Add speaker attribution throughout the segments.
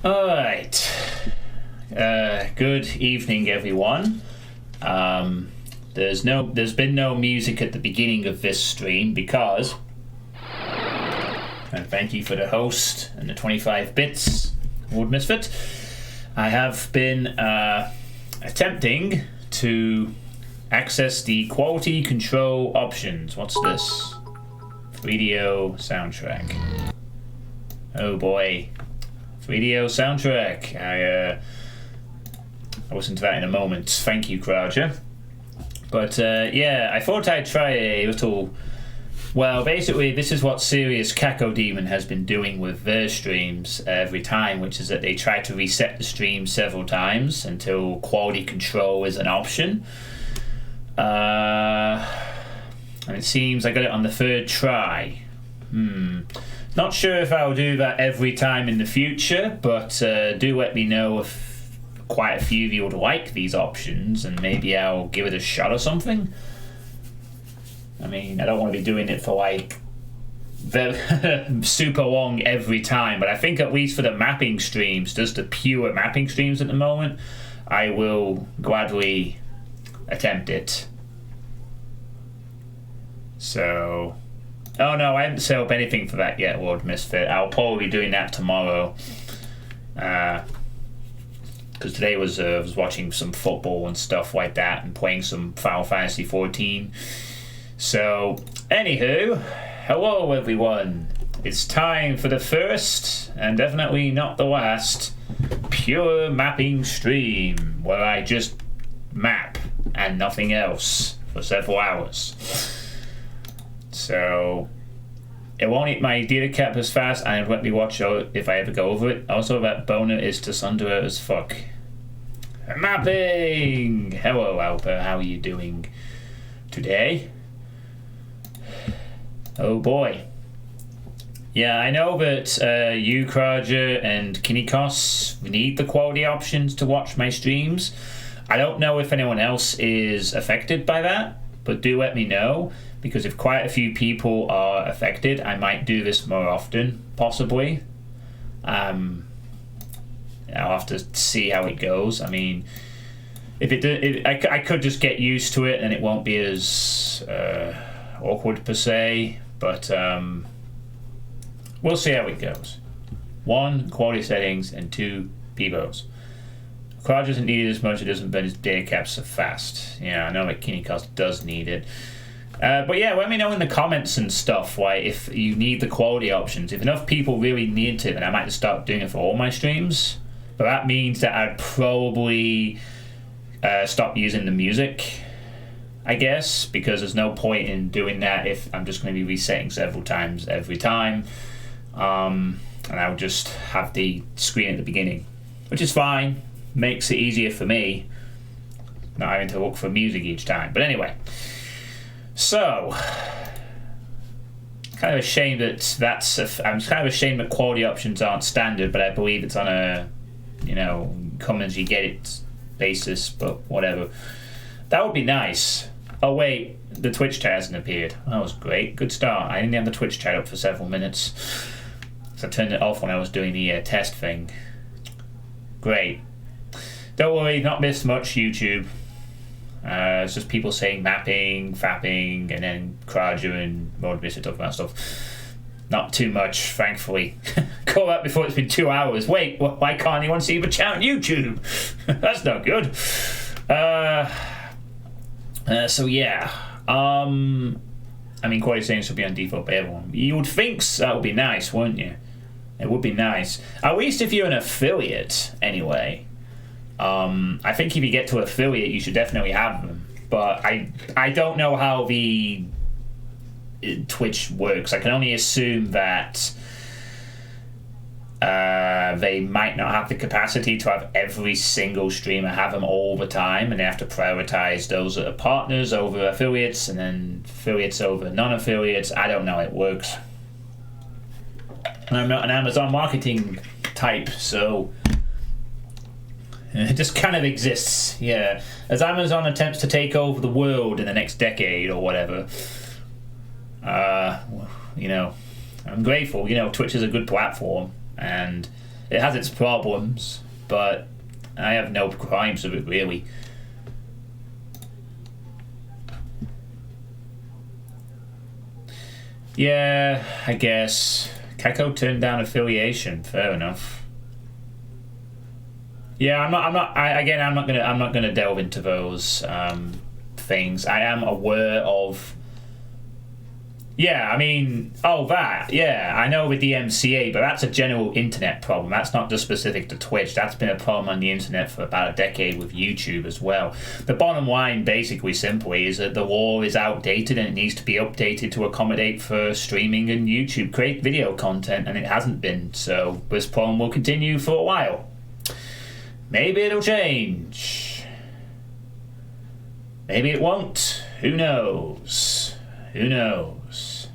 Speaker 1: All right. Good evening, everyone. There's been no music at the beginning of this stream because, and thank you for the host and the 25 bits, Ward Misfit. I have been attempting to access the quality control options. What's this? Video soundtrack. Oh boy. Video soundtrack. I'll listen to that in a moment. Thank you, Croucher. But yeah, I thought I'd try a little. Well, basically, this is what Serious Cacodemon has been doing with their streams every time, which is that they try to reset the stream several times until quality control is an option. And it seems I got it on the third try. Not sure if I'll do that every time in the future, but do let me know if quite a few of you would like these options, and maybe I'll give it a shot or something. I mean, I don't want to be doing it for like super long every time, but I think at least for the mapping streams, just the pure mapping streams at the moment, I will gladly attempt it. So, oh no, I haven't set up anything for that yet, Lord Misfit. I'll probably be doing that tomorrow. Because today I was watching some football and stuff like that and playing some Final Fantasy 14. So, anywho, hello everyone. It's time for the first, and definitely not the last, pure mapping stream, where I just map and nothing else for several hours. So, it won't eat my data cap as fast, and it'll let me watch if I ever go over it. Also, that boner is to sunder as fuck. Mapping! Hello, Alper. How are you doing today? Oh boy. Yeah, I know that you, Kraja, and Kinikos need the quality options to watch my streams. I don't know if anyone else is affected by that, but do let me know, because if quite a few people are affected, I might do this more often, possibly. I'll have to see how it goes. I mean, I could just get used to it and it won't be as awkward per se, but we'll see how it goes. 1, quality settings, and 2, Pivos. Cloud doesn't need it as much, it doesn't burn his data caps so fast. Yeah, I know that Kinikos does need it. But yeah, let me know in the comments and stuff why if you need the quality options. If enough people really need it, then I might just start doing it for all my streams. But that means that I'd probably stop using the music, I guess, because there's no point in doing that if I'm just going to be resetting several times every time. And I'll just have the screen at the beginning, which is fine. Makes it easier for me not having to look for music each time. But anyway, so kind of a shame that I'm kind of ashamed that quality options aren't standard, but I believe it's on a come as you get it basis, but whatever. That would be nice. Oh wait, the Twitch chat hasn't appeared. That was great. Good start. I didn't have the Twitch chat up for several minutes, so I turned it off when I was doing the test thing. Great. Don't worry, not missed much YouTube. It's just people saying mapping, fapping, and then Kraja and Lord Bishop talking about stuff. Not too much, thankfully. Call that before it's been 2 hours. Wait, why can't anyone see the chat on YouTube? That's not good. So yeah. I mean, quality settings should be on default by everyone. You would think that would be nice, wouldn't you? It would be nice. At least if you're an affiliate, anyway. I think if you get to affiliate, you should definitely have them. But I don't know how the Twitch works. I can only assume that they might not have the capacity to have every single streamer have them all the time, and they have to prioritize those that are partners over affiliates, and then affiliates over non-affiliates. I don't know how it works. I'm not an Amazon marketing type, so it just kind of exists, yeah. As Amazon attempts to take over the world in the next decade or whatever, I'm grateful. Twitch is a good platform, and It has its problems, but I have no crimes of it, really. Yeah, I guess. Kako turned down affiliation. Fair enough. Yeah, I'm not. I'm not gonna delve into those things. I am aware of. Yeah, I mean, yeah, I know with the MCA, but that's a general internet problem. That's not just specific to Twitch. That's been a problem on the internet for about a decade with YouTube as well. The bottom line, basically, simply, is that the law is outdated and it needs to be updated to accommodate for streaming and YouTube create video content, and it hasn't been. So this problem will continue for a while. Maybe it'll change. Maybe it won't. Who knows? Who knows?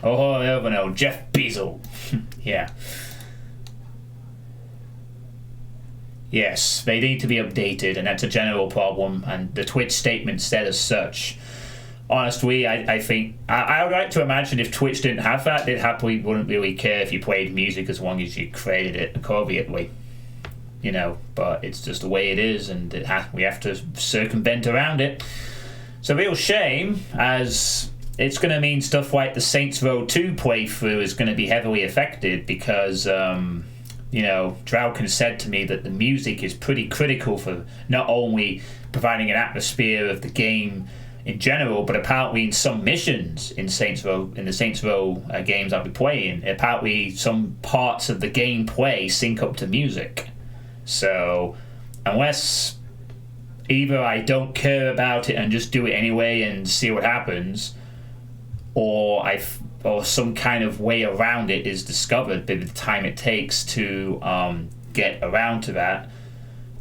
Speaker 1: Oh, I don't know. Jeff Bezos. Yeah. Yes, they need to be updated, and that's a general problem, and the Twitch statement said as such. Honestly, I think I would like to imagine if Twitch didn't have that, they happily wouldn't really care if you played music as long as you created it appropriately. You know, but it's just the way it is, and we have to circumvent around it. It's a real shame, as it's going to mean stuff like the Saints Row 2 playthrough is going to be heavily affected because, you know, Drauken said to me that the music is pretty critical for not only providing an atmosphere of the game in general, but apparently in some missions in the Saints Row games I'll be playing, apparently some parts of the gameplay sync up to music. So, unless either I don't care about it and just do it anyway and see what happens, or some kind of way around it is discovered by the time it takes to get around to that,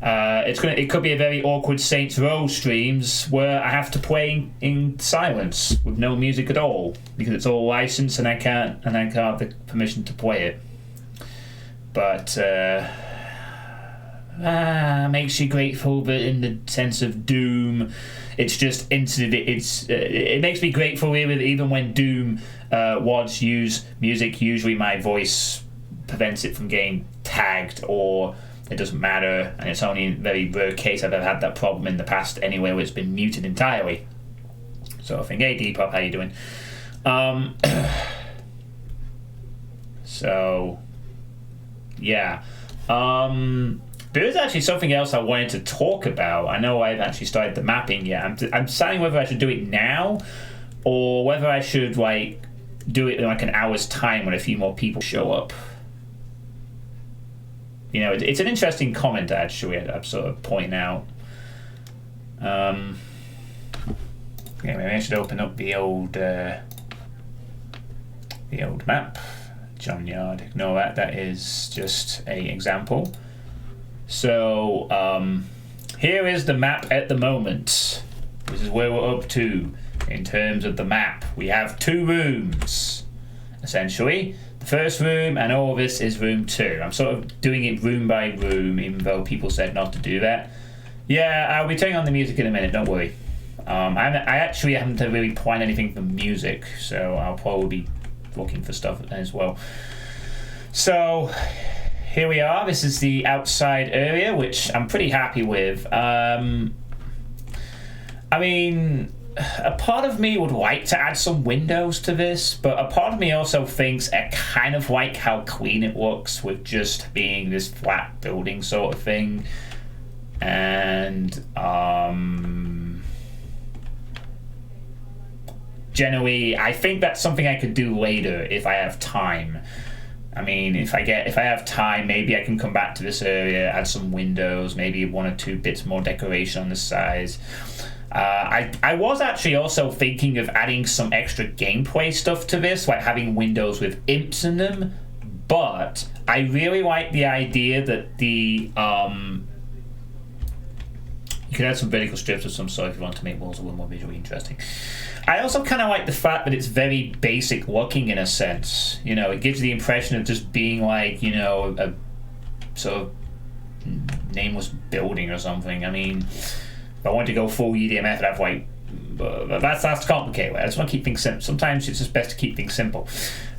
Speaker 1: it could be a very awkward Saints Row streams where I have to play in silence with no music at all because it's all licensed and I can't have the permission to play it. But makes you grateful, but in the sense of Doom, it's just instant. It makes me grateful even when Doom WADs use music. Usually my voice prevents it from getting tagged, or it doesn't matter, and it's only in a very rare case I've ever had that problem in the past anyway where it's been muted entirely. So I think, hey Depop, how you doing? So yeah. There is actually something else I wanted to talk about. I know I haven't actually started the mapping yet. I'm deciding whether I should do it now or whether I should do it in an hour's time when a few more people show up. You know, it's an interesting comment actually. I'm sort of pointing out. Yeah, maybe I should open up the old map. John Yard. Ignore that. That is just an example. So, here is the map at the moment. This is where we're up to in terms of the map. We have 2 rooms, essentially. The first room, and all of this is room 2. I'm sort of doing it room by room, even though people said not to do that. Yeah, I'll be turning on the music in a minute, don't worry. I actually haven't really planned anything for music, so I'll probably be looking for stuff as well. So here we are. This is the outside area, which I'm pretty happy with. I mean, a part of me would like to add some windows to this, but a part of me also thinks I kind of like how clean it looks with just being this flat building sort of thing. And generally, I think that's something I could do later if I have time. I mean, if I have time, maybe I can come back to this area, add some windows, maybe 1 or 2 bits more decoration on the sides. I was actually also thinking of adding some extra gameplay stuff to this, like having windows with imps in them, but I really like the idea that the you can add some vertical strips of some sort if you want to make walls a little more visually interesting. I also kind of like the fact that it's very basic looking in a sense. You know, it gives the impression of just being like, you know, a sort of nameless building or something. I mean, if I wanted to go full EDMF, I'd have like that's complicated. I just want to keep things simple. Sometimes it's just best to keep things simple.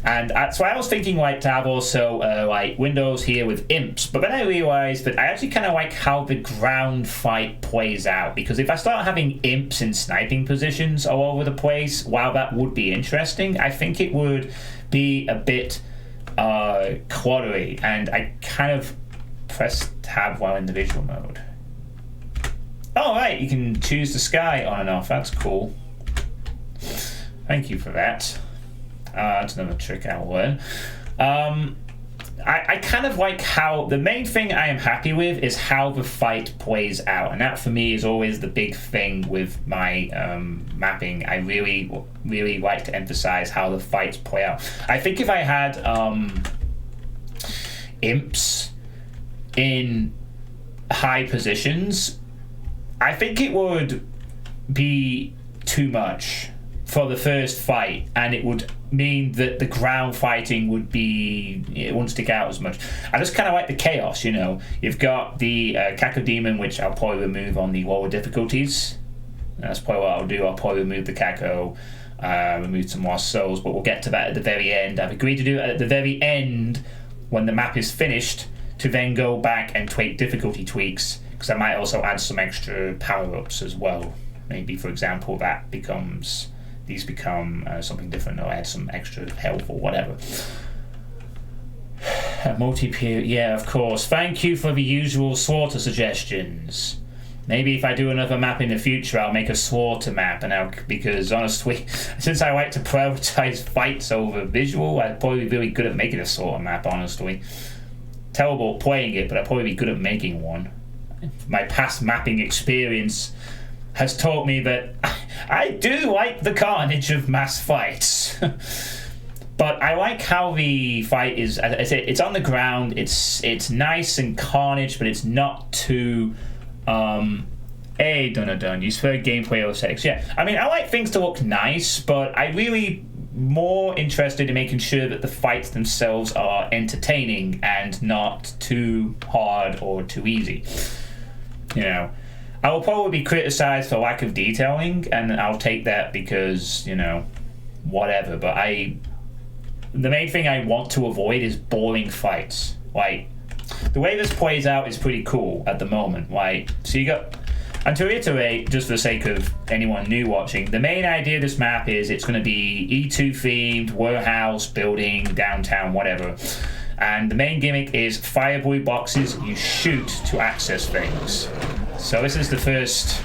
Speaker 1: And so I was thinking like to have also like windows here with imps, but then I realized that I actually kind of like how the ground fight plays out, because if I start having imps in sniping positions all over the place, while that would be interesting, I think it would be a bit cluttery, and I kind of press tab while in the visual mode. Oh right, you can choose the sky on and off. That's cool. Thank you for that. That's another trick I'll learn. I kind of like how the main thing I am happy with is how the fight plays out, and that for me is always the big thing with my mapping. I really like to emphasize how the fights play out. I think if I had imps in high positions, I think it would be too much for the first fight, and it would mean that the ground fighting would be, it wouldn't stick out as much. I just kind of like the chaos, you know. You've got the Cacodemon, which I'll probably remove on the lower difficulties. That's probably what I'll do. I'll probably remove the Caco, remove some Lost Souls, but we'll get to that at the very end. I've agreed to do it at the very end when the map is finished, to then go back and tweak difficulty tweaks, because I might also add some extra power-ups as well. Maybe, for example, that becomes... these become something different, or add some extra health or whatever. Multi-peer, yeah, of course. Thank you for the usual slaughter suggestions. Maybe if I do another map in the future, I'll make a slaughter map, because honestly, since I like to prioritize fights over visual, I'd probably be really good at making a slaughter map, honestly. Terrible at playing it, but I'd probably be good at making one. My past mapping experience has taught me that I do like the carnage of mass fights. But I like how the fight is, as I say, it's on the ground, it's nice and carnage, but it's not too done. Use for gameplay 06. Yeah, I mean, I like things to look nice, but I really more interested in making sure that the fights themselves are entertaining and not too hard or too easy. You know, I will probably be criticized for lack of detailing, and I'll take that because, you know, whatever. But the main thing I want to avoid is boring fights. Like, the way this plays out is pretty cool at the moment. Like, so you got, and to reiterate, just for the sake of anyone new watching, the main idea of this map is it's going to be E2 themed, warehouse, building, downtown, whatever. And the main gimmick is fire blue boxes you shoot to access things. So this is the first,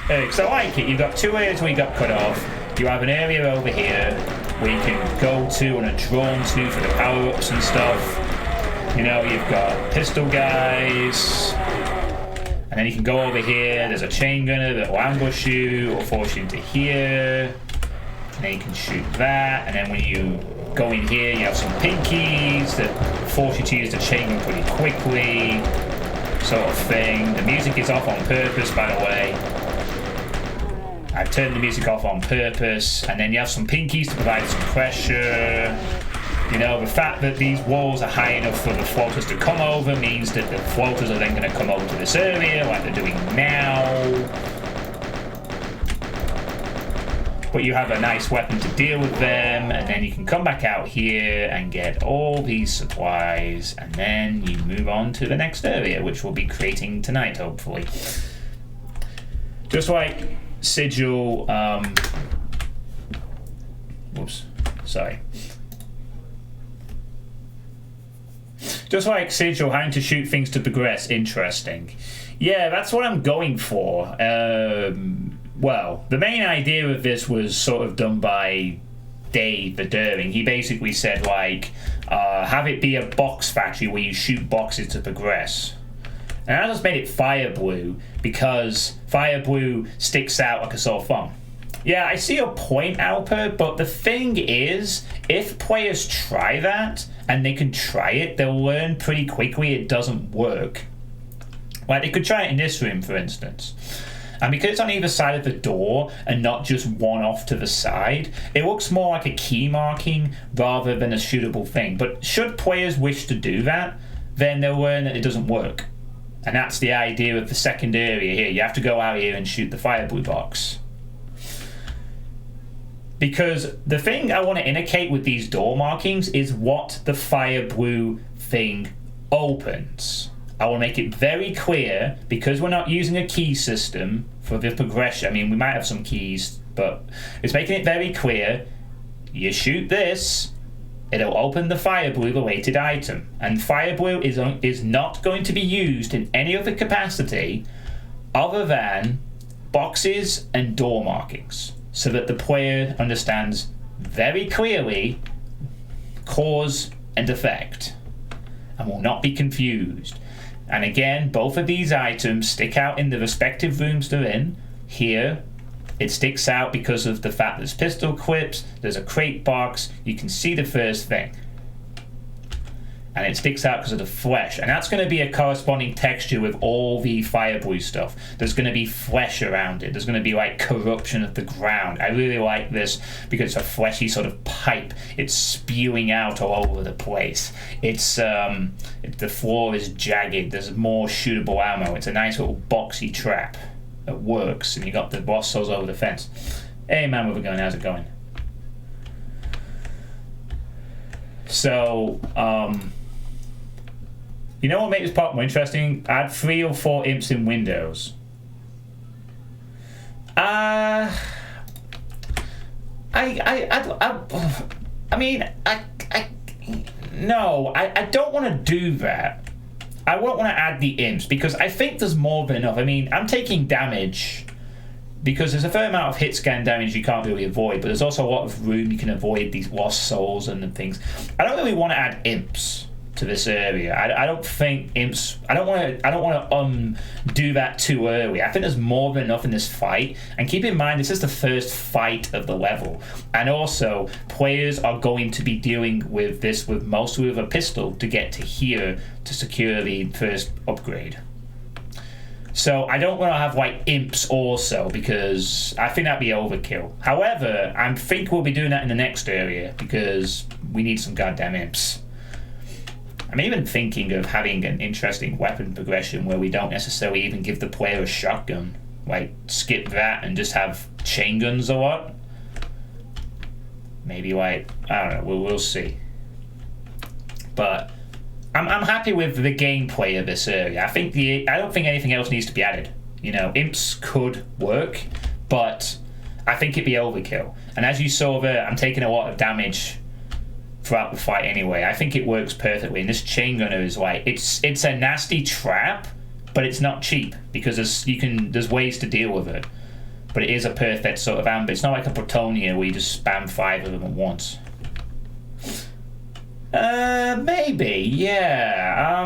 Speaker 1: because I like it. You've got two areas where you got cut off. You have an area over here where you can go to and are drawn to for the power-ups and stuff. You know, you've got pistol guys, and then you can go over here. There's a chain gunner that will ambush you or force you into here. And then you can shoot that, and then when you go in here, you have some pinkies that force you to use the chain gun pretty quickly, sort of thing. The music is off on purpose, by the way. I've turned the music off on purpose, and then you have some pinkies to provide some pressure. You know, the fact that these walls are high enough for the floaters to come over means that the floaters are then going to come over to this area like they're doing now. But you have a nice weapon to deal with them, and then you can come back out here and get all these supplies, and then you move on to the next area, which we'll be creating tonight, hopefully. Just like Sigil, whoops, sorry. Just like Sigil, having to shoot things to progress, interesting. Yeah, that's what I'm going for. Well, the main idea of this was sort of done by Dave the Daring. He basically said, like, have it be a box factory where you shoot boxes to progress. And I just made it fire blue because fire blue sticks out like a sore thumb. Yeah, I see your point, Alper, but the thing is, if players try that, and they can try it, they'll learn pretty quickly it doesn't work. Like, they could try it in this room, for instance. And because it's on either side of the door and not just one off to the side, it looks more like a key marking rather than a shootable thing. But should players wish to do that, then they'll learn that it doesn't work. And that's the idea of the second area here. You have to go out here and shoot the fire blue box. Because the thing I want to indicate with these door markings is what the fire blue thing opens. I want to make it very clear, because we're not using a key system for the progression. I mean, we might have some keys, but it's making it very clear. You shoot this, it'll open the fire blue related item. And fire blue is not going to be used in any other capacity other than boxes and door markings, so that the player understands very clearly cause and effect and will not be confused. And again, both of these items stick out in the respective rooms they're in. Here, it sticks out because of the fact there's pistol clips, there's a crate box, you can see the first thing. And it sticks out because of the flesh. And that's going to be a corresponding texture with all the fire blue stuff. There's going to be flesh around it. There's going to be like corruption of the ground. I really like this because it's a fleshy sort of pipe. It's spewing out all over the place. It's the floor is jagged. There's more shootable ammo. It's a nice little boxy trap that works. And you got the boss souls over the fence. Hey man, where we going? How's it going? So, you know what makes this part more interesting? Add 3 or 4 imps in windows. I don't want to do that. I won't want to add the imps because I think there's more than enough. I mean, I'm taking damage because there's a fair amount of hit scan damage you can't really avoid, but there's also a lot of room you can avoid these lost souls and things. I don't really want to add imps to this area. I don't think imps. I don't want to do that too early. I think there's more than enough in this fight. And keep in mind, this is the first fight of the level, and also players are going to be dealing with this with mostly with a pistol to get to here to secure the first upgrade. So I don't want to have like imps also, because I think that'd be overkill. However, I think we'll be doing that in the next area because we need some goddamn imps. I'm even thinking of having an interesting weapon progression where we don't necessarily even give the player a shotgun. Like, skip that and just have chain guns a lot. Maybe like, I don't know, we'll see. But I'm happy with the gameplay of this area. I don't think anything else needs to be added. You know, imps could work, but I think it'd be overkill. And as you saw there, I'm taking a lot of damage throughout the fight anyway. I think it works perfectly. And this chain gunner is like, it's a nasty trap, but it's not cheap because there's ways to deal with it. But it is a perfect sort of ambush. It's not like a Plutonian where you just spam 5 of them at once. Maybe, yeah.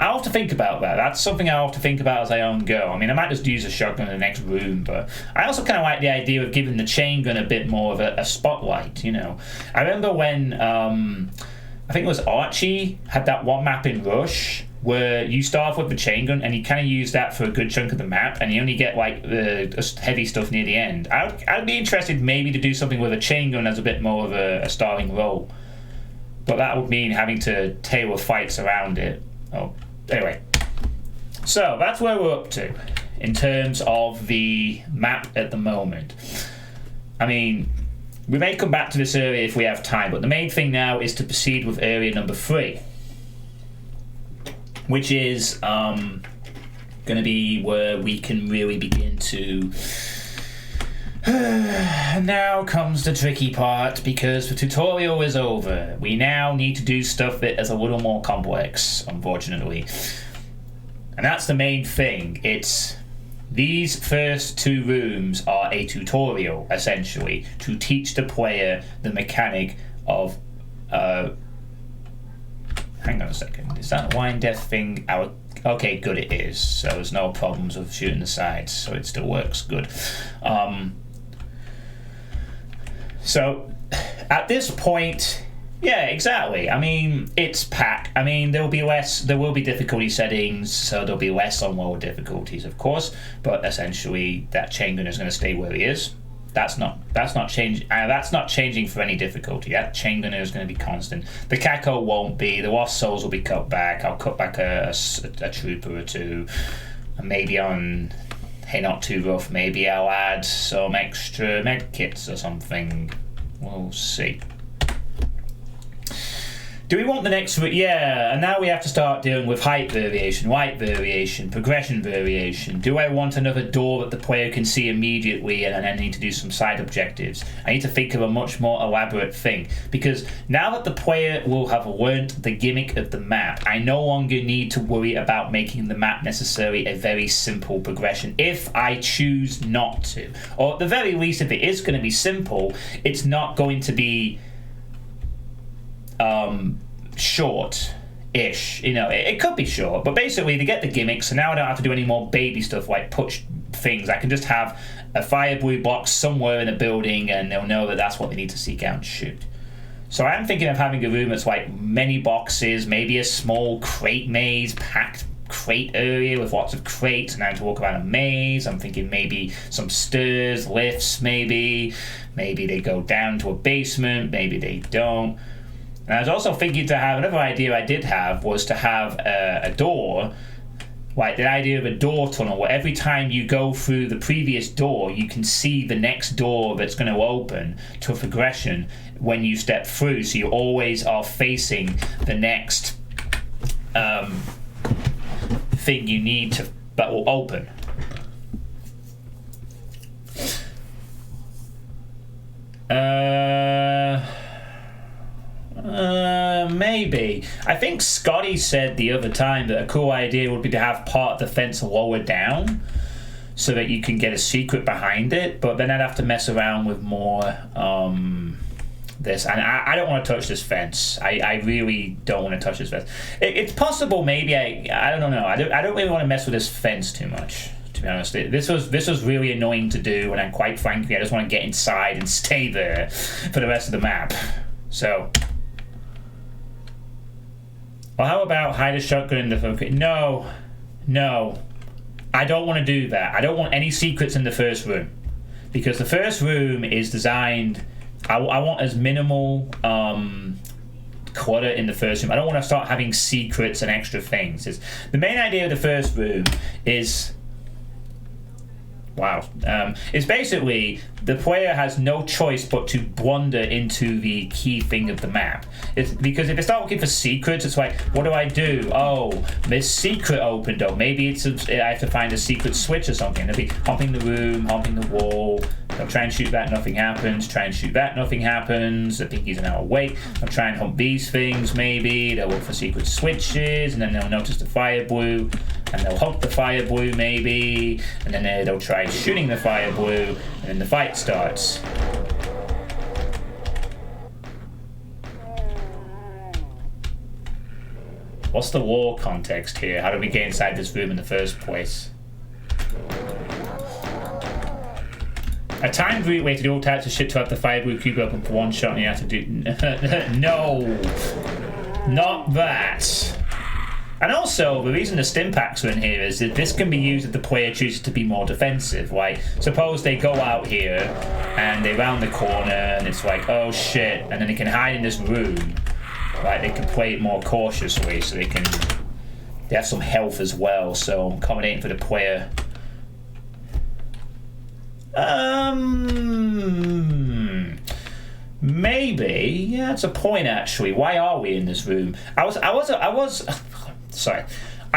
Speaker 1: I'll have to think about that. That's something I'll have to think about as I go. I mean, I might just use a shotgun in the next room, but I also kind of like the idea of giving the chain gun a bit more of a spotlight, you know. I remember when, I think it was Archie had that one map in Rush where you start off with the chain gun and you kind of use that for a good chunk of the map and you only get like the heavy stuff near the end. I'd be interested maybe to do something with a chain gun as a bit more of a starring role. But that would mean having to tailor fights around it. Oh, anyway. So that's where we're up to in terms of the map at the moment. I mean, we may come back to this area if we have time, but the main thing now is to proceed with area number 3, which is going to be where we can really begin to... Now comes the tricky part, because the tutorial is over. We now need to do stuff that is a little more complex, unfortunately. And that's the main thing. It's these first 2 rooms are a tutorial, essentially, to teach the player the mechanic of... hang on a second. Is that line death thing our... Okay, good, it is. So there's no problems with shooting the sides, so it still works good. So, at this point, yeah, exactly. I mean, it's pack. I mean, there will be difficulty settings, so there'll be less on lower difficulties, of course. But essentially, that chain gun is going to stay where he is. That's not changing for any difficulty. That chain gunner is going to be constant. The Kako won't be. The Lost Souls will be cut back. I'll cut back a trooper or 2, and maybe on. Hey, not too rough. Maybe I'll add some extra med kits or something. We'll see. Do we want the next... Yeah, and now we have to start dealing with height variation, weight variation, progression variation. Do I want another door that the player can see immediately and then I need to do some side objectives? I need to think of a much more elaborate thing. Because now that the player will have learnt the gimmick of the map, I no longer need to worry about making the map necessarily a very simple progression if I choose not to. Or at the very least, if it is going to be simple, it's not going to be... short-ish, you know, it could be short, but basically they get the gimmick, so now I don't have to do any more baby stuff like push things. I can just have a fire blue box somewhere in a building and they'll know that that's what they need to seek out and shoot. So I'm thinking of having a room that's like many boxes, maybe a small crate maze, packed crate area with lots of crates, and I have to walk around a maze. I'm thinking maybe some stairs, lifts, maybe they go down to a basement, maybe they don't. And I was also thinking to have, another idea I did have was to have a door, like the idea of a door tunnel, where every time you go through the previous door, you can see the next door that's going to open to a progression when you step through, so you always are facing the next thing you need to that will open. Maybe. I think Scotty said the other time that a cool idea would be to have part of the fence lower down so that you can get a secret behind it, but then I'd have to mess around with more this, and I don't want to touch this fence. I really don't want to touch this fence. It's possible maybe I don't know. I don't really want to mess with this fence too much, to be honest. This was really annoying to do, and quite frankly I just want to get inside and stay there for the rest of the map. So, well, how about hide a shotgun in the focus? No, I don't want to do that. I don't want any secrets in the first room, because the first room is designed. I want as minimal clutter in the first room. I don't want to start having secrets and extra things. The main idea of the first room is... Wow. It's basically the player has no choice but to blunder into the key thing of the map. It's because if they start looking for secrets, it's like, what do I do? Oh, this secret opened up. Maybe I have to find a secret switch or something. They'll be hopping the room, hopping the wall. They'll try and shoot that, nothing happens. Try and shoot that, nothing happens. The pinky's an hour away. They'll try and hump these things, maybe. They'll look for secret switches, and then they'll notice the fire blue, and they'll hump the fire blue, maybe. And then they'll try shooting the fire blue, and then the fight starts. What's the war context here? How do we get inside this room in the first place? A timed route way to do all types of shit to have the fire blue cube open for one shot, and you have to do... No! Not that! And also, the reason the stim packs are in here is that this can be used if the player chooses to be more defensive. Like, suppose they go out here, and they round the corner, and it's like, oh shit, and then they can hide in this room. Like, they can play it more cautiously, so they have some health as well, so I'm accommodating for the player. Maybe. Yeah, that's a point, actually. Why are we in this room? I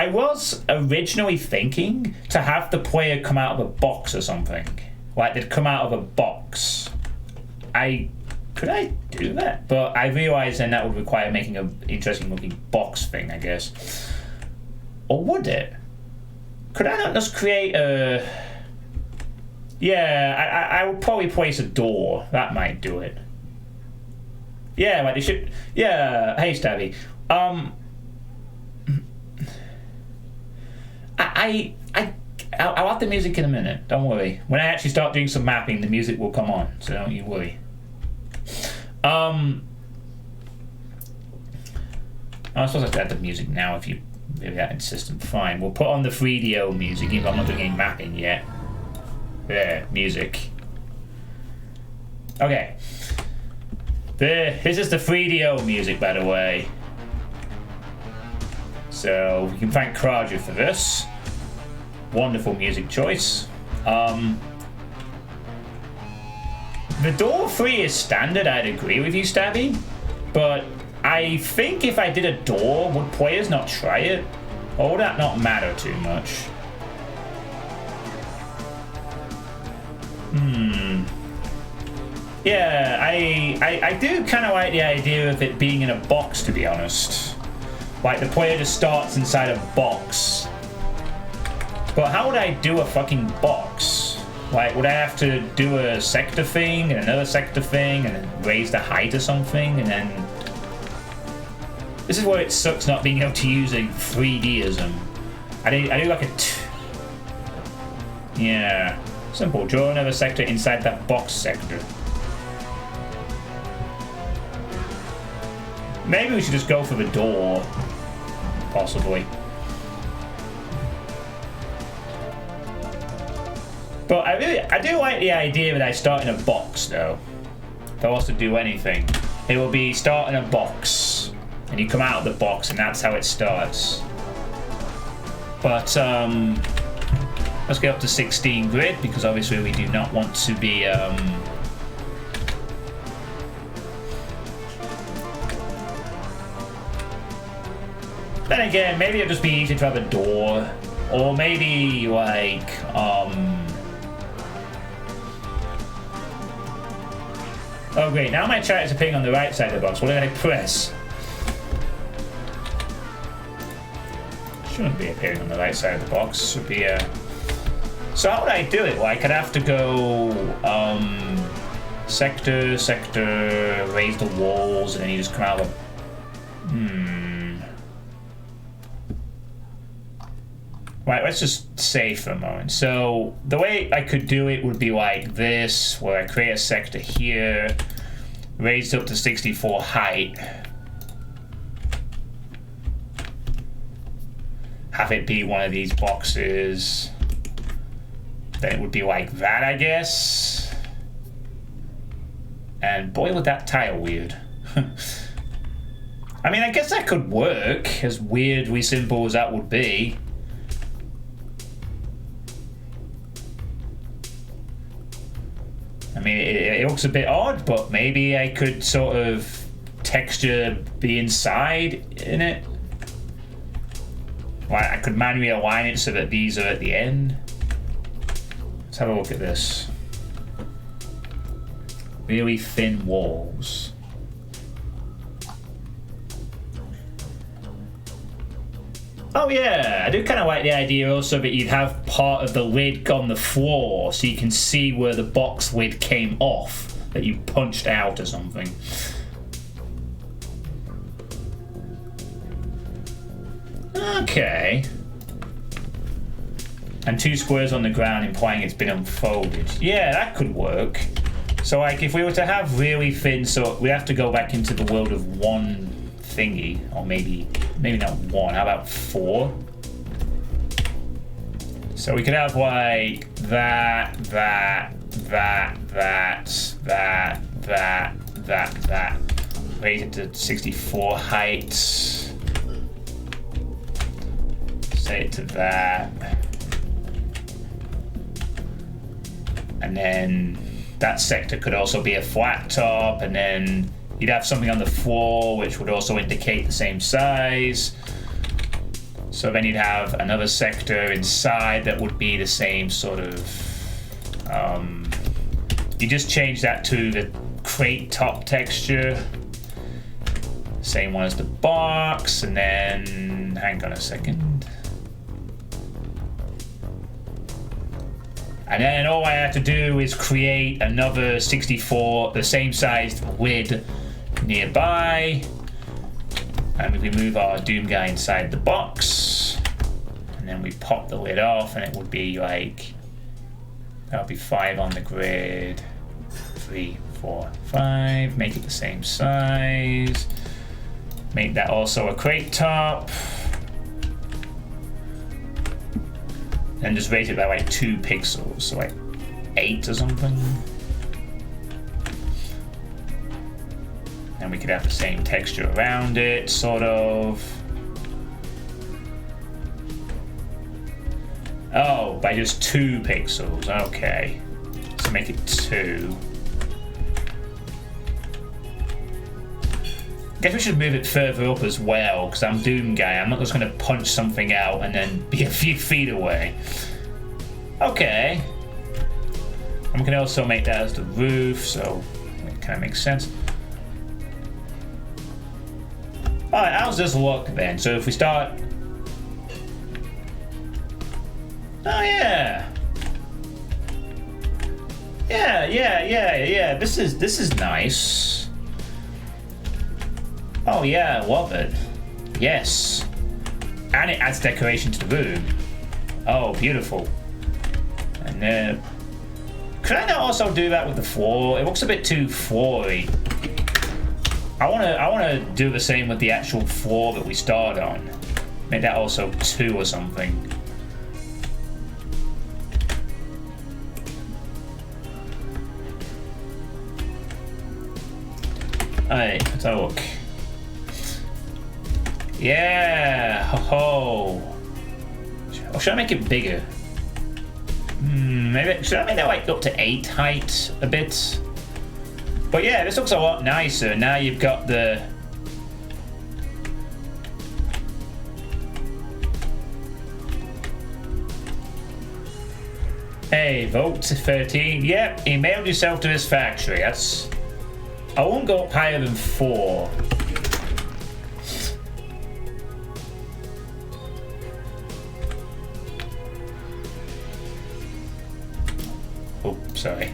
Speaker 1: was originally thinking to have the player come out of a box or something. Like, they'd come out of a box. Could I do that? But I realised then that would require making an interesting looking box thing, I guess. Or would it? Could I not just create a... Yeah, I would probably place a door. That might do it. Yeah, like they should... Yeah, hey, Stabby. I'll have the music in a minute. Don't worry. When I actually start doing some mapping, the music will come on. So don't you worry. I'm supposed to add the music now if that insistent. Fine. We'll put on the 3DO music, even though I'm not doing any mapping yet. There, music. Okay. This is the 3DO music, by the way. So we can thank Kraja for this. Wonderful music choice. The door 3 is standard, I'd agree with you, Stabby. But I think if I did a door, would players not try it? Or would that not matter too much? Yeah, I do kind of like the idea of it being in a box, to be honest. Like, the player just starts inside a box. But how would I do a fucking box? Like, would I have to do a sector thing and another sector thing and then raise the height or something and then... This is where it sucks not being able to use a 3Dism. I do like a... Yeah. Simple. Draw another sector inside that box sector. Maybe we should just go for the door. Possibly. But I do like the idea that I start in a box, though. If I was to do anything, it will be start in a box, and you come out of the box, and that's how it starts. But let's get up to 16 grid because obviously we do not want to be. Then again, maybe it'll just be easy to have a door, or maybe like Oh great, now my chat is appearing on the right side of the box. What did I press? Shouldn't be appearing on the right side of the box. Should be So how would I do it? Well, I could have to go sector, raise the walls, and then you just come out of Right, let's just save for a moment. So the way I could do it would be like this, where I create a sector here, raise it up to 64 height, have it be one of these boxes. Then it would be like that, I guess. And boy, would that tile weird. I mean, I guess that could work, as weirdly simple as that would be. I mean, it looks a bit odd, but maybe I could sort of texture the inside in it. Like, I could manually align it so that these are at the end. Let's have a look at this. Really thin walls. Oh yeah, I do kind of like the idea also that you'd have part of the lid on the floor so you can see where the box lid came off that you punched out or something. Okay. And 2 squares on the ground implying it's been unfolded. Yeah, that could work. So like if we were to have really thin, so we have to go back into the world of 1 thingy, or maybe not 1, how about 4? So we could have like that, raise it to 64 height, set it to that, and then that sector could also be a flat top, and then you'd have something on the floor which would also indicate the same size. So then you'd have another sector inside that would be the same sort of... you just change that to the crate top texture. Same one as the box, and then... hang on a second. And then all I have to do is create another 64, the same sized lid nearby, and we move our Doom guy inside the box, and then we pop the lid off, and it would be like, that would be 5 on the grid, 3, 4, 5, make it the same size, make that also a crate top, and just raise it by like 2 pixels, so like 8 or something. And we could have the same texture around it, sort of. Oh, by just 2 pixels, okay. So make it 2. guess we should move it further up as well, because I'm Doom Guy. I'm not just going to punch something out and then be a few feet away. Okay. And we can also make that as the roof, so it kind of makes sense. Alright, how's this look then? So if we start... Oh yeah! Yeah. This is nice. Oh yeah, I love it. Yes. And it adds decoration to the room. Oh, beautiful. And then... Could I not also do that with the floor? It looks a bit too floory. I wanna do the same with the actual floor that we start on. Make that also 2 or something. Alright, let's have a look. Yeah! Ho-ho! Or should I make it bigger? Maybe should I make that like up to 8 height a bit? But yeah, this looks a lot nicer. Now you've got the... Hey, vote 13. Yep, he mailed yourself to his factory. That's... I won't go up higher than 4. Oh, sorry.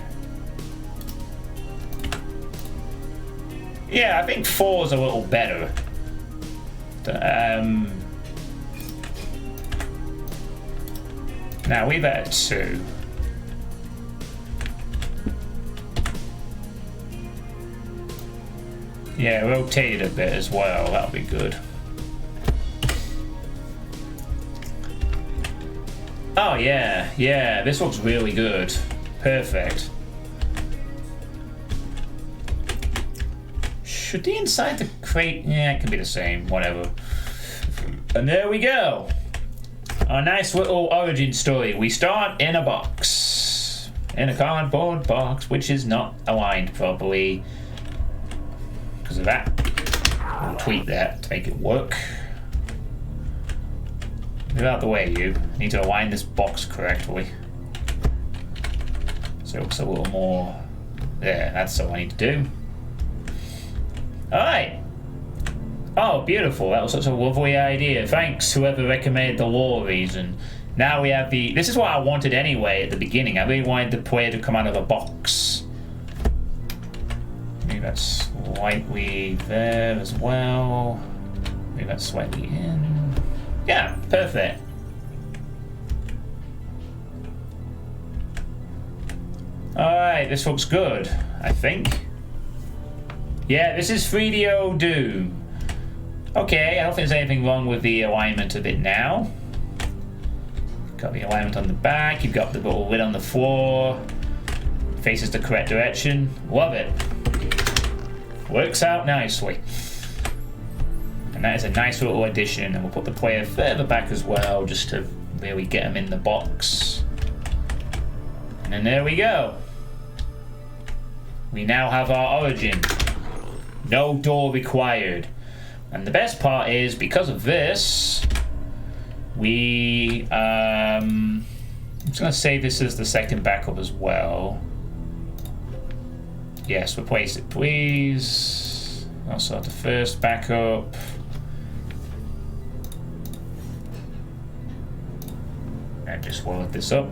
Speaker 1: Yeah, I think 4 is a little better. Now we've had 2. Yeah, rotate it a bit as well. That'll be good. Oh yeah, this looks really good. Perfect. Should the inside the crate... Yeah, it can be the same, whatever. And there we go. A nice little origin story. We start in a box. In a cardboard box, which is not aligned properly. Because of that. We'll tweak that to make it work. Move out the way, you. Need to align this box correctly. So it looks a little more... There, that's all I need to do. Alright. Oh, beautiful. That was such a lovely idea. Thanks, whoever recommended the lore reason. Now we have the... This is what I wanted anyway at the beginning. I really wanted the player to come out of a box. Maybe that's slightly there as well. Maybe that's slightly in. Yeah, perfect. Alright, this looks good, I think. Yeah, this is 3DO Doom. Okay, I don't think there's anything wrong with the alignment of it now. Got the alignment on the back, you've got the little lid on the floor. Faces the correct direction. Love it. Works out nicely. And that is a nice little addition, and we'll put the player further back as well, just to really get them in the box. And then there we go. We now have our origin. No door required. And the best part is, because of this, I'm just going to save this as the second backup as well. Yes, replace it, please. Also the first backup. And just load this up.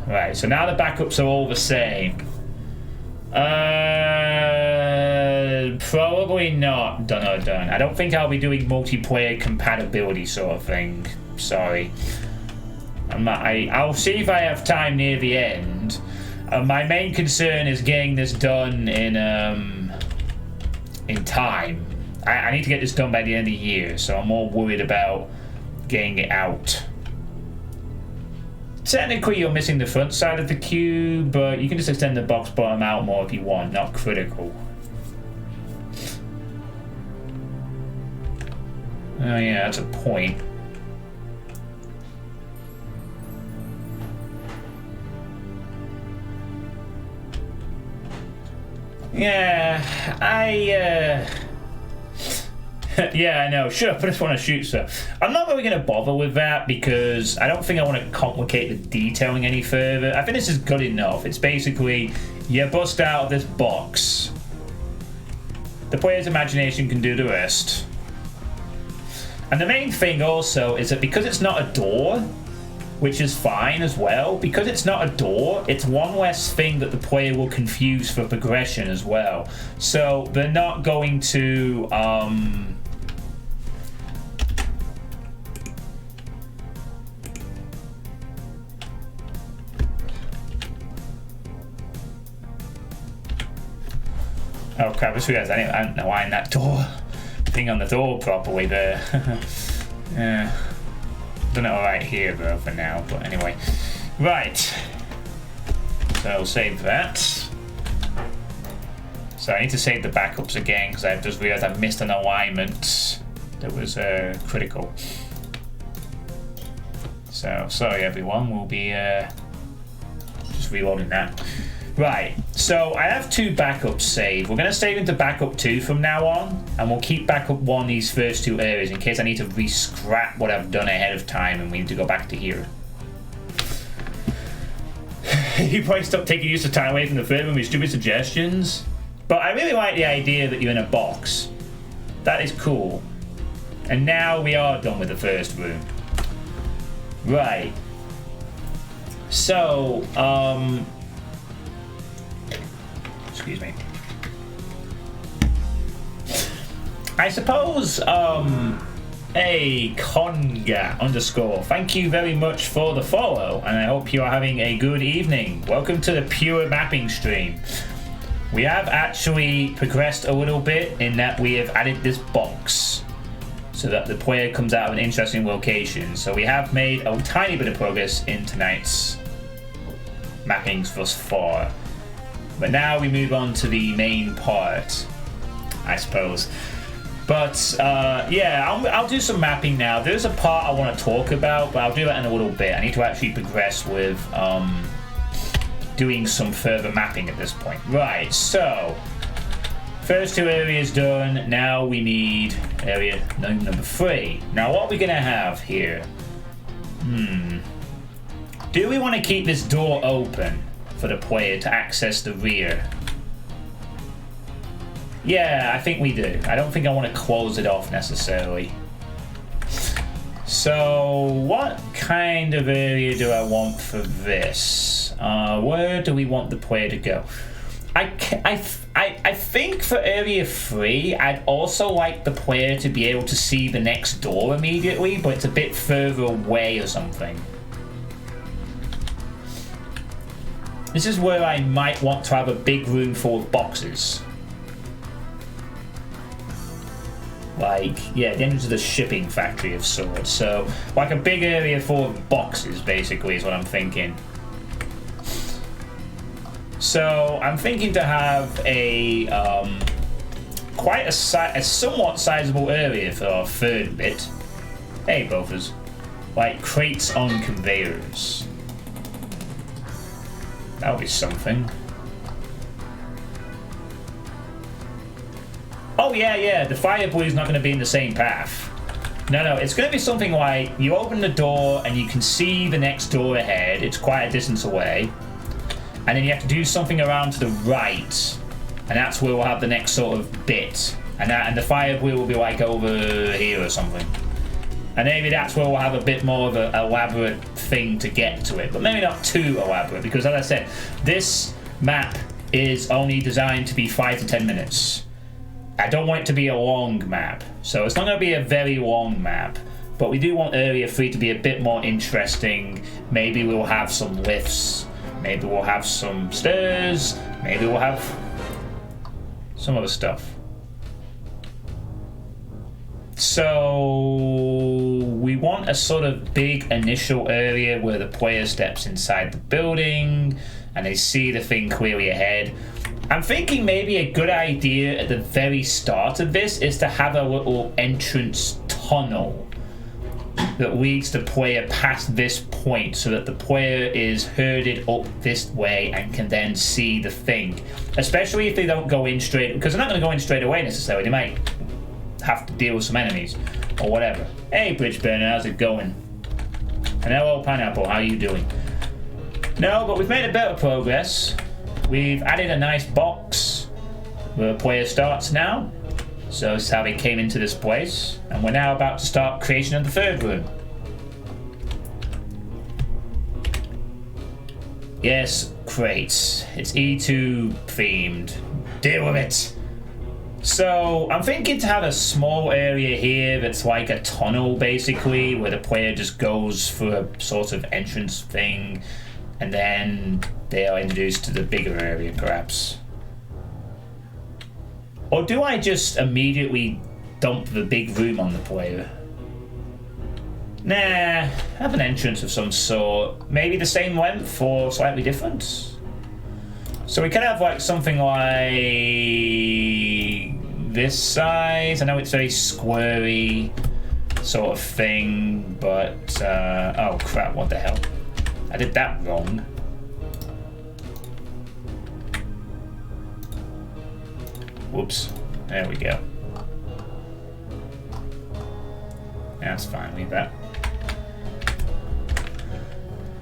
Speaker 1: Right, so now the backups are all the same. Probably not done. I don't think I'll be doing multiplayer compatibility sort of thing. Sorry. I'll see if I have time near the end. My main concern is getting this done in time. I need to get this done by the end of the year, so I'm more worried about getting it out. Technically, you're missing the front side of the cube, but you can just extend the box bottom out more if you want, not critical. Oh yeah, that's a point. Yeah, Yeah, I know. Sure, but I just want to shoot stuff. I'm not really going to bother with that because I don't think I want to complicate the detailing any further. I think this is good enough. It's basically, you bust out of this box. The player's imagination can do the rest. And the main thing also is that because it's not a door, which is fine as well, because it's not a door, it's one less thing that the player will confuse for progression as well. So they're not going to oh crap, I just realised I didn't align that door thing on the door properly there. Yeah. Done it alright here though for now, but anyway. Right. So I'll save that. So I need to save the backups again because I've just realised I missed an alignment that was critical. So sorry everyone, we'll be just reloading that. Right, so I have 2 backups saved. We're going to save into backup 2 from now on, and we'll keep backup 1 these first 2 areas in case I need to re-scrap what I've done ahead of time and we need to go back to here. You probably stop taking use of time away from the film with my stupid suggestions. But I really like the idea that you're in a box. That is cool. And now we are done with the first room. Right. So, excuse me. I suppose, hey, Conga _ thank you very much for the follow, and I hope you are having a good evening. Welcome to the Pure Mapping stream. We have actually progressed a little bit in that we have added this box so that the player comes out of an interesting location. So we have made a tiny bit of progress in tonight's mappings thus far. But now we move on to the main part, I suppose. But yeah, I'll do some mapping now. There's a part I want to talk about, but I'll do that in a little bit. I need to actually progress with doing some further mapping at this point. Right, so first 2 areas done. Now we need area number 3. Now what are we going to have here? Do we want to keep this door open for the player to access the rear? Yeah, I think we do. I don't think I want to close it off necessarily. So what kind of area do I want for this? Where do we want the player to go? I think for area 3, I'd also like the player to be able to see the next door immediately, but it's a bit further away or something. This is where I might want to have a big room full of boxes. Like, yeah, the entrance of the shipping factory of sorts. So, like a big area full of boxes, basically, is what I'm thinking. So, I'm thinking to have a quite a somewhat sizable area for our third bit. Hey, bothers. Like crates on conveyors. That'll be something. Oh yeah, the fire blue is not going to be in the same path. No, it's going to be something like you open the door and you can see the next door ahead. It's quite a distance away. And then you have to do something around to the right. And that's where we'll have the next sort of bit. And the fire blue will be like over here or something. And maybe that's where we'll have a bit more of an elaborate thing to get to it. But maybe not too elaborate, because as I said, this map is only designed to be 5 to 10 minutes. I don't want it to be a long map, so it's not going to be a very long map, but we do want Area 3 to be a bit more interesting. Maybe we'll have some lifts, maybe we'll have some stairs, maybe we'll have some other stuff. So we want a sort of big initial area where the player steps inside the building and they see the thing clearly ahead. I'm thinking maybe a good idea at the very start of this is to have a little entrance tunnel that leads the player past this point so that the player is herded up this way and can then see the thing. Especially if they don't go in straight, because they're not going to go in straight away necessarily. They might have to deal with some enemies or whatever. Hey, Bridge Burner, how's it going? And hello, Pineapple, how are you doing? No, but we've made a bit of progress. We've added a nice box where the player starts now. So this is how they came into this place. And we're now about to start creation of the third room. Yes, great. It's E2 themed. Deal with it. So I'm thinking to have a small area here that's like a tunnel basically, where the player just goes through a sort of entrance thing, and then they are introduced to the bigger area perhaps. Or do I just immediately dump the big room on the player? Nah, have an entrance of some sort. Maybe the same length or slightly different. So we can have like something like this size. I know it's very squarey sort of thing, but oh crap, what the hell? I did that wrong. Whoops, there we go. That's fine, leave that.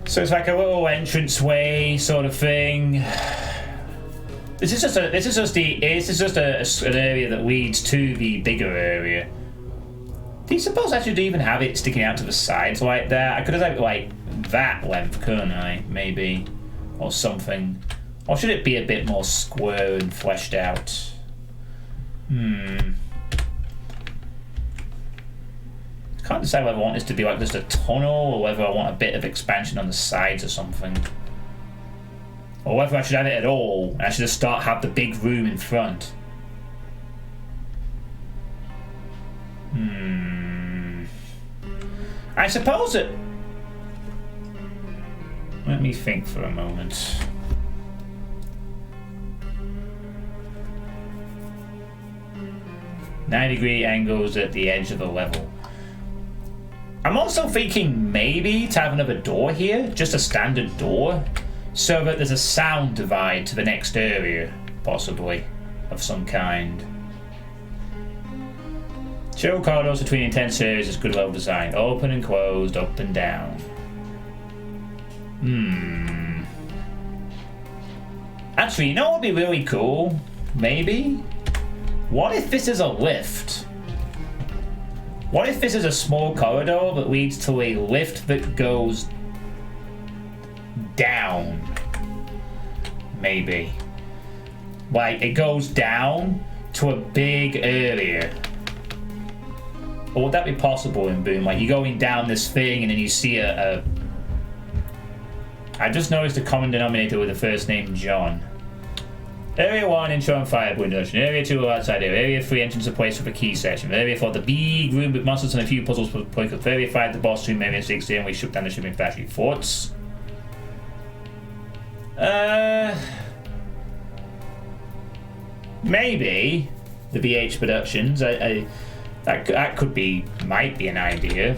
Speaker 1: So it's like a little entranceway sort of thing. This is just an area that leads to the bigger area. Do you suppose I should even have it sticking out to the sides like that? I could have had it like that length, couldn't I? Maybe, or something. Or should it be a bit more square and fleshed out? Can't decide whether I want this to be like just a tunnel or whether I want a bit of expansion on the sides or something. Or whether I should have it at all and I should just have the big room in front. I suppose it... Let me think for a moment. "90-degree angles at the edge of the level." I'm also thinking maybe to have another door here, just a standard door, so that there's a sound divide to the next area, possibly, of some kind. Chill corridors between intense areas is good level design. Open and closed, up and down. Actually, you know what would be really cool? Maybe? What if this is a lift? What if this is a small corridor that leads to a lift that goes down? Maybe. Like, it goes down to a big area. Or would that be possible in Boom? Like, you're going down this thing and then you see a... I just noticed a common denominator with the first name John. Area 1, intro and fire introduction. Area 2, outside area. Area 3, entrance to place with a key section. Area 4, the big room with monsters and a few puzzles for play. Area 5, the boss room. Area 6, the we shook down the shipping factory. Thoughts? Maybe the VH Productions. That could be, might be an idea.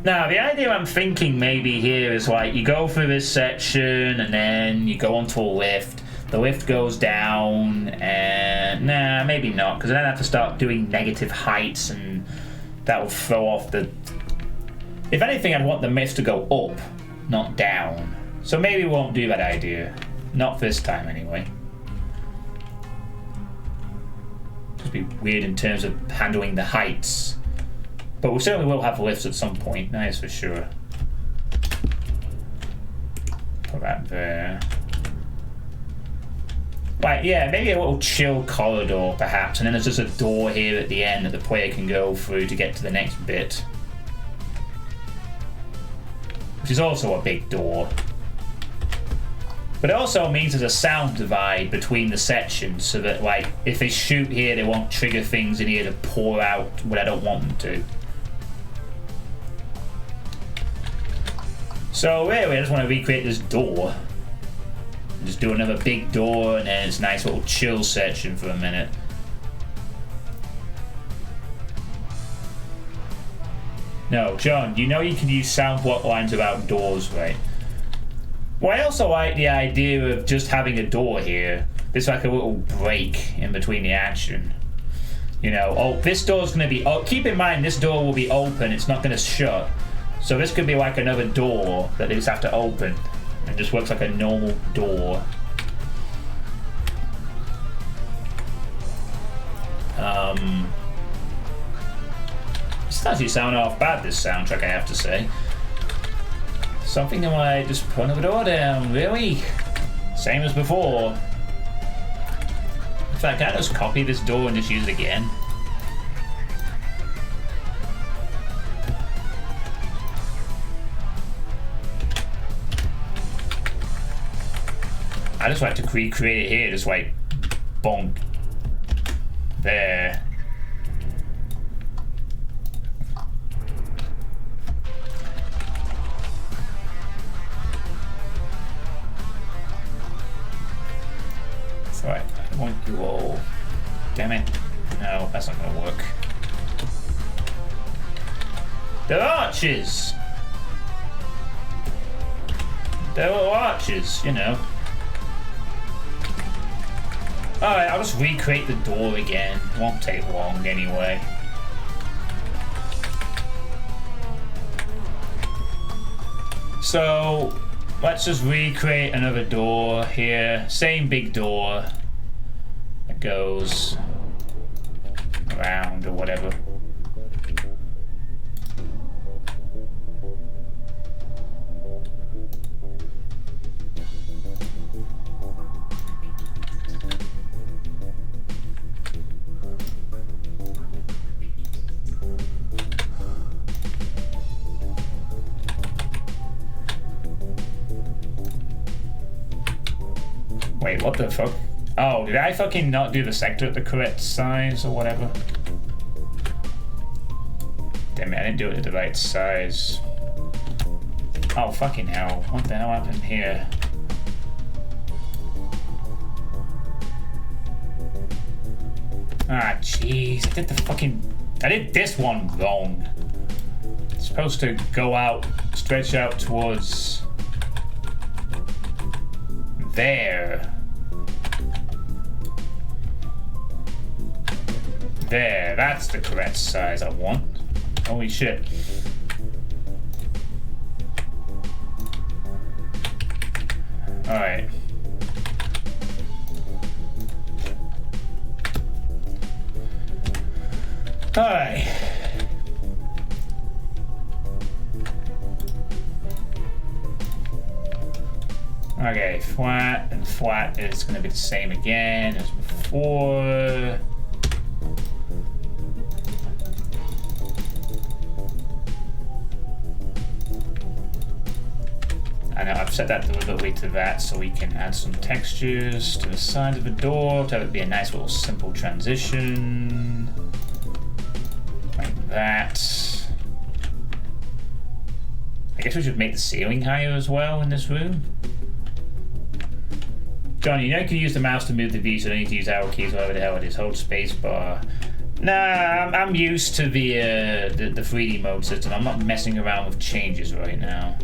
Speaker 1: Now, the idea I'm thinking maybe here is like you go through this section and then you go onto a lift. The lift goes down and... Nah, maybe not, because then I have to start doing negative heights and that will throw off the... If anything, I'd want the lift to go up, not down. So maybe we won't do that idea. Not this time, anyway. It'd be weird in terms of handling the heights. But we certainly will have lifts at some point, that is for sure. Put that there. Right, yeah, maybe a little chill corridor, perhaps, and then there's just a door here at the end that the player can go through to get to the next bit. Which is also a big door. But it also means there's a sound divide between the sections, so that, like, if they shoot here, they won't trigger things in here to pour out when I don't want them to. So really, I just want to recreate this door. Just do another big door and then it's a nice little chill section for a minute. No, John, you know you can use sound block lines about doors, right? Well, I also like the idea of just having a door here there's like a little break in between the action. You know, oh, this door's going to be... Oh, keep in mind, this door will be open. It's not going to shut. So this could be like another door that they just have to open. It just works like a normal door. This actually sound half bad, this soundtrack, I have to say. Something that I just put another door down, really? Same as before. In fact, can I just copy this door and just use it again? I just like to recreate it here, just like bonk. There. That's right. I want you all. Damn it. No, that's not gonna work. They're arches! They're little arches, you know. Alright, I'll just recreate the door again. It won't take long anyway. So, let's just recreate another door here. Same big door that goes around or whatever. Wait, what the fuck? Oh, did I fucking not do the sector at the correct size or whatever? Damn it, I didn't do it at the right size. Oh, fucking hell. What the hell happened here? Ah, jeez. I did this one wrong. It's supposed to go out, stretch out towards... there. There, that's the correct size I want. Holy shit. Alright. Alright. Okay, flat and flat is going to be the same again as before. I know I've set that deliberately to that so we can add some textures to the side of the door to have it be a nice little simple transition. Like that. I guess we should make the ceiling higher as well in this room. John, you know you can use the mouse to move the view, so you don't need to use arrow keys, whatever the hell it is. Hold space bar. Nah, I'm used to the 3D mode system. I'm not messing around with changes right now.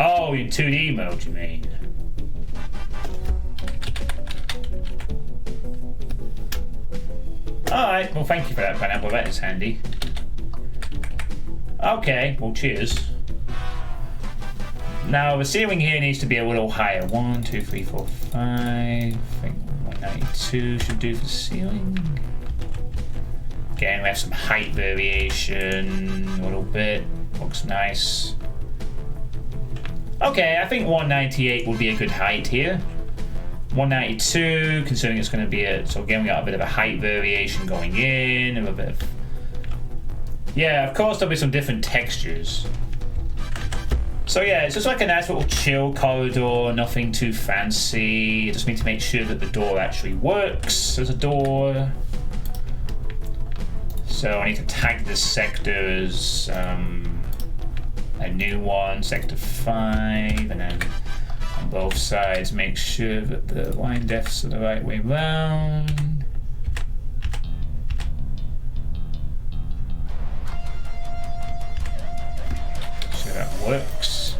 Speaker 1: Oh, in 2D mode, you mean? Alright, well thank you for that, Pineapple, that is handy. Okay, well cheers. Now the ceiling here needs to be a little higher. 1, 2, 3, 4, 5. I think 192 should do for the ceiling. Again, we have some height variation, a little bit. Looks nice. Okay, I think 198 would be a good height here. 192, considering it's going to be so again we got a bit of a height variation going in, and a bit of... Yeah, of course there'll be some different textures. So yeah, it's just like a nice little chill corridor, nothing too fancy. You just need to make sure that the door actually works as a door. So I need to tag this sector as a new one, sector 5, and then on both sides. Make sure that the line depths are the right way round. So that works.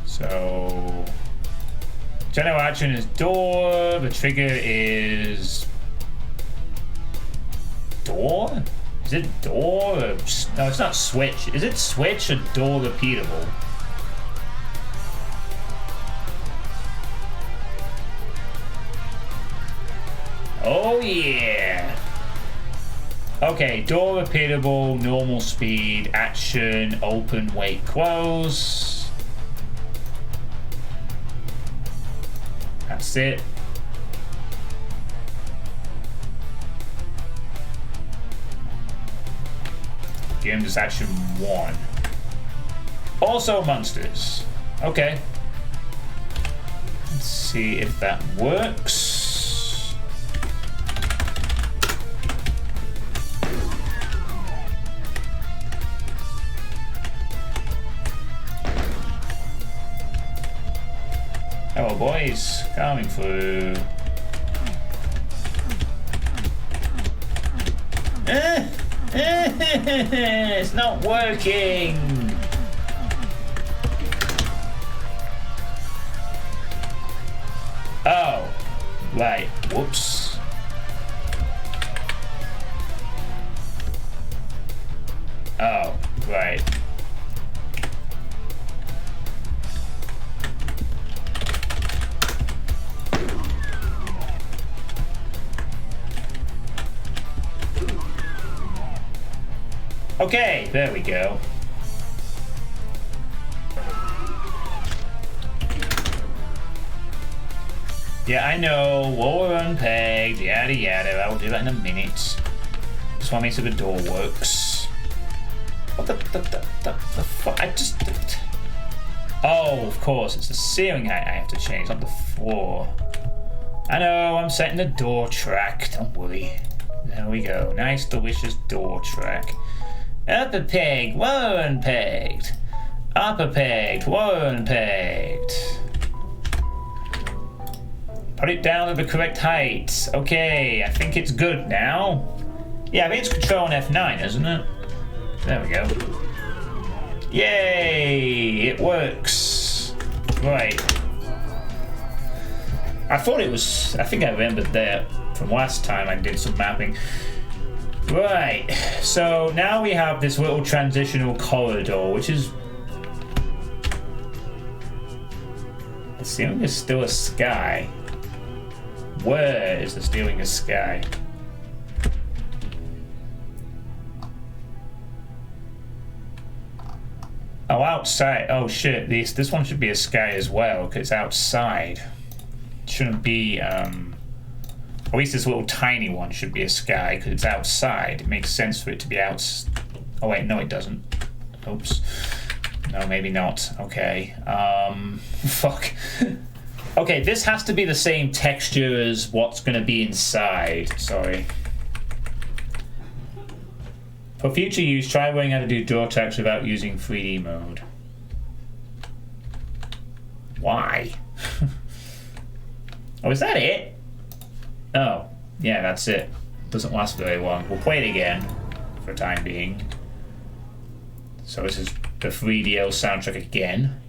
Speaker 1: So general action is door. The trigger is door? Is it door? Or... no, it's not switch. Is it switch or door repeatable? Oh yeah. Okay, door repeatable, normal speed, action, open, wait, close. That's it. Game is action 1. Also monsters. Okay. Let's see if that works. Hello boys, coming through. It's not working. Oh, right. Whoops. Oh, right. Okay, there we go. Yeah, I know. Lower unpegged, yada yada. I'll do that in a minute. Just want to make sure the door works. What the fuck? I just... oh, of course. It's the ceiling height I have to change, not the floor. I know, I'm setting the door track. Don't worry. There we go. Nice, delicious door track. Upper peg, lower unpegged. Upper pegged, lower unpegged. Put it down at the correct height. Okay, I think it's good now. Yeah, I think it's Control and F9, isn't it? There we go. Yay! It works. Right. I thought it was... I think I remembered that from last time I did some mapping. Right. So now we have this little transitional corridor, which is... the ceiling is still a sky. Where is the ceiling a sky? Oh, outside. Oh shit, this one should be a sky as well, because it's outside. It shouldn't be, at least this little tiny one should be a sky, because it's outside. It makes sense for it to be out... oh wait, no it doesn't. Oops. No, maybe not. Okay. Fuck. Okay, this has to be the same texture as what's going to be inside. Sorry. For future use, try learning how to do door tracks without using 3D mode. Why? Oh, is that it? Oh, yeah, that's it. Doesn't last very long. We'll play it again for the time being. So this is the 3DO soundtrack again.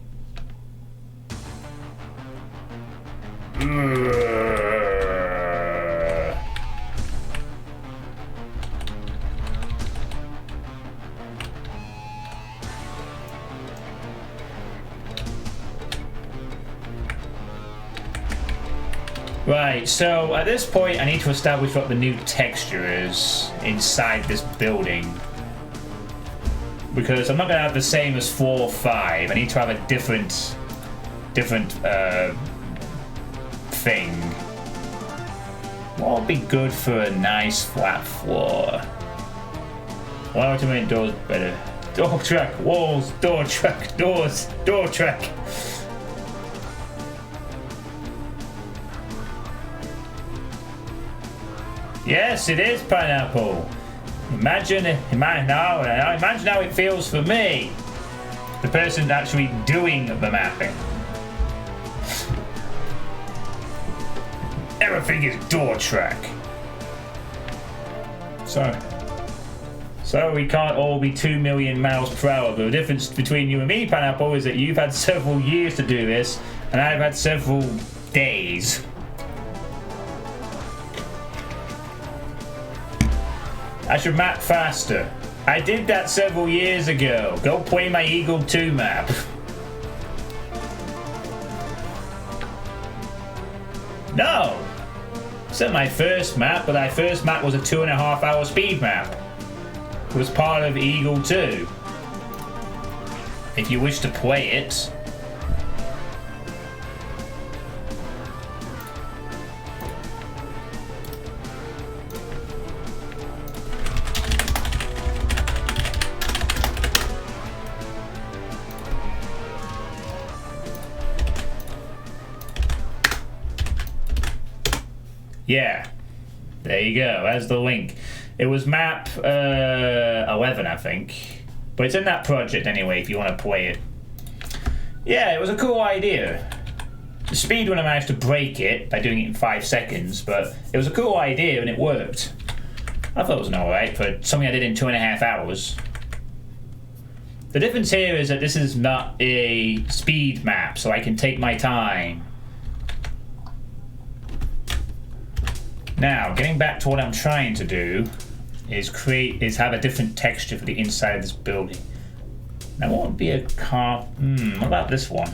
Speaker 1: Right, so at this point I need to establish what the new texture is inside this building. Because I'm not going to have the same as 4 or 5. I need to have a different thing. What would be good for a nice flat floor? Why would you make doors better? Door track, walls, door track, doors, door track. Yes, it is pineapple. Imagine how it feels for me, the person actually doing the mapping. Everything is door track. So we can't all be 2 million miles per hour. The difference between you and me, Pineapple, is that you've had several years to do this, and I've had several days. I should map faster. I did that several years ago. Go play my Eagle 2 map. No! It's not my first map, but my first map was a 2.5 hour speed map. It was part of Eagle 2. If you wish to play it. Yeah, there you go. There's the link. It was map 11, I think. But it's in that project anyway, if you want to play it. Yeah, it was a cool idea. The speedrunner managed to break it by doing it in 5 seconds, but it was a cool idea and it worked. I thought it was alright for something I did in 2.5 hours. The difference here is that this is not a speed map, so I can take my time. Now, getting back to what I'm trying to do is have a different texture for the inside of this building. Now, what would be a car? What about this one?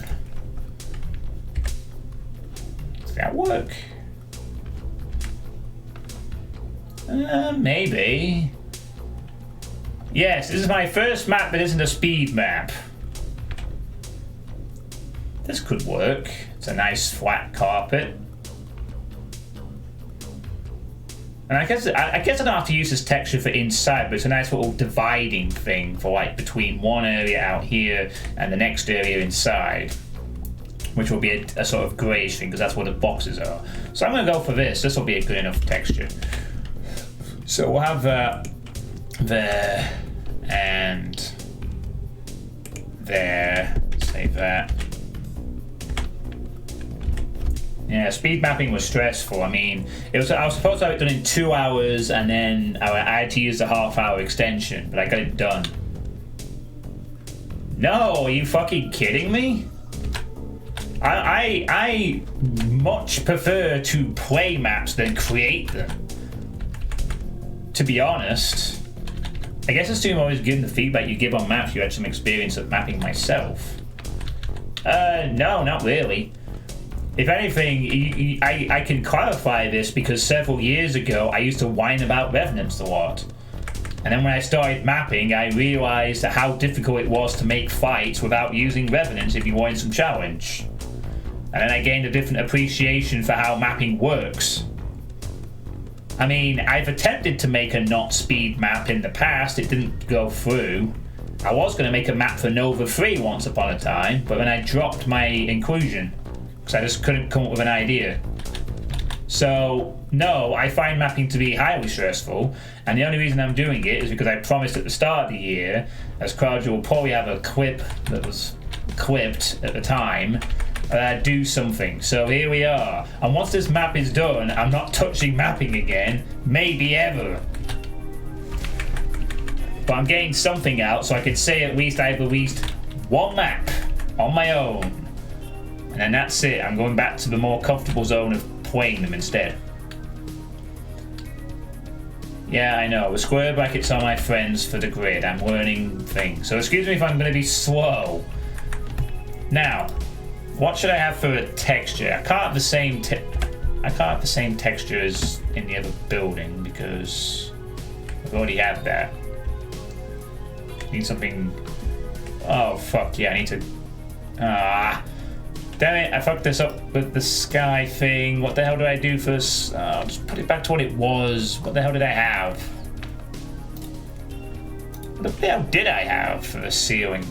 Speaker 1: Does that work? Maybe. Yes, this is my first map that isn't a speed map. This could work. It's a nice flat carpet. And I guess I don't have to use this texture for inside, but it's a nice little dividing thing for like between one area out here and the next area inside, which will be a sort of greyish thing because that's where the boxes are. So I'm going to go for this. This will be a good enough texture. So we'll have that there and there. Save that. Yeah, speed mapping was stressful. I mean, I was supposed to have it done in 2 hours, and then I had to use the half-hour extension, but I got it done. No, are you fucking kidding me? I much prefer to play maps than create them. To be honest, I guess assume always given the feedback you give on maps, you had some experience of mapping myself. No, not really. If anything, I can clarify this because several years ago I used to whine about revenants a lot. And then when I started mapping, I realised how difficult it was to make fights without using revenants if you wanted some challenge. And then I gained a different appreciation for how mapping works. I mean, I've attempted to make a not speed map in the past, it didn't go through. I was going to make a map for Nova 3 once upon a time, but then I dropped my inclusion. Because I just couldn't come up with an idea. So, no, I find mapping to be highly stressful, and the only reason I'm doing it is because I promised at the start of the year, as Kraja will probably have a clip that was clipped at the time, that I'd do something. So here we are. And once this map is done, I'm not touching mapping again, maybe ever. But I'm getting something out, so I could say at least I've released one map on my own. And then that's it. I'm going back to the more comfortable zone of playing them instead. Yeah, I know. The square brackets are my friends for the grid. I'm learning things. So excuse me if I'm going to be slow. Now, what should I have for a texture? I can't have the same texture as in the other building because I've already had that. Need something. Oh fuck yeah! I need to. Damn it, I fucked this up with the sky thing. What the hell did I do first? Just put it back to what it was. What the hell did I have? What the hell did I have for the ceiling?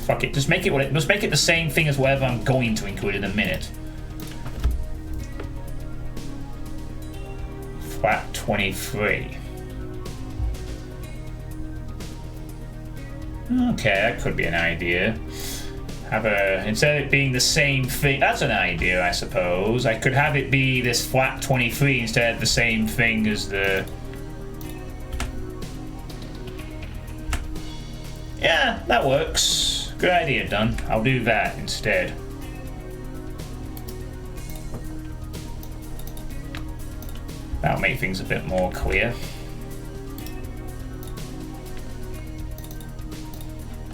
Speaker 1: Fuck it. Just make it the same thing as whatever I'm going to include in a minute. 23. Okay, that could be an idea. Instead of it being the same thing, that's an idea, I suppose. I could have it be this flat 23 instead of the same thing as the... Yeah, that works. Good idea, done. I'll do that instead. That'll make things a bit more clear.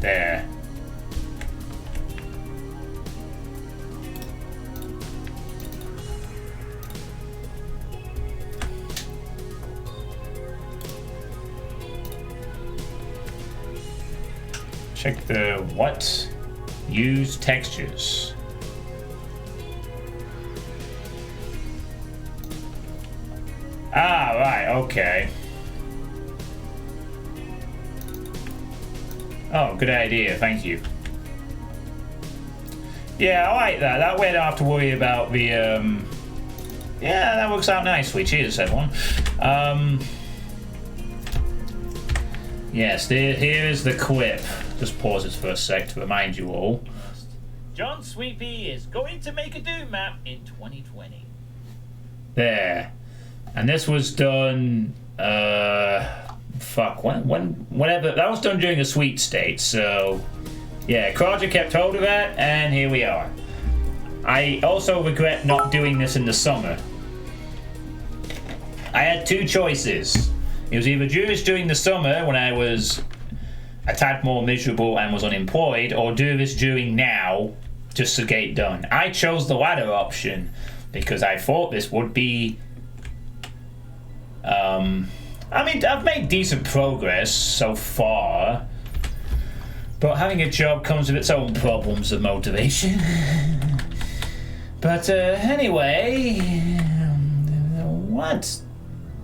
Speaker 1: There. Check the what? Use textures. Ah, right, okay. Oh, good idea, thank you. Yeah, I like that. That way I don't have to worry about the, Yeah, that works out nicely. Cheers, everyone. Yes, here is the clip. Just pause this for a sec to remind you all. John Suitepee is going to make a Doom map in 2020. There. And this was done, whenever, that was done during a sweet state, so, yeah, Kroger kept hold of that, and here we are. I also regret not doing this in the summer. I had two choices. It was either do this during the summer when I was a tad more miserable and was unemployed, or do this during now just to get it done. I chose the latter option because I thought this would be... I mean, I've made decent progress so far, but having a job comes with its own problems of motivation. But anyway, what?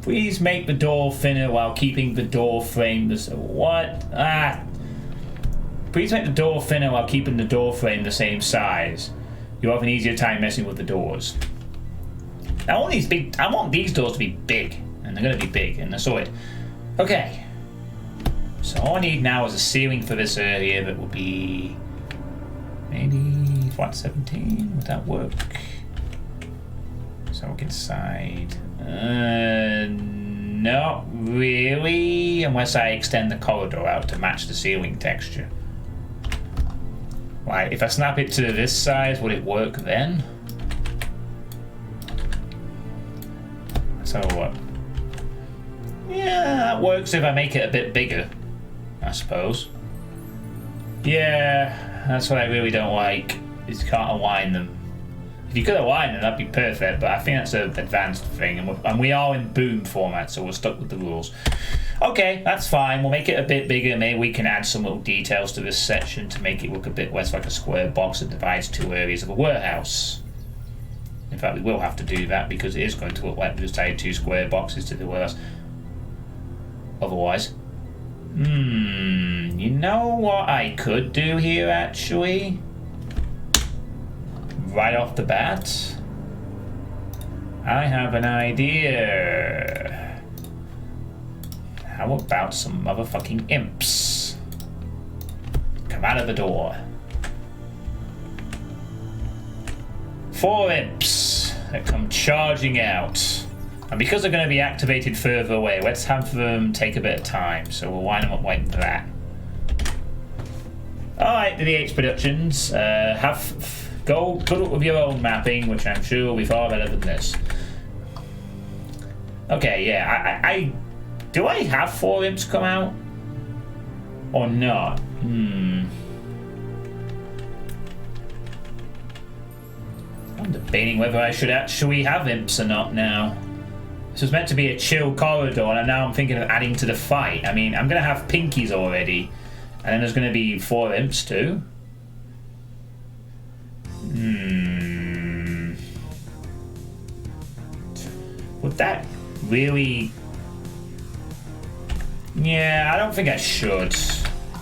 Speaker 1: Please make the door thinner while keeping the door frame the same. What? Please make the door thinner while keeping the door frame the same size. You'll have an easier time messing with the doors. I want these doors to be big. And they're going to be big and they're solid. Okay. So all I need now is a ceiling for this area that will be maybe flat 17. Would that work? So look inside. Not really, unless I extend the corridor out to match the ceiling texture. Right, if I snap it to this size, would it work then? So what? Yeah, that works if I make it a bit bigger, I suppose. Yeah, that's what I really don't like, is you can't align them. If you could align them, that'd be perfect, but I think that's an advanced thing, and we are in boom format, so we're stuck with the rules. Okay, that's fine. We'll make it a bit bigger. Maybe we can add some little details to this section to make it look a bit less like a square box that divides two areas of a warehouse. In fact, we will have to do that because it is going to look like we just added two square boxes to the warehouse. Otherwise. You know what I could do here, actually? Right off the bat, I have an idea. How about some motherfucking imps? Come out of the door. 4 imps that come charging out. And because they're going to be activated further away, let's have them take a bit of time. So we'll line them up like that. Alright, the DH Productions. Go good up with your own mapping, which I'm sure will be far better than this. Okay, yeah. Do I have 4 imps come out? Or not? I'm debating whether I should actually have imps or not now. This was meant to be a chill corridor, and now I'm thinking of adding to the fight. I mean, I'm going to have pinkies already, and then there's going to be 4 imps too. Would that really... Yeah, I don't think I should.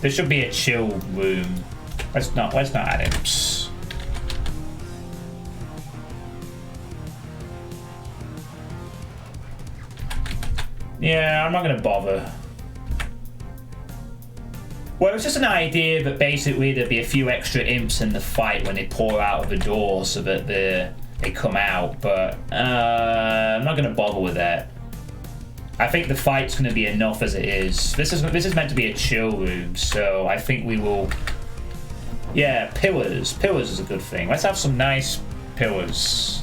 Speaker 1: There should be a chill room. Let's not add imps. Yeah, I'm not gonna bother. Well, it's just an idea that basically there'd be a few extra imps in the fight when they pour out of the door so that they come out, but I'm not gonna bother with that. I think the fight's gonna be enough as it is. This is meant to be a chill room, so I think we will. Yeah, pillars. Pillars is a good thing. Let's have some nice pillars.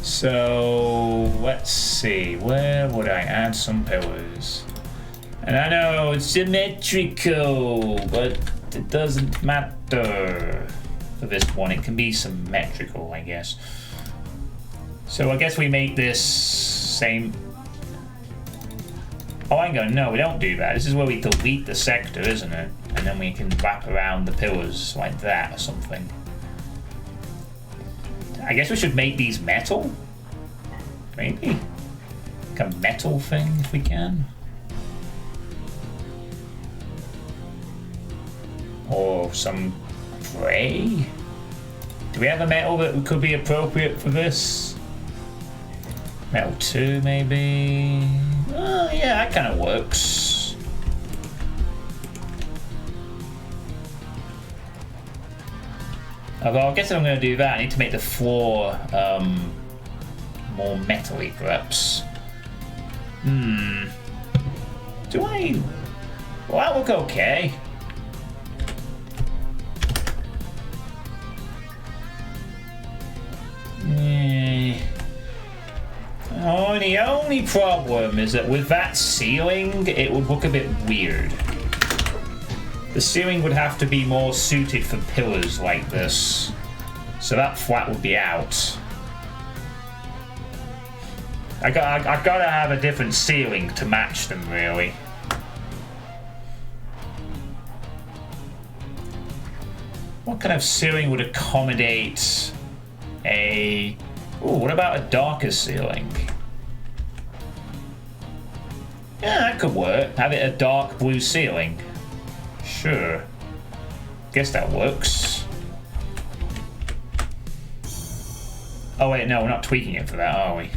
Speaker 1: So let's see, where would I add some pillars? And I know it's symmetrical, but it doesn't matter for this one. It can be symmetrical, I guess. So I guess we make this same. Oh, hang on, no, we don't do that. This is where we delete the sector, isn't it? And then we can wrap around the pillars like that or something. I guess we should make these metal? Maybe? Like a metal thing, if we can. Or some gray? Do we have a metal that could be appropriate for this? Metal 2, maybe? Oh, yeah, that kind of works. Although I guess if I'm going to do that, I need to make the floor more metal-y, perhaps. Do I? Well, that look okay. Oh, the only problem is that with that ceiling, it would look a bit weird. The ceiling would have to be more suited for pillars like this. So that flat would be out. I gotta have a different ceiling to match them, really. What kind of ceiling would accommodate a... Ooh, what about a darker ceiling? Yeah, that could work. Have it a dark blue ceiling. Sure. Guess that works. Oh wait, no, we're not tweaking it for that, are we?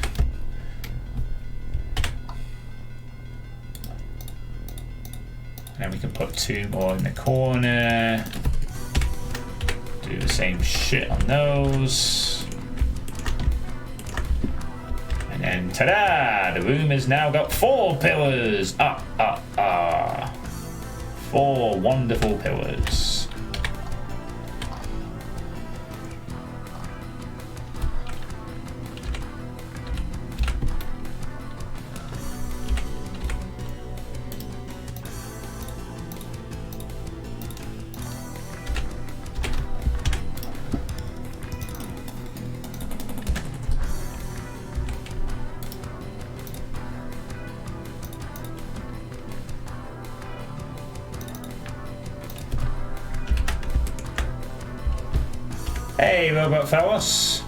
Speaker 1: And then we can put 2 more in the corner. Do the same shit on those. And then, ta-da! The room has now got 4 pillars! 4 wonderful pillars. Hey, robot fellas.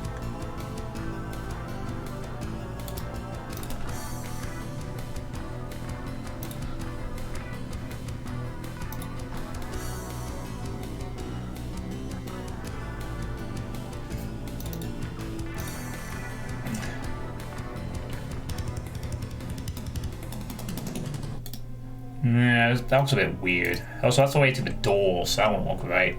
Speaker 1: Yeah, that was a bit weird. Also, that's the way to the door, so that won't look right.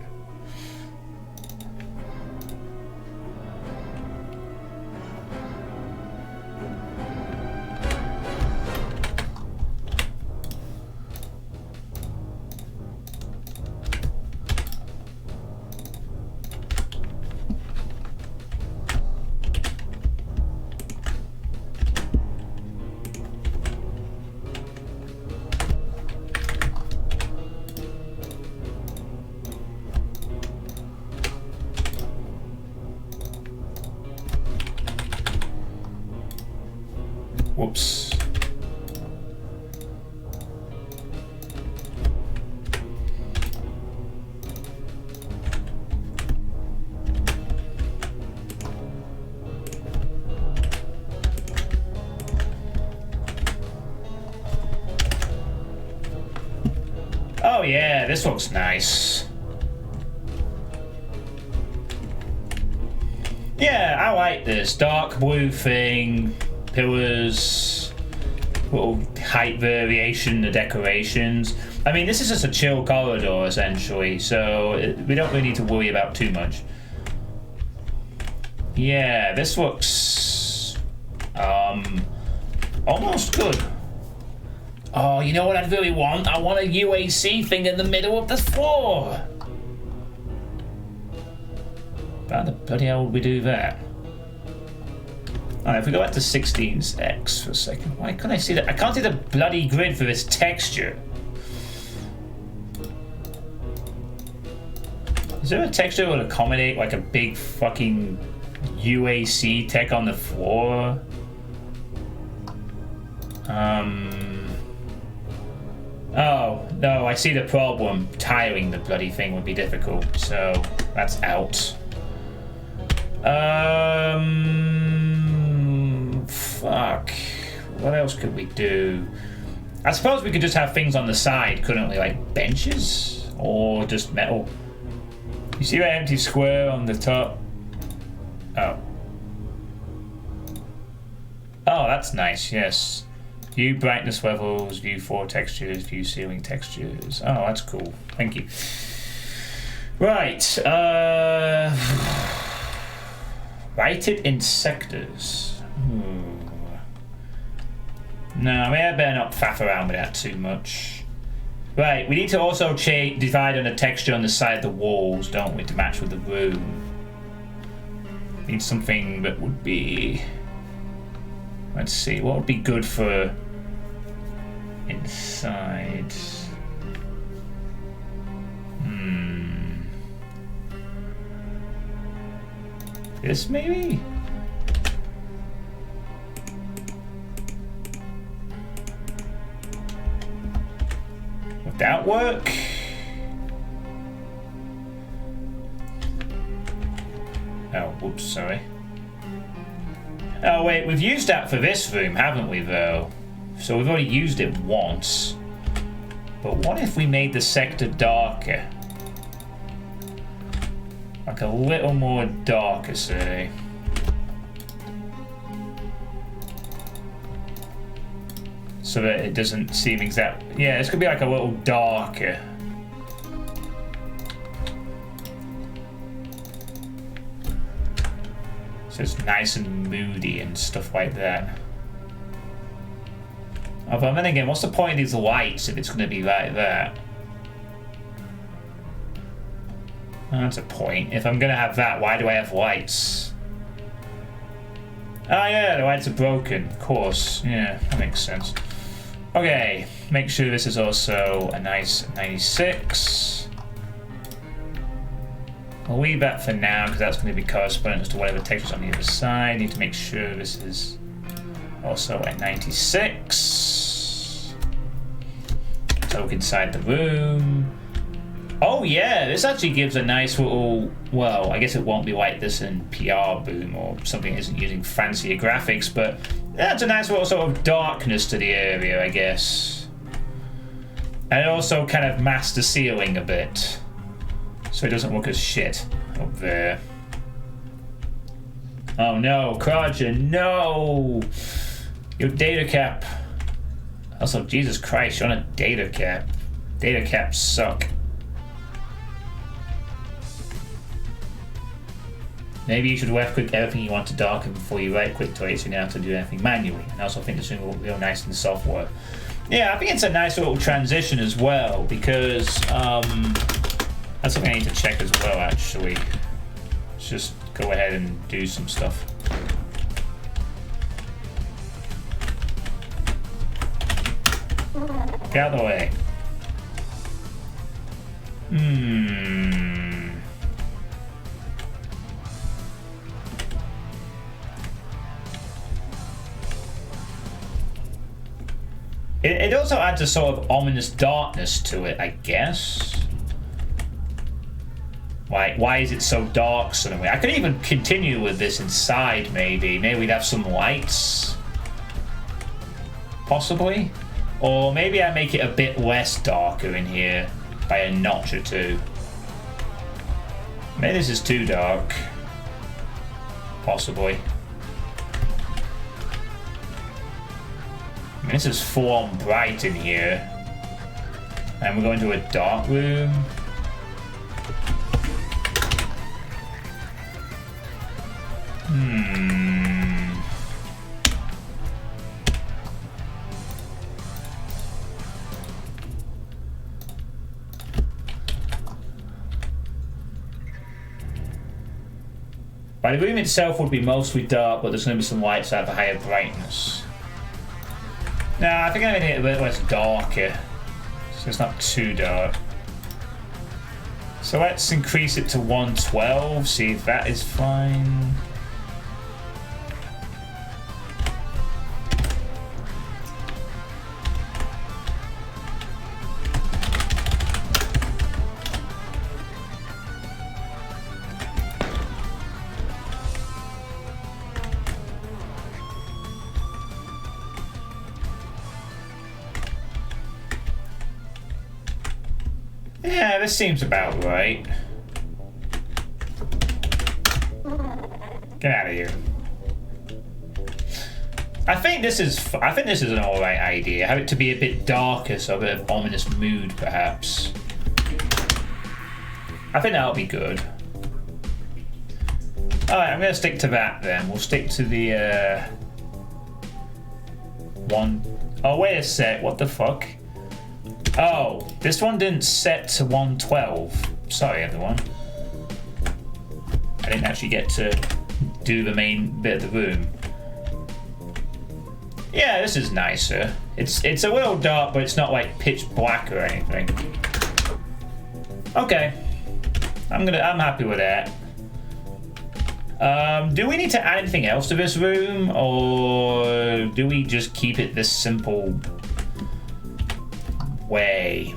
Speaker 1: Whoops. Oh yeah, this looks nice. Yeah, I like this dark blue thing. Pillars. little height variation, the decorations. I mean, this is just a chill corridor essentially, so we don't really need to worry about too much. Yeah, this looks almost good. Oh, you know what I'd really want? I want a UAC thing in the middle of the floor. How the bloody hell would we do that? Alright, if we go back to 16x for a second, why can't I see that? I can't see the bloody grid for this texture. Is there a texture that would accommodate like a big fucking UAC tech on the floor? Oh, no, I see the problem. Tiling the bloody thing would be difficult, so that's out. Fuck. What else could we do? I suppose we could just have things on the side, couldn't we? Like benches? Or just metal? You see that empty square on the top? Oh. Oh, that's nice, yes. View brightness levels, view floor textures, view ceiling textures. Oh, that's cool. Thank you. Right. Write it in sectors. No, maybe I better not faff around with that too much. Right, we need to also divide on the texture on the side of the walls, don't we, to match with the room. Need something that would be... Let's see, what would be good for inside? This maybe? Would that work? Oh, whoops, sorry. Oh wait, we've used that for this room, haven't we though? So we've already used it once. But what if we made the sector darker? Like a little more darker, say. So that it doesn't seem exact. Yeah, it's gonna be like a little darker. So it's nice and moody and stuff like that. Oh, but then again, what's the point of these lights if it's gonna be like that? Oh, that's a point. If I'm gonna have that, why do I have lights? Oh yeah, the lights are broken, of course. Yeah, that makes sense. Okay, make sure this is also a nice 96. I'll leave that for now because that's going to be correspondent to whatever texture's on the other side. Need to make sure this is also a 96. Toke inside the room. Oh yeah, this actually gives a nice little, well, I guess it won't be like this in PR Boom or something that isn't using fancier graphics, but that's a nice little sort of darkness to the area, I guess. And it also kind of masks the ceiling a bit, so it doesn't look as shit up there. Oh no, Kraja, no! Your data cap. Also, Jesus Christ, you're on a data cap. Data caps suck. Maybe you should left click everything you want to darken before you right click to it so you don't have to do anything manually. And I also think this will look real nice in the software. Yeah, I think it's a nice little transition as well because that's something I need to check as well actually. Let's just go ahead and do some stuff. Get out of the way. It also adds a sort of ominous darkness to it, I guess. Why is it so dark suddenly? I could even continue with this inside, maybe. Maybe we'd have some lights. Possibly. Or maybe I make it a bit less darker in here by a notch or two. Maybe this is too dark. Possibly. And this is full on bright in here. And we're going to a dark room. By the room itself would be mostly dark, but there's going to be some lights that have a higher brightness. Nah, I think I need it a bit less darker, so it's not too dark. So let's increase it to 112, see if that is fine. Yeah, this seems about right. Get out of here. I think this is an alright idea. Have it to be a bit darker, so a bit of ominous mood, perhaps. I think that'll be good. Alright, I'm gonna stick to that then. We'll stick to the one. Oh, wait a sec. What the fuck? Oh, this one didn't set to 112. Sorry, everyone. I didn't actually get to do the main bit of the room. Yeah, this is nicer. It's a little dark, but it's not like pitch black or anything. Okay, I'm happy with that. Do we need to add anything else to this room, or do we just keep it this simple way?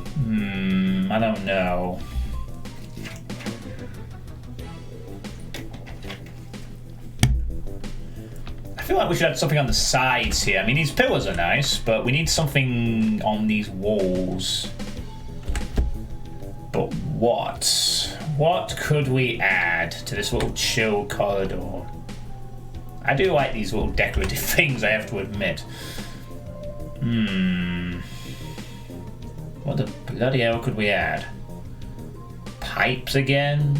Speaker 1: I don't know. I feel like we should add something on the sides here. I mean, these pillars are nice, but we need something on these walls. But what? What could we add to this little chill corridor? I do like these little decorative things, I have to admit. What the bloody hell could we add? Pipes again?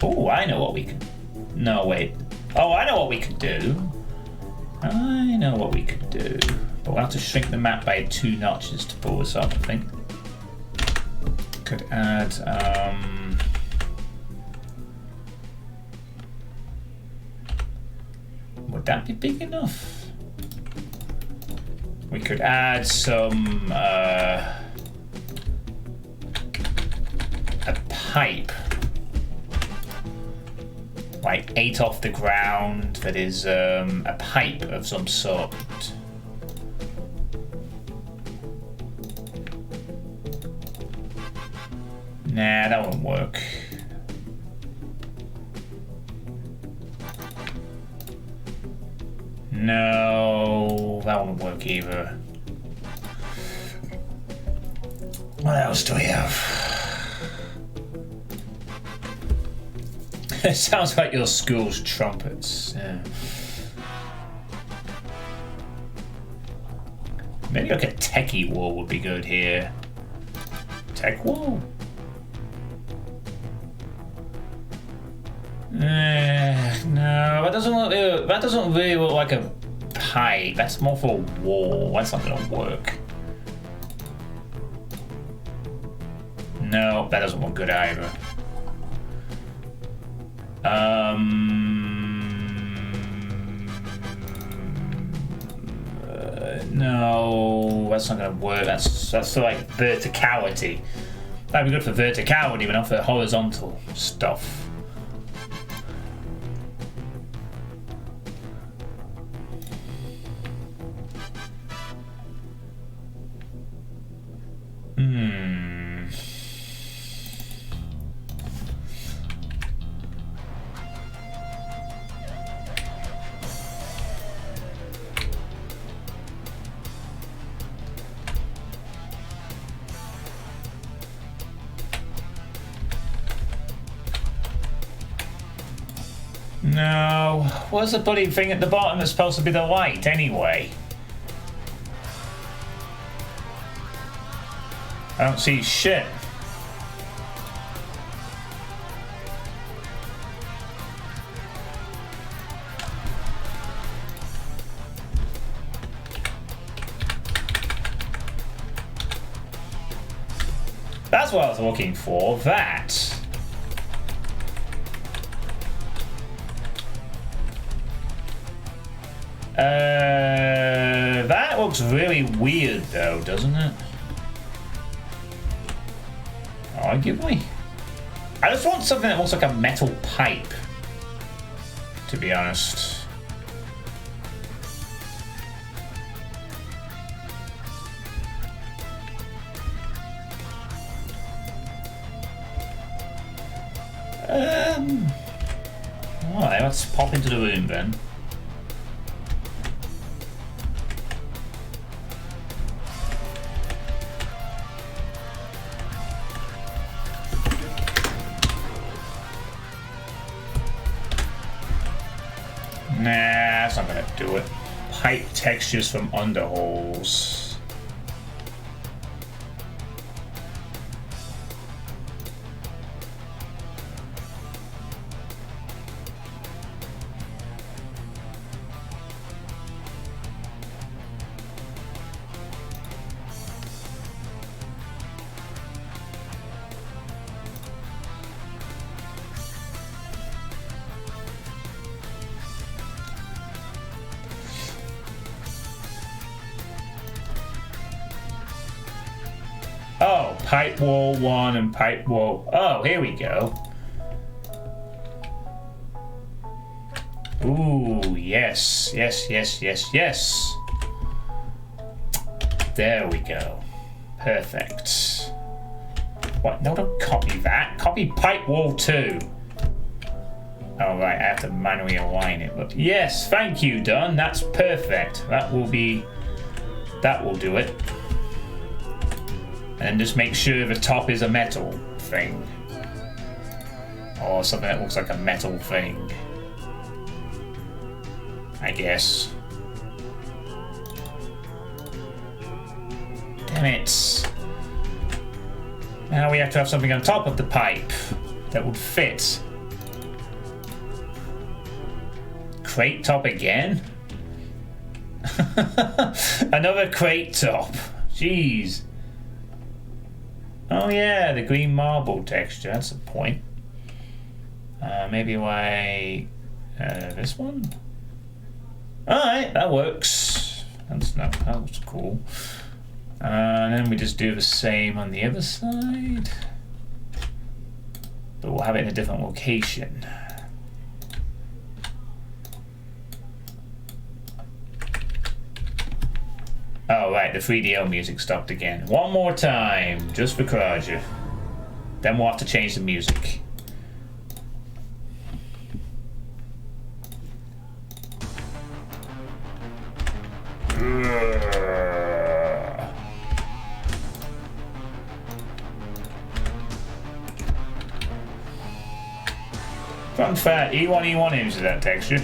Speaker 1: Oh, I know what we could... No, wait. Oh, I know what we could do. I know what we could do. But we'll have to shrink the map by 2 notches to pull this up, I think. Could add... Would that be big enough? We could add some... a pipe. Like 8 off the ground that is a pipe of some sort. Nah, that won't work. No, that won't work either. What else do we have? It sounds like your school's trumpets. Yeah. Maybe like a techie wall would be good here. Tech wall? No, that doesn't really look like a pipe. That's more for a wall. That's not gonna work. No, that doesn't look good either. No, that's not gonna work. That's for like verticality. That'd be good for verticality, but not for horizontal stuff. No. What's the bloody thing at the bottom that's supposed to be the light, anyway? I don't see shit. That's what I was looking for. That. That looks really weird, though, doesn't it? Arguably. I just want something that looks like a metal pipe, to be honest. Alright, let's pop into the room then. Nah, that's not gonna do it. Pipe textures from underholes. Oh, pipe wall 1 and pipe wall... Oh, here we go. Ooh, yes, yes, yes, yes, yes. There we go. Perfect. What? No, don't copy that. Copy pipe wall 2. Oh, right, I have to manually align it. But yes, thank you, Don. That's perfect. That will be... That will do it. And just make sure the top is a metal thing. Or something that looks like a metal thing. I guess. Damn it. Now we have to have something on top of the pipe that would fit. Crate top again? Another crate top. Jeez. Oh yeah, the green marble texture, that's the point. Maybe why... this one? Alright, that works. That was cool. And then we just do the same on the other side. But we'll have it in a different location. Oh, right, the 3DO music stopped again. One more time, just for Kraja. Then we'll have to change the music. Fun fact, E1E1 uses that texture.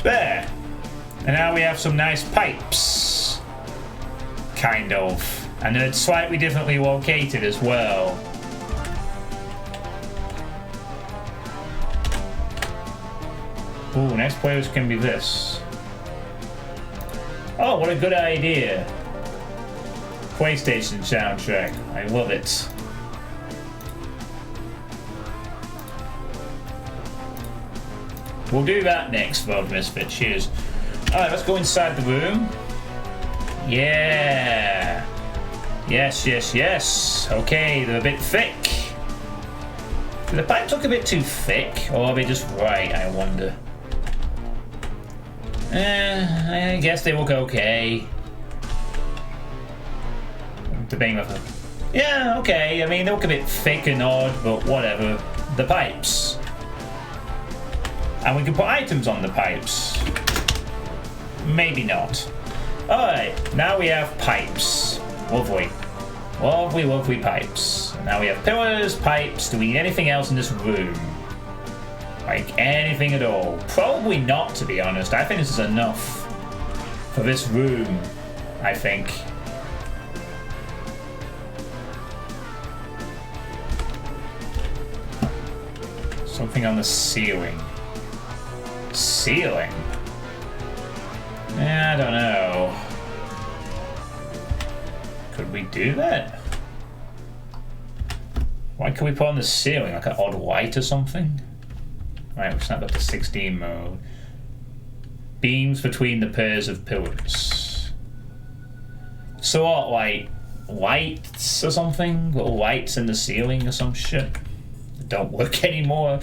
Speaker 1: There. And now we have some nice pipes. Kind of. And they're slightly differently located as well. Ooh, next players can be this. Oh, what a good idea. PlayStation soundtrack. I love it. We'll do that next, Rob Misfit. Cheers. Alright, let's go inside the room. Yeah. Yes, yes, yes. Okay, they're a bit thick. Do the pipes look a bit too thick? Or are they just right, I wonder? I guess they look okay. Debating with them. Yeah, okay. I mean, they look a bit thick and odd, but whatever. The pipes. And we can put items on the pipes. Maybe not. Alright, now we have pipes. Lovely. Lovely, lovely pipes. Now we have pillars, pipes. Do we need anything else in this room? Like, anything at all? Probably not, to be honest. I think this is enough for this room, I think. Something on the ceiling. Ceiling? I don't know. Could we do that? Why could we put on the ceiling? Like an odd light or something? Right, we've snapped up to 16 mode. Beams between the pairs of pillars. So what, like lights or something? Little lights in the ceiling or some shit? That don't work anymore.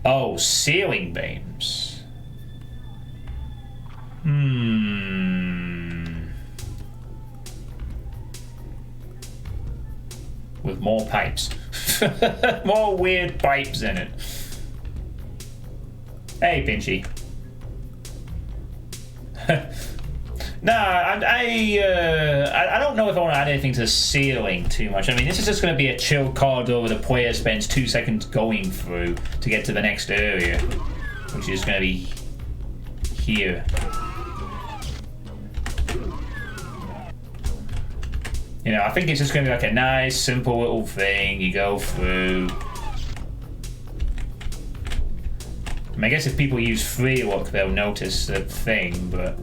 Speaker 1: Oh, ceiling beams. With more pipes. More weird pipes in it. Hey, Pinchy. No, I don't know if I want to add anything to the ceiling too much. I mean, this is just going to be a chill corridor where the player spends 2 seconds going through to get to the next area, which is going to be here. You know, I think it's just going to be like a nice, simple little thing. You go through. I mean, I guess if people use free look, they'll notice the thing, but...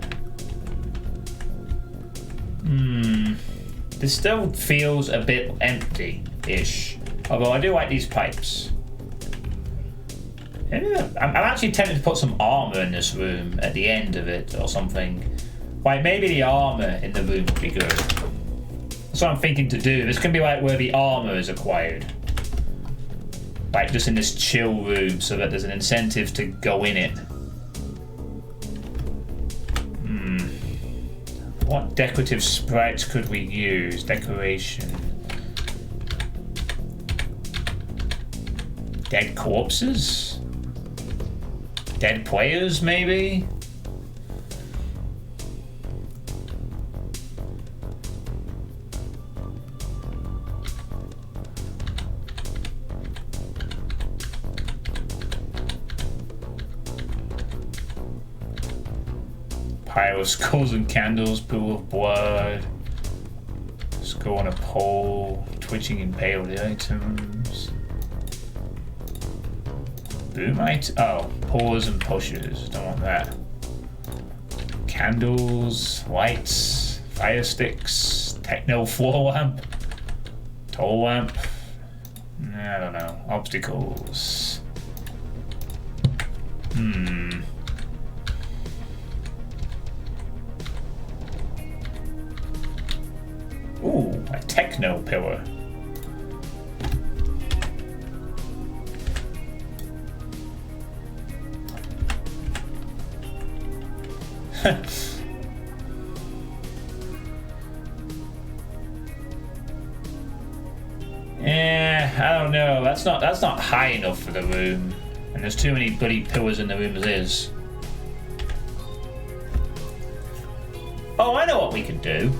Speaker 1: This still feels a bit empty-ish. Although I do like these pipes. I'm actually tempted to put some armor in this room at the end of it or something. Like, maybe the armor in the room would be good. That's what I'm thinking to do. This can be like where the armor is acquired. Like just in this chill room so that there's an incentive to go in it. What decorative sprites could we use? Decoration. Dead corpses? Dead players, maybe? Pile of skulls and candles, pool of blood, skull on a pole, twitching impaled items. Boomite? Oh, pause and pushes. Don't want that. Candles, lights, fire sticks, techno floor lamp, tall lamp. I don't know. Obstacles. Ooh, a techno pillar. Yeah, I don't know. That's not high enough for the room, and there's too many bloody pillars in the room as is. Oh, I know what we can do.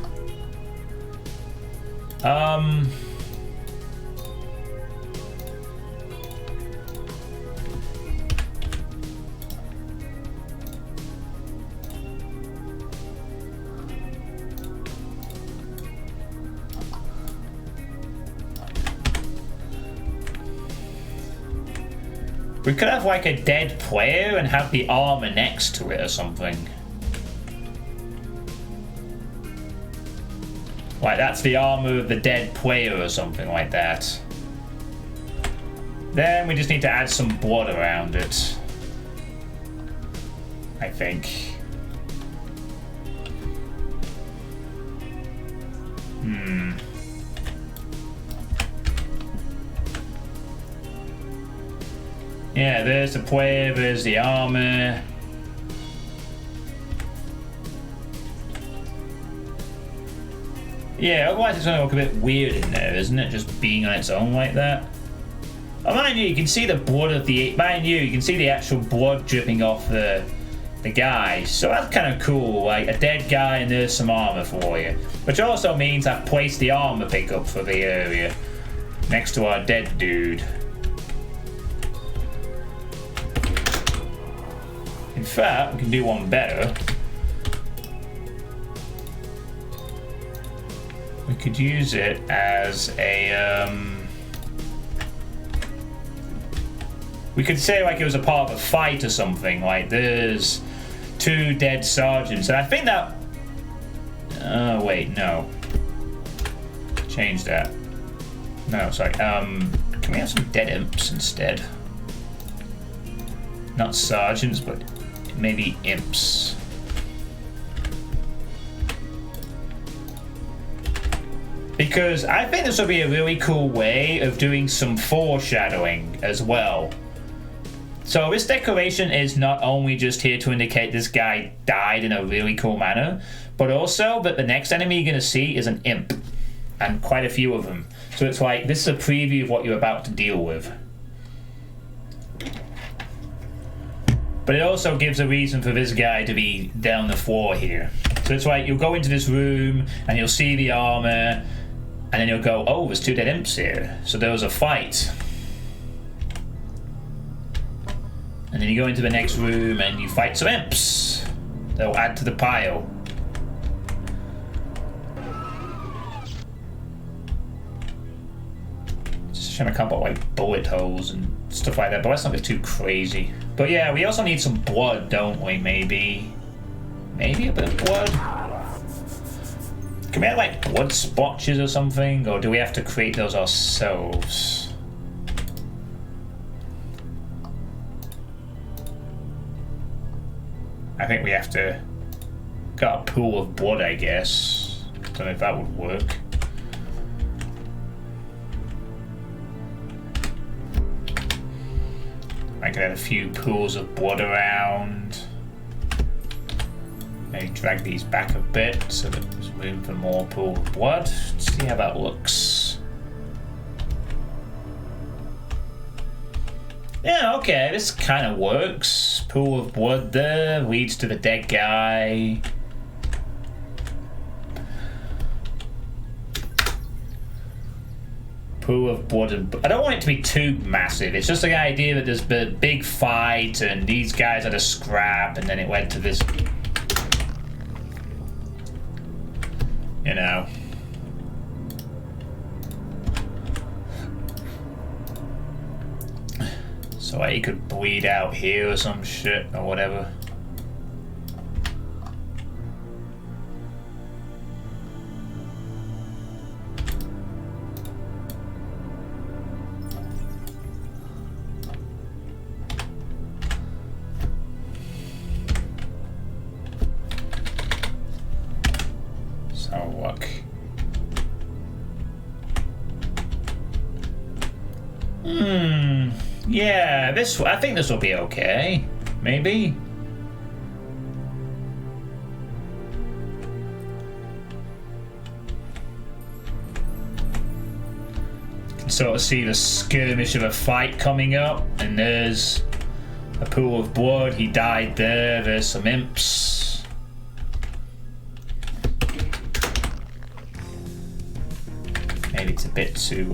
Speaker 1: We could have like a dead player and have the armor next to it or something. Like that's the armor of the dead player or something like that. Then we just need to add some blood around it, I think. Yeah, there's the player, there's the armor. Yeah, otherwise it's going to look a bit weird in there, isn't it? Just being on its own like that. Oh, mind you, you can see the blood of the... Mind you can see the actual blood dripping off the guy. So that's kind of cool. Like, a dead guy and there's some armor for you. Which also means I've placed the armor pickup for the area. Next to our dead dude. In fact, we can do one better. We could use it as a... we could say like it was a part of a fight or something. Like there's 2 dead sergeants. And I think that... Oh, wait, no. Change that. No, sorry. Can we have some dead imps instead? Not sergeants, but maybe imps. Because I think this would be a really cool way of doing some foreshadowing as well. So this decoration is not only just here to indicate this guy died in a really cool manner, but also that the next enemy you're going to see is an imp. And quite a few of them. So it's like, this is a preview of what you're about to deal with. But it also gives a reason for this guy to be down the floor here. So it's like, you'll go into this room, and you'll see the armor, and then you'll go, oh, there's 2 dead imps here. So there was a fight. And then you go into the next room, and you fight some imps. They'll add to the pile. Trying to come up like bullet holes and stuff like that, but let's not be too crazy. But yeah, we also need some blood, don't we? Maybe a bit of blood. Can we have like blood splotches or something, or do we have to create those ourselves? I think we have to got a pool of blood, I guess. Don't know if that would work. I could add a few pools of blood around. Maybe drag these back a bit so that there's room for more pool of blood. Let's see how that looks. Yeah, okay, this kind of works. Pool of blood there leads to the dead guy. Pool of blood and... I don't want it to be too massive. It's just the idea that there's a big fight and these guys had a scrap and then it led to this... You know. So like, he could bleed out here or some shit or whatever. Yeah, I think this will be okay. Maybe. You can sort of see the skirmish of a fight coming up, and there's a pool of blood. He died there. There's some imps. Maybe it's a bit too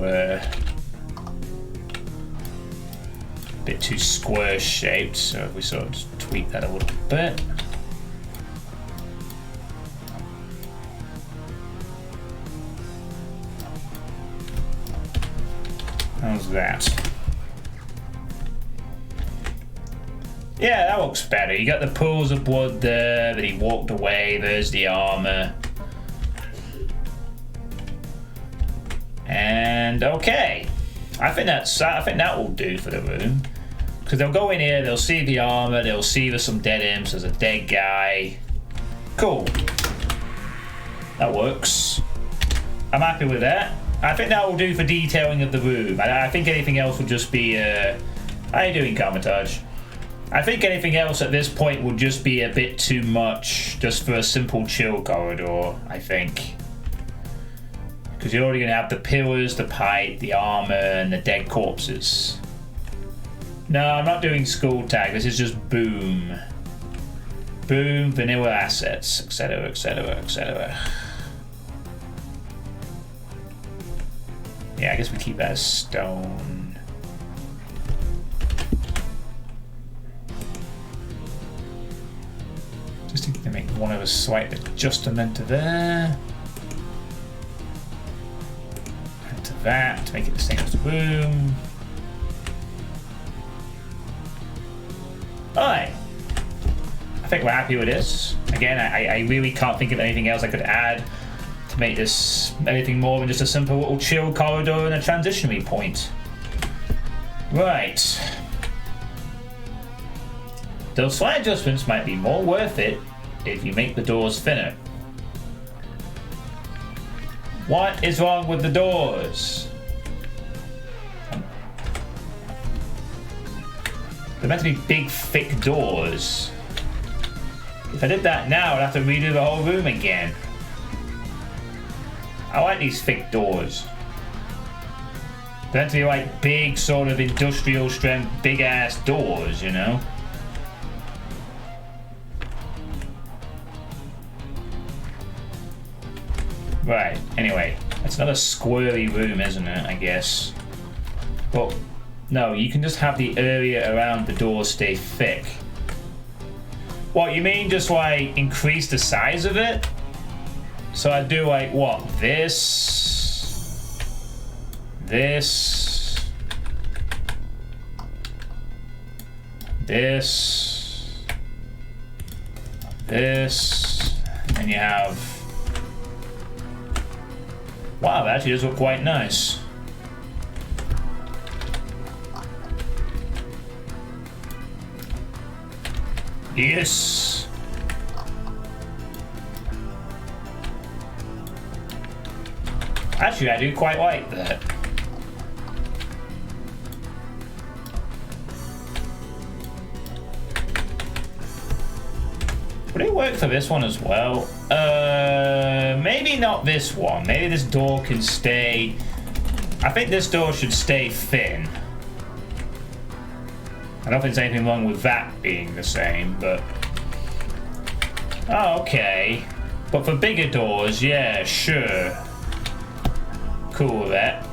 Speaker 1: square shaped, so if we sort of just tweak that a little bit. How's that? Yeah, that looks better. You got the pools of blood there, but he walked away. There's the armor. And okay. I think that will do for the room. Because they'll go in here, they'll see the armor, they'll see there's some dead imps, there's a dead guy. Cool. That works. I'm happy with that. I think that will do for detailing of the room. I think anything else will just be... How you doing, Carmitage? I think anything else at this point will just be a bit too much just for a simple chill corridor, I think. Because you're already going to have the pillars, the pipe, the armor, and the dead corpses. No, I'm not doing school tag. This is just boom. Boom, vanilla assets, etc, etc, etc. Yeah, I guess we keep that as stone. Just to make one of a slight adjustment to there. And to that, to make it the same as the room. Alright. I think we're happy with this. Again, I really can't think of anything else I could add to make this anything more than just a simple little chill corridor and a transitionary point. Right. Those slight adjustments might be more worth it if you make the doors thinner. What is wrong with the doors? They're meant to be big, thick doors. If I did that now, I'd have to redo the whole room again. I like these thick doors. They're meant to be like big, sort of industrial strength, big ass doors, you know? Right, anyway, it's another squirrely room, isn't it, I guess? But no, you can just have the area around the door stay thick. What, you mean just like increase the size of it? So I do like what? This, this, and you have. Wow, that actually does look quite nice. Yes. Actually, I do quite like that. Would it work for this one as well? Maybe not this one. Maybe this door can stay. I think this door should stay thin. I don't think there's anything wrong with that being the same, but... Oh, okay. But for bigger doors, yeah, sure. Cool with that.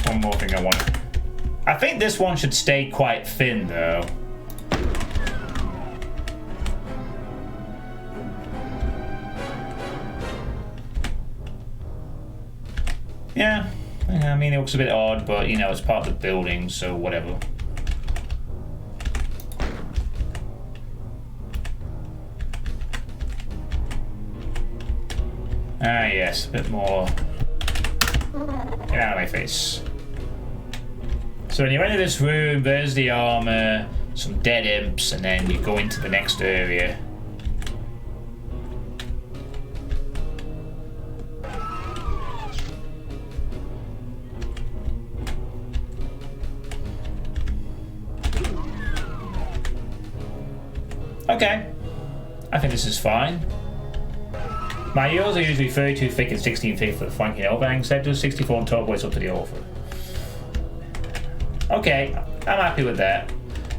Speaker 1: One more thing I want. I think this one should stay quite thin though. Yeah, I mean it looks a bit odd, but you know it's part of the building, so whatever. Ah yes, a bit more. Get out of my face. So when you enter this room, there's the armor, some dead imps, and then you go into the next area. Okay, I think this is fine. My yields are usually 32 thick and 16 thick for the flanking elbowing sectors, 64 on top waist up to the author. Okay, I'm happy with that.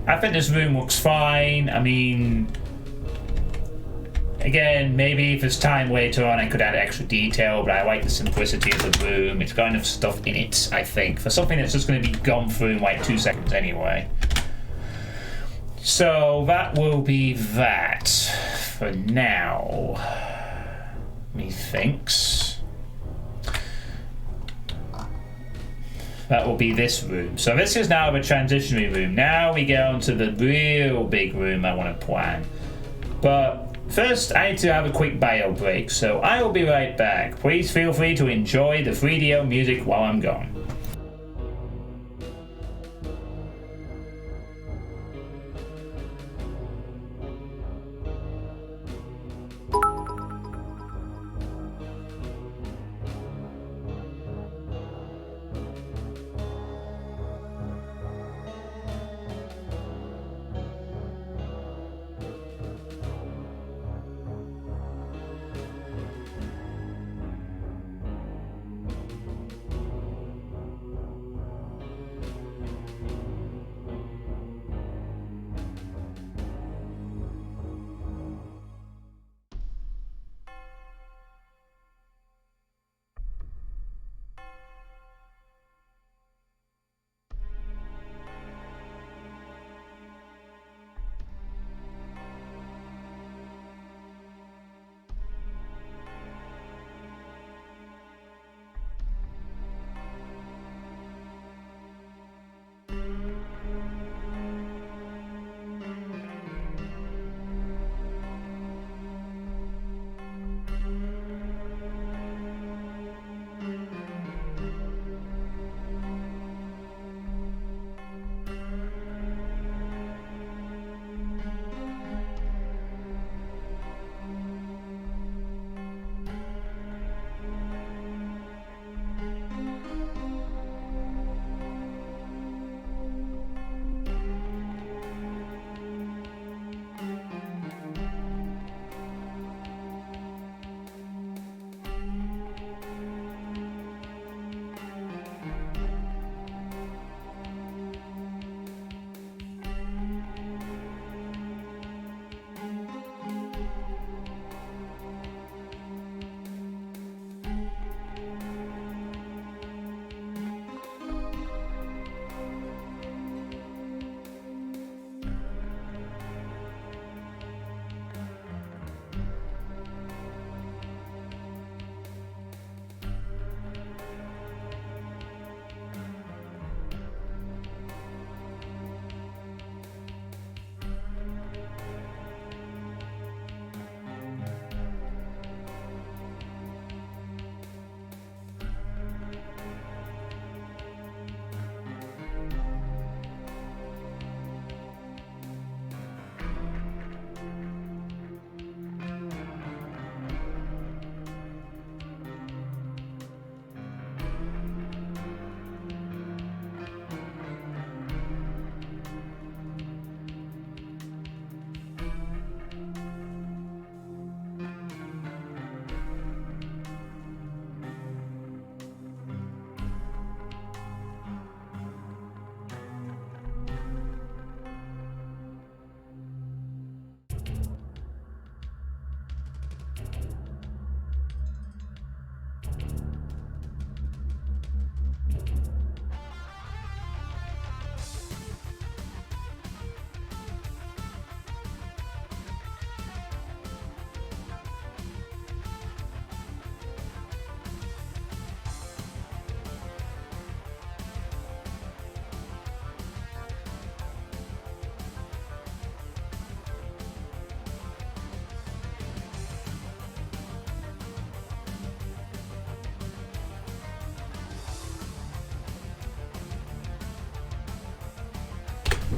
Speaker 1: I think this room looks fine. I mean, again, maybe if there's time later on I could add extra detail, but I like the simplicity of the room. It's got enough stuff in it, I think, for something that's just going to be gone through in like 2 seconds anyway. So that will be that for now. Methinks. That will be this room. So this is now the transitionary room. Now we get on to the real big room I want to plan. But first I need to have a quick bio break, so I will be right back. Please feel free to enjoy the 3DO music while I'm gone.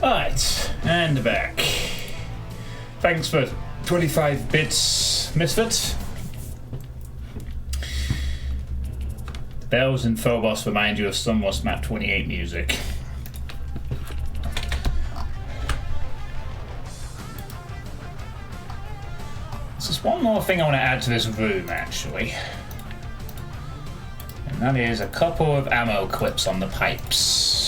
Speaker 1: Alright, and back. Thanks for 25 bits, Misfit. Bells and Phobos remind you of Sunless Map 28 music. There's one more thing I want to add to this room, actually. And that is a couple of ammo clips on the pipes.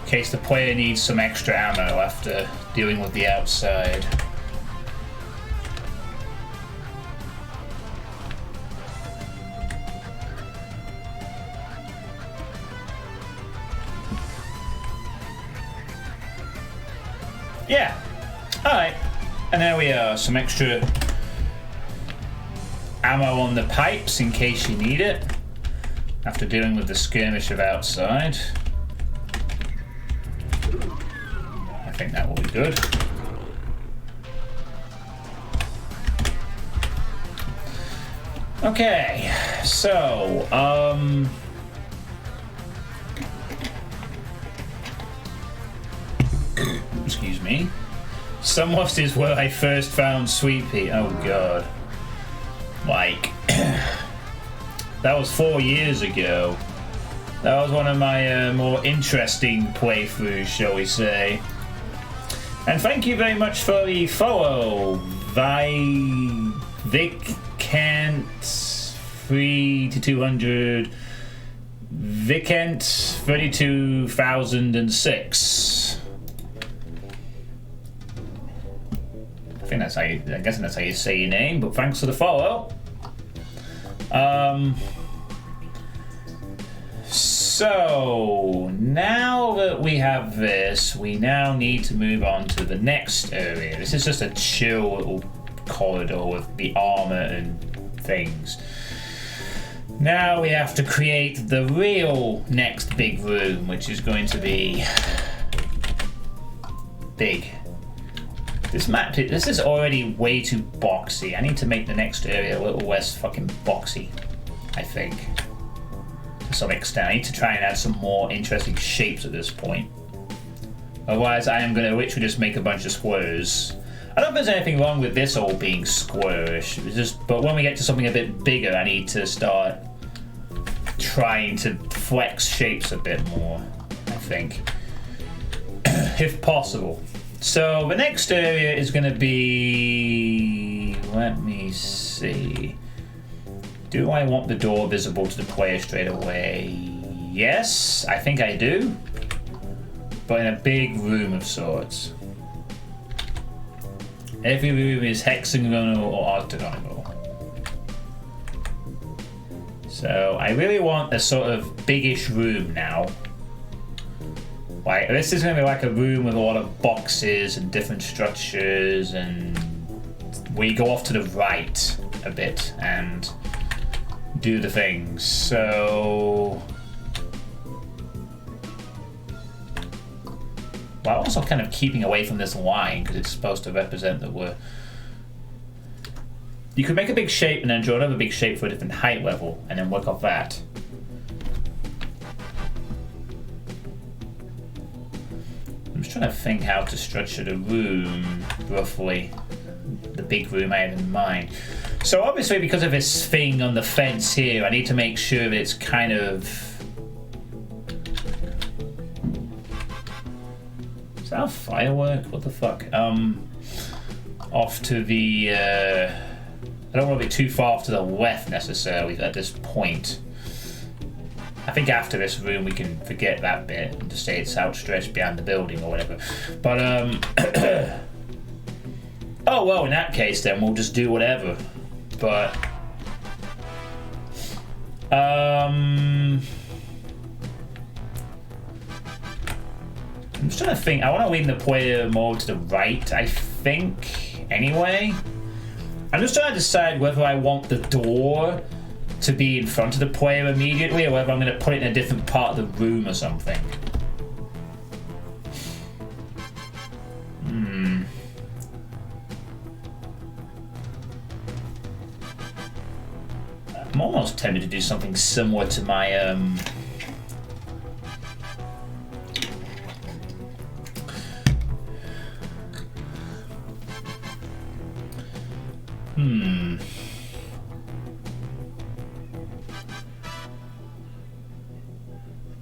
Speaker 1: In case the player needs some extra ammo after dealing with the outside. Yeah. Alright. And there we are. Some extra ammo on the pipes in case you need it after dealing with the skirmish of outside. I think that will be good. Okay. So, excuse me. Sunwast is where I first found Suitepee. Oh god. Like, that was 4 years ago. That was one of my more interesting playthroughs, shall we say. And thank you very much for the follow, Vicant 3 to 200, Vicant 32,006. I think that's how you, I'm guessing that's how you say your name, but thanks for the follow. So now that we have this, we now need to move on to the next area. This is just a chill little corridor with the armor and things. Now we have to create the real next big room, which is going to be big. This map, this is already way too boxy. I need to make the next area a little less fucking boxy, I think. To some extent. I need to try and add some more interesting shapes at this point. Otherwise, I am going to literally just make a bunch of squares. I don't think there's anything wrong with this all being squarish. It's just, but when we get to something a bit bigger, I need to start trying to flex shapes a bit more, I think. If possible. So the next area is going to be, let me see, do I want the door visible to the player straight away? Yes, I think I do, but in a big room of sorts. Every room is hexagonal or octagonal. So I really want a sort of biggish room now. Like, this is going to be like a room with a lot of boxes and different structures, and we go off to the right a bit and do the things. So, well, also kind of keeping away from this line because it's supposed to represent that we're. You could make a big shape and then draw another big shape for a different height level, and then work off that. I'm just trying to think how to structure the room, roughly. The big room I have in mind. So obviously because of this thing on the fence here, I need to make sure that it's kind of... Is that a firework? What the fuck? Off to the... I don't want to be too far off to the left necessarily at this point. I think after this room we can forget that bit and just say it's outstretched behind the building or whatever. But oh well, in that case then we'll just do whatever. But I'm just trying to think. I want to lean the player more to the right, I think, anyway. I'm just trying to decide whether I want the door to be in front of the player immediately, or whether I'm going to put it in a different part of the room or something. I'm almost tempted to do something similar to my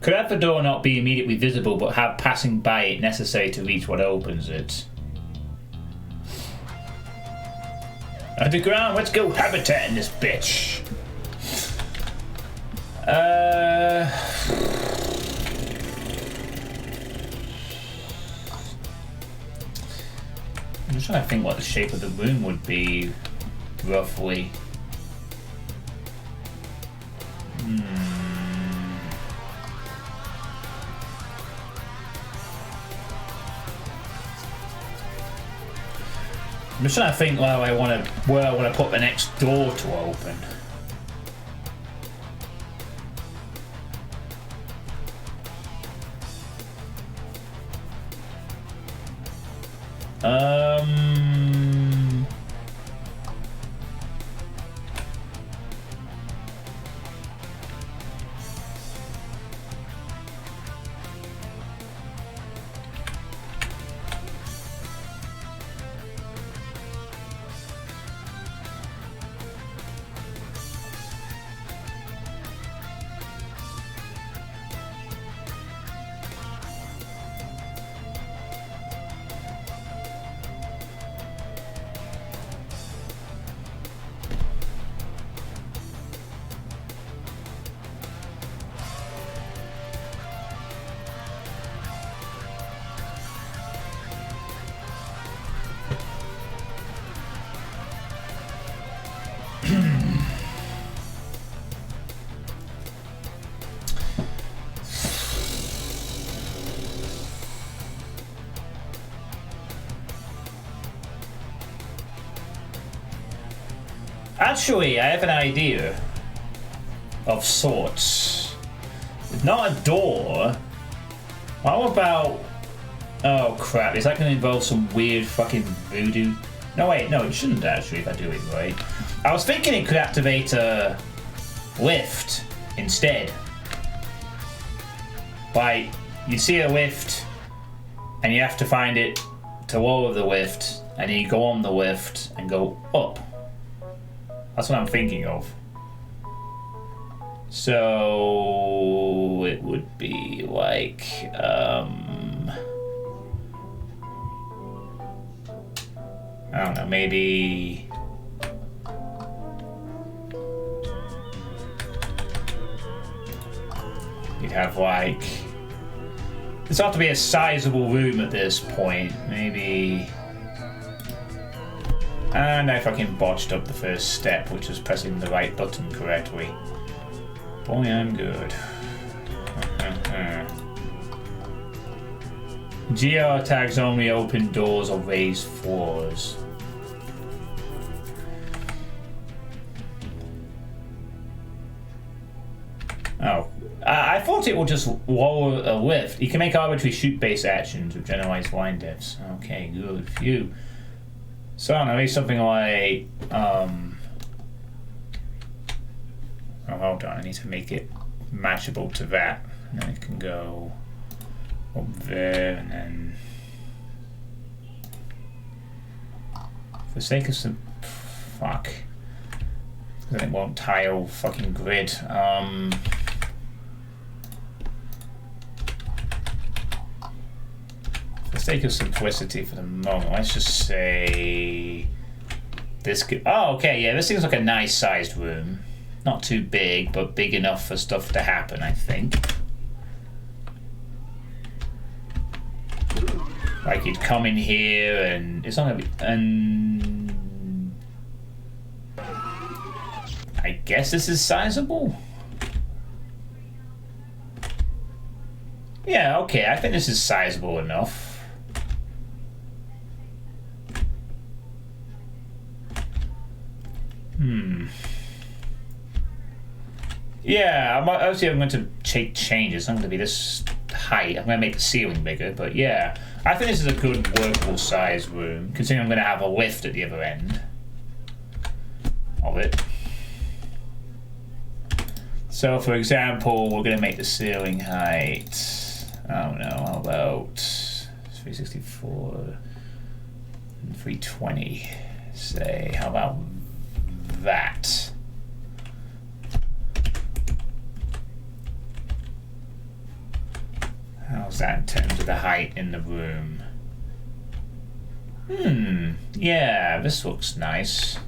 Speaker 1: Could have the door not be immediately visible, but have passing by it necessary to reach what opens it? Underground, let's go habitat in this bitch. I'm just trying to think what the shape of the room would be, roughly. I'm just trying to think where I want to put the next door to open. Actually, I have an idea of sorts. Not a door. How about... Oh crap, is that going to involve some weird fucking voodoo? No wait, no it shouldn't actually if I do it right. I was thinking it could activate a lift instead. Like, you see a lift and you have to find it to lower the lift, and then you go on the lift and go up. That's what I'm thinking of. So it would be like I don't know, maybe you'd have like, this ought to be a sizable room at this point, maybe. And I fucking botched up the first step, which was pressing the right button correctly. Boy, I'm good. GR tags only open doors or raised floors. Oh. I thought it would just lower a lift. You can make arbitrary shoot-based actions with generalized line depths. Okay, good. Phew. So I don't know, maybe something like, oh, hold on, I need to make it matchable to that. And then it can go up there, and then, for the sake of some, fuck, then it won't tile fucking grid. For the sake of simplicity for the moment, let's just say this could, oh okay, yeah, this seems like a nice sized room. Not too big, but big enough for stuff to happen, I think. Like you'd come in here and it's not gonna be, and I guess this is sizable. Yeah, okay, I think this is sizable enough. Yeah, obviously I'm going to take changes. It's not going to be this height. I'm going to make the ceiling bigger, but yeah. I think this is a good workable size room, considering I'm going to have a lift at the other end of it. So for example, we're going to make the ceiling height, I don't know, how about 364 and 320, say, how about that. How's that in terms of the height in the room? Yeah, this looks nice.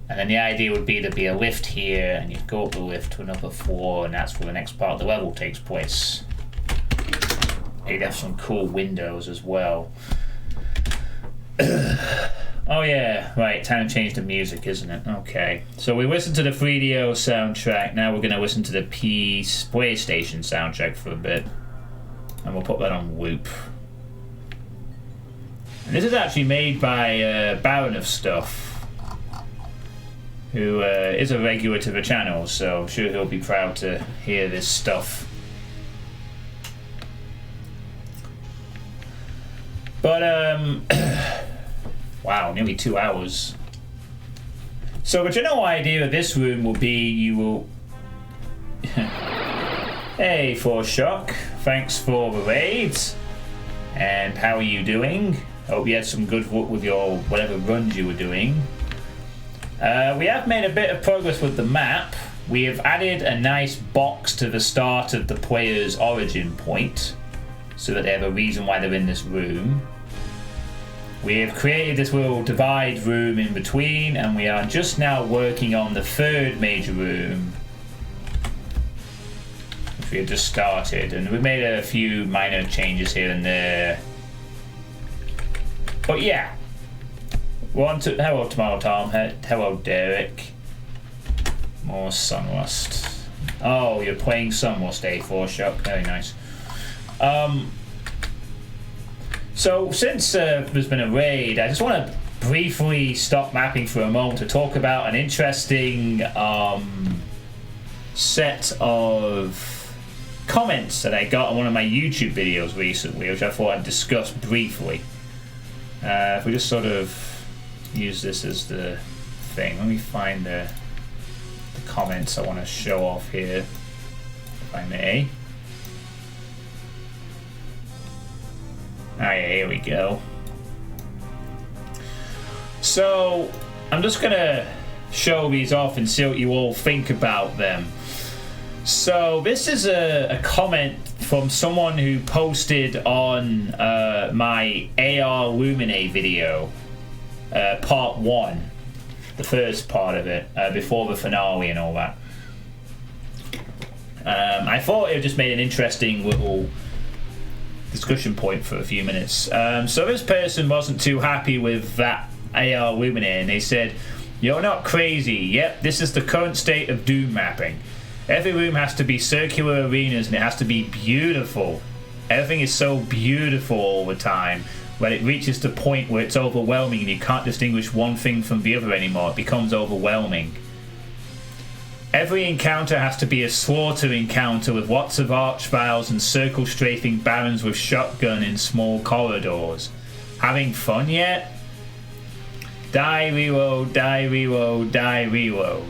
Speaker 1: And then the idea would be there'd be a lift here, and you'd go up the lift to another floor, and that's where the next part of the level takes place. You'd have some cool windows as well. Oh yeah, right, time to change the music, isn't it? Okay, so we listened to the 3DO soundtrack, now we're going to listen to the PlayStation soundtrack for a bit. And we'll put that on loop. And this is actually made by Baron of Stuff, who is a regular to the channel, so I'm sure he'll be proud to hear this stuff. But, wow, nearly 2 hours. So the general idea of this room will be you will... Hey, Foreshock, thanks for the raid. And how are you doing? Hope you had some good luck with your whatever runs you were doing. We have made a bit of progress with the map. We have added a nice box to the start of the player's origin point, so that they have a reason why they're in this room. We have created this little divide room in between, and we are just now working on the third major room, which we have just started, and we made a few minor changes here and there. But yeah, hello Tomorrow Tom, hello Derek. More Sunlust. Oh, you're playing Sunlust, Foreshock, very nice. So since there's been a raid, I just want to briefly stop mapping for a moment to talk about an interesting set of comments that I got on one of my YouTube videos recently, which I thought I'd discuss briefly. If we just sort of use this as the thing, let me find the comments I want to show off here, if I may. Oh yeah, here we go. So I'm just gonna show these off and see what you all think about them. So this is a comment from someone who posted on my AR Lumine video, part 1, the first part of it, before the finale and all that. I thought it just made an interesting little discussion point for a few minutes. So this person wasn't too happy with that AR Lumine, and they said, "You're not crazy. Yep, this is the current state of Doom mapping. Every room has to be circular arenas, and it has to be beautiful. Everything is so beautiful all the time, when it reaches the point where it's overwhelming and you can't distinguish one thing from the other anymore. It becomes overwhelming. Every encounter has to be a slaughter encounter with lots of archviles and circle-strafing barons with shotgun in small corridors. Having fun yet? Die, reload, die, reload, die, reload.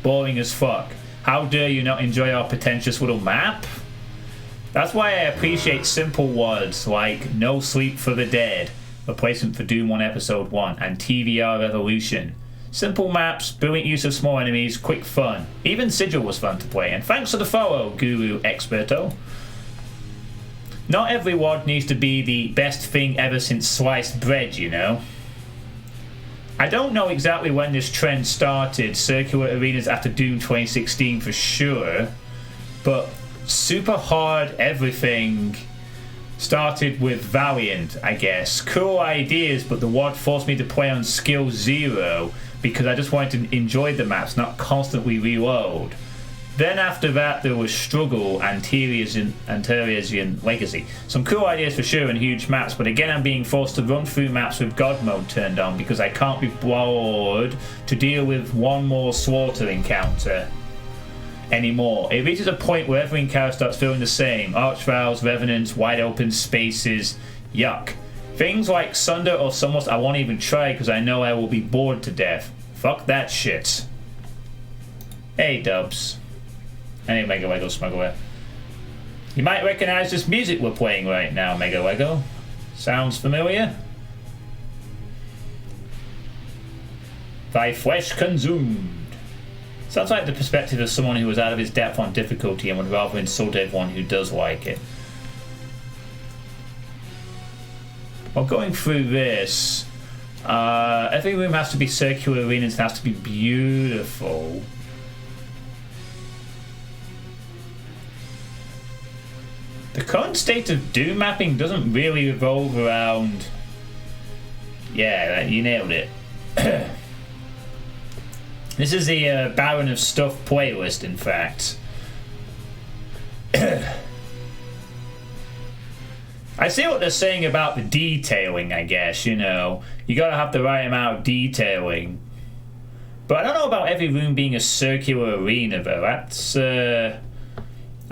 Speaker 1: Boring as fuck. How dare you not enjoy our pretentious little map?" That's why I appreciate simple words like "No Sleep for the Dead," replacement for Doom 1 Episode 1, and TVR Revolution. Simple maps, brilliant use of small enemies, quick fun. Even Sigil was fun to play, and thanks for the follow, Guru Experto. Not every WOD needs to be the best thing ever since sliced bread, you know. I don't know exactly when this trend started, circular arenas after Doom 2016 for sure, but super hard everything started with Valiant, I guess. Cool ideas, but the WOD forced me to play on skill 0 because I just wanted to enjoy the maps, not constantly reload. Then after that there was Struggle and Teresian Legacy. Some cool ideas for sure and huge maps, but again I'm being forced to run through maps with God mode turned on because I can't be bored to deal with one more slaughter encounter anymore. It reaches a point where every encounter starts feeling the same. Archviles, Revenants, wide open spaces, yuck. Things like Sunder or Sunlust I won't even try because I know I will be bored to death. Fuck that shit. Hey Dubs. Hey Mega Lego Smuggler. You might recognize this music we're playing right now, Mega Lego. Sounds familiar? Thy flesh consumed. Sounds like the perspective of someone who was out of his depth on difficulty and would rather insult everyone who does like it. Well, going through this, every room has to be circular arenas and has to be beautiful. The current state of Doom mapping doesn't really revolve around... Yeah, you nailed it. This is the Baron of Stuff playlist, in fact. I see what they're saying about the detailing, I guess, you know. You gotta have the right amount of detailing. But I don't know about every room being a circular arena, though. That's, I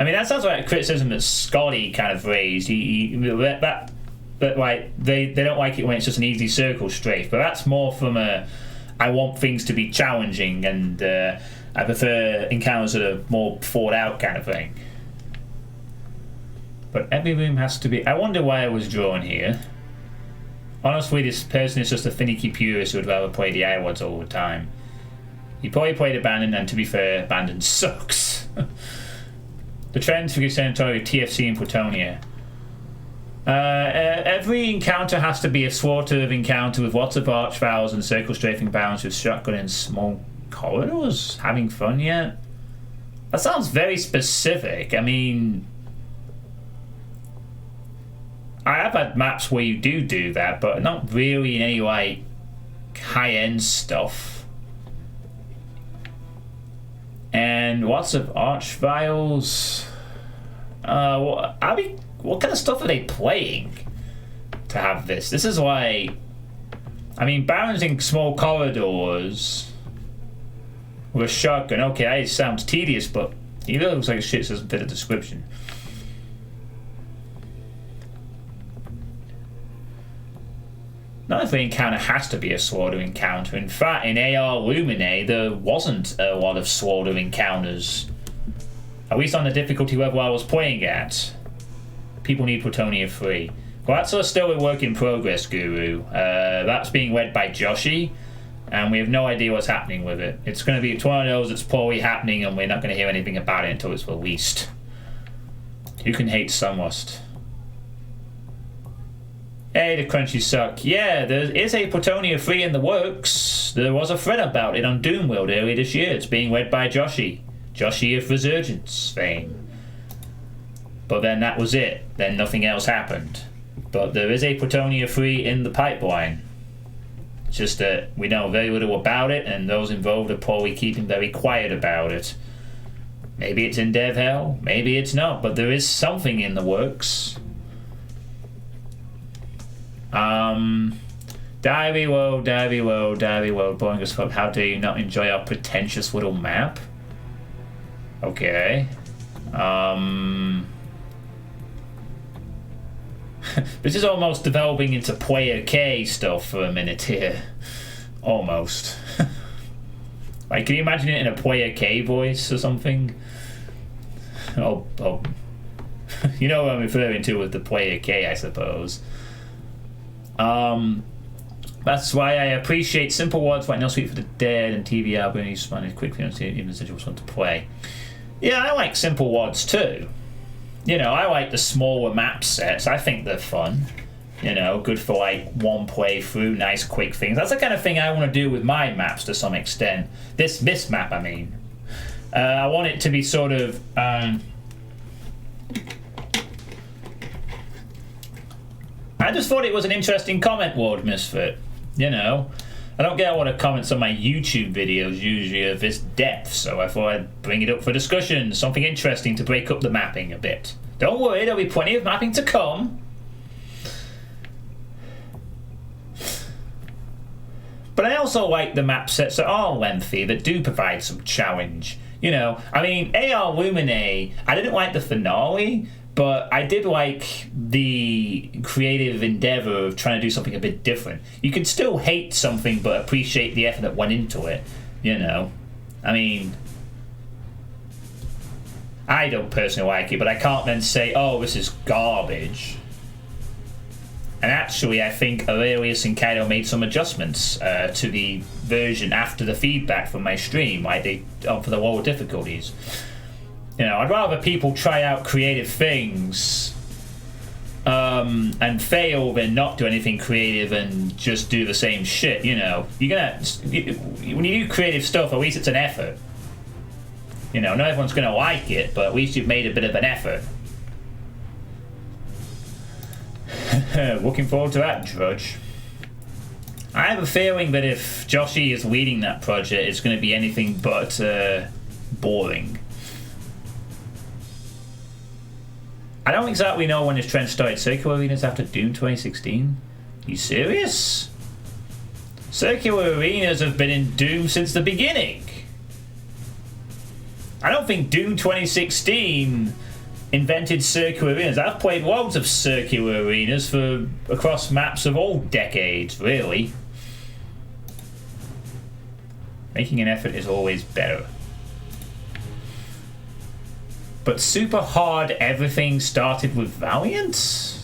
Speaker 1: mean, that sounds like a criticism that Scotty kind of raised. But like, they don't like it when it's just an easy circle strafe. But that's more from a... I want things to be challenging, and I prefer encounters that are more thought out kind of thing. But every room has to be... I wonder why I was drawn here. Honestly, this person is just a finicky purist who would rather play the iWads all the time. He probably played Abandoned, and to be fair, Abandoned sucks. The trends for Sanatory, TFC and Plutonia. Every encounter has to be a sort-of encounter with lots of archviles and circle strafing barons with shotgun in small corridors. Having fun yet? That sounds very specific. I mean, I have had maps where you do that, but not really in any like high-end stuff. And lots of archviles. What kind of stuff are they playing to have this? This is why... I mean, barons in small corridors with a shotgun. Okay, that sounds tedious, but he really looks like a shit, says a bit of description. Not every encounter has to be a Slaughter encounter. In fact, in AR Lumine, there wasn't a lot of Slaughter encounters. At least on the difficulty level I was playing at. People need Plutonia 3. Well, that's still a work in progress, Guru. That's being led by Joshi, and we have no idea what's happening with it. It's going to be one of those that's poorly happening, and we're not going to hear anything about it until it's released. Who can hate Sunlust? Hey, the crunchies suck. Yeah, there is a Plutonia 3 in the works. There was a thread about it on Doomworld earlier this year. It's being led by Joshi. Joshi of Resurgence fame. But then that was it. Then nothing else happened. But there is a Plutonia 3 in the pipeline. It's just that we know very little about it, and those involved are probably keeping very quiet about it. Maybe it's in dev hell, maybe it's not, but there is something in the works. Diary world, boring as fuck. How dare you not enjoy our pretentious little map? Okay. This is almost developing into Player K stuff for a minute here. Almost. Like, can you imagine it in a Player K voice or something? Oh. You know what I'm referring to with the Player K, I suppose. That's why I appreciate simple words like No Sleep for the Dead and TV album. You responded quickly and even said you just want to play. Yeah, I like simple words too. You know, I like the smaller map sets. I think they're fun. You know, good for like one playthrough, nice quick things. That's the kind of thing I want to do with my maps to some extent. This map, I mean. I want it to be sort of... I just thought it was an interesting comment, Ward Misfit. You know, I don't get a lot of comments on my YouTube videos usually of this depth, so I thought I'd bring it up for discussion. Something interesting to break up the mapping a bit. Don't worry, there'll be plenty of mapping to come. But I also like the map sets that are lengthy, that do provide some challenge. You know, I mean, AR Lumine, I didn't like the finale, but I did like the creative endeavor of trying to do something a bit different. You can still hate something but appreciate the effort that went into it, you know. I mean, I don't personally like it, but I can't then say, oh, this is garbage. And actually, I think Aurelius and Kaido made some adjustments to the version after the feedback from my stream, like they for the lower difficulties. You know, I'd rather people try out creative things and fail than not do anything creative and just do the same shit. You know, when you do creative stuff, at least it's an effort. You know, not everyone's going to like it, but at least you've made a bit of an effort. Looking forward to that, Drudge. I have a feeling that if Joshi is leading that project, it's going to be anything but boring. I don't exactly know when this trend started. Circular Arenas after Doom 2016? You serious? Circular Arenas have been in Doom since the beginning. I don't think Doom 2016 invented circular arenas. I've played loads of circular arenas across maps of all decades, really. Making an effort is always better. But super hard everything started with Valiant?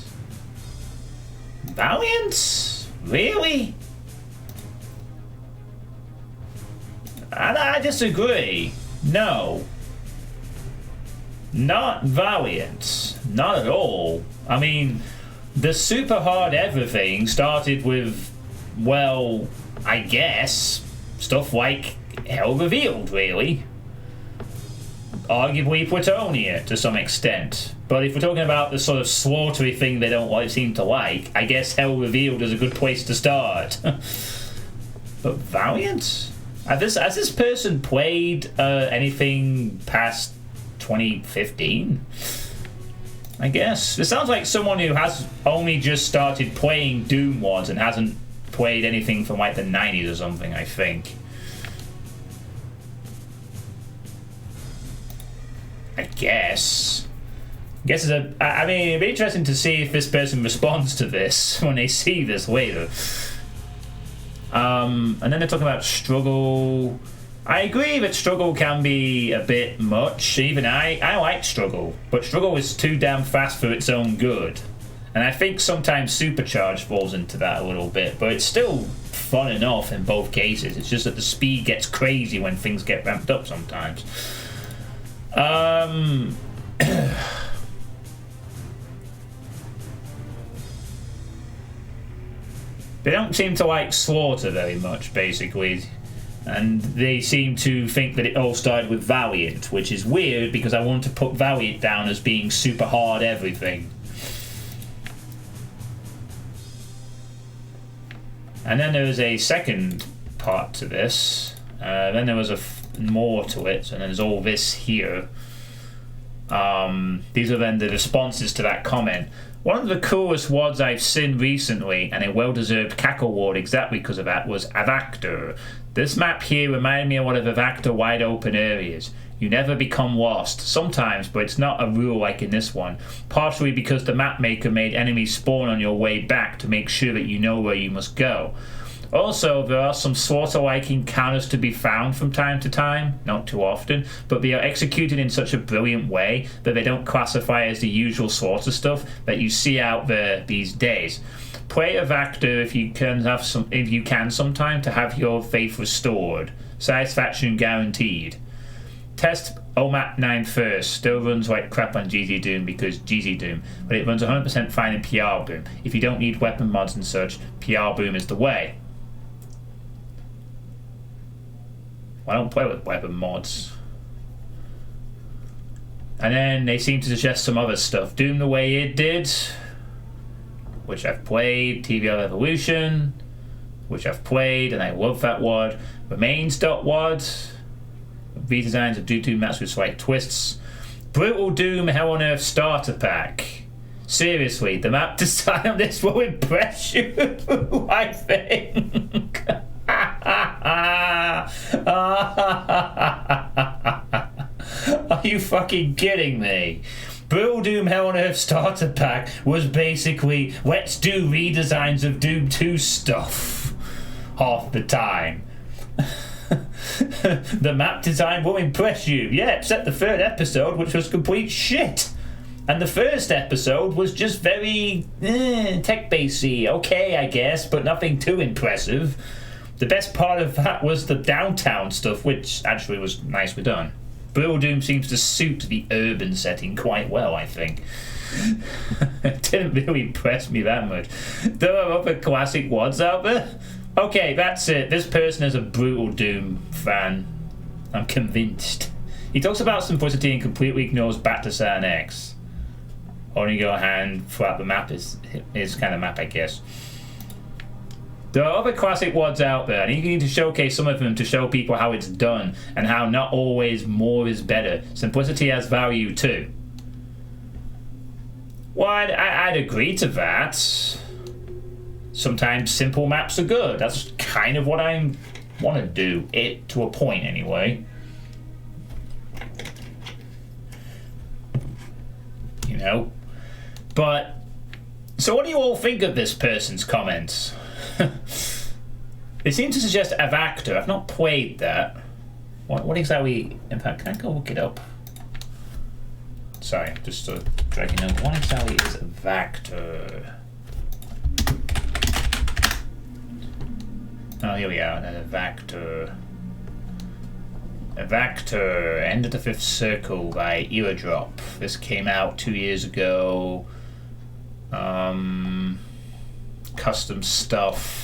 Speaker 1: Valiant? Really? I disagree. No. Not Valiant. Not at all. I mean, the super hard everything started with, well, I guess, stuff like Hell Revealed, really. Arguably Platonia, to some extent. But if we're talking about the sort of slaughtery thing they don't seem to like, I guess Hell Revealed is a good place to start. But Valiant? Has this person played anything past 2015? I guess. It sounds like someone who has only just started playing Doom mods and hasn't played anything from like the 90s or something, I think. I guess it's I mean, it'd be interesting to see if this person responds to this when they see this later. And then they're talking about struggle. I agree that struggle can be a bit much. Even I like struggle, but struggle is too damn fast for its own good. And I think sometimes supercharge falls into that a little bit, but it's still fun enough in both cases. It's just that the speed gets crazy when things get ramped up sometimes. They don't seem to like Slaughter very much, basically. And they seem to think that it all started with Valiant, which is weird because I want to put Valiant down as being super hard everything. And then there was a second part to this. Then there was more to it, and there's all this here. These are then the responses to that comment. One of the coolest WODs I've seen recently, and a well-deserved cackle award exactly because of that, was Avactor. This map here reminded me of one of Avactor wide open areas. You never become lost. Sometimes, but it's not a rule like in this one. Partially because the map maker made enemies spawn on your way back to make sure that you know where you must go. Also, there are some slaughter-like encounters to be found from time to time, not too often, but they are executed in such a brilliant way that they don't classify as the usual slaughter stuff that you see out there these days. Play Avactor if you can sometime to have your faith restored. Satisfaction guaranteed. Test OMAP 9 first. Still runs like crap on GZ Doom because GZ Doom, but it runs 100% fine in PR Boom. If you don't need weapon mods and such, PR Boom is the way. I don't play with weapon mods. And then they seem to suggest some other stuff. Doom the Way It Did, which I've played. TVL Evolution, which I've played, and I love that WOD. Remains.WOD, redesigns of Doom maps with slight twists. Brutal Doom Hell on Earth Starter Pack. Seriously, the map design on this will impress you, I think. Are you fucking kidding me? Brutal Doom Hell on Earth Starter Pack was basically let's do redesigns of Doom 2 stuff half the time. The map design will impress you. Yeah, except the third episode, which was complete shit. And the first episode was just very tech-basy. Okay, I guess, but nothing too impressive. The best part of that was the downtown stuff, which actually was nicely done. Brutal Doom seems to suit the urban setting quite well, I think. It didn't really impress me that much. There are other classic ones out there. Okay, that's it. This person is a Brutal Doom fan. I'm convinced. He talks about simplicity and completely ignores Back to Saturn X. Holding your hand throughout the map is kind of map, I guess. There are other classic WODs out there, and you need to showcase some of them to show people how it's done and how not always more is better. Simplicity has value too. Well, I'd agree to that. Sometimes simple maps are good. That's kind of what I want to do. It to a point, anyway. You know? But, so what do you all think of this person's comments? They seem to suggest Avactor. I've not played that. What exactly... In fact, can I go look it up? Sorry, just dragging up. What exactly is Avactor? Oh, here we are. Avactor. Avactor. End of the Fifth Circle by Eardrop. This came out 2 years ago. Custom stuff.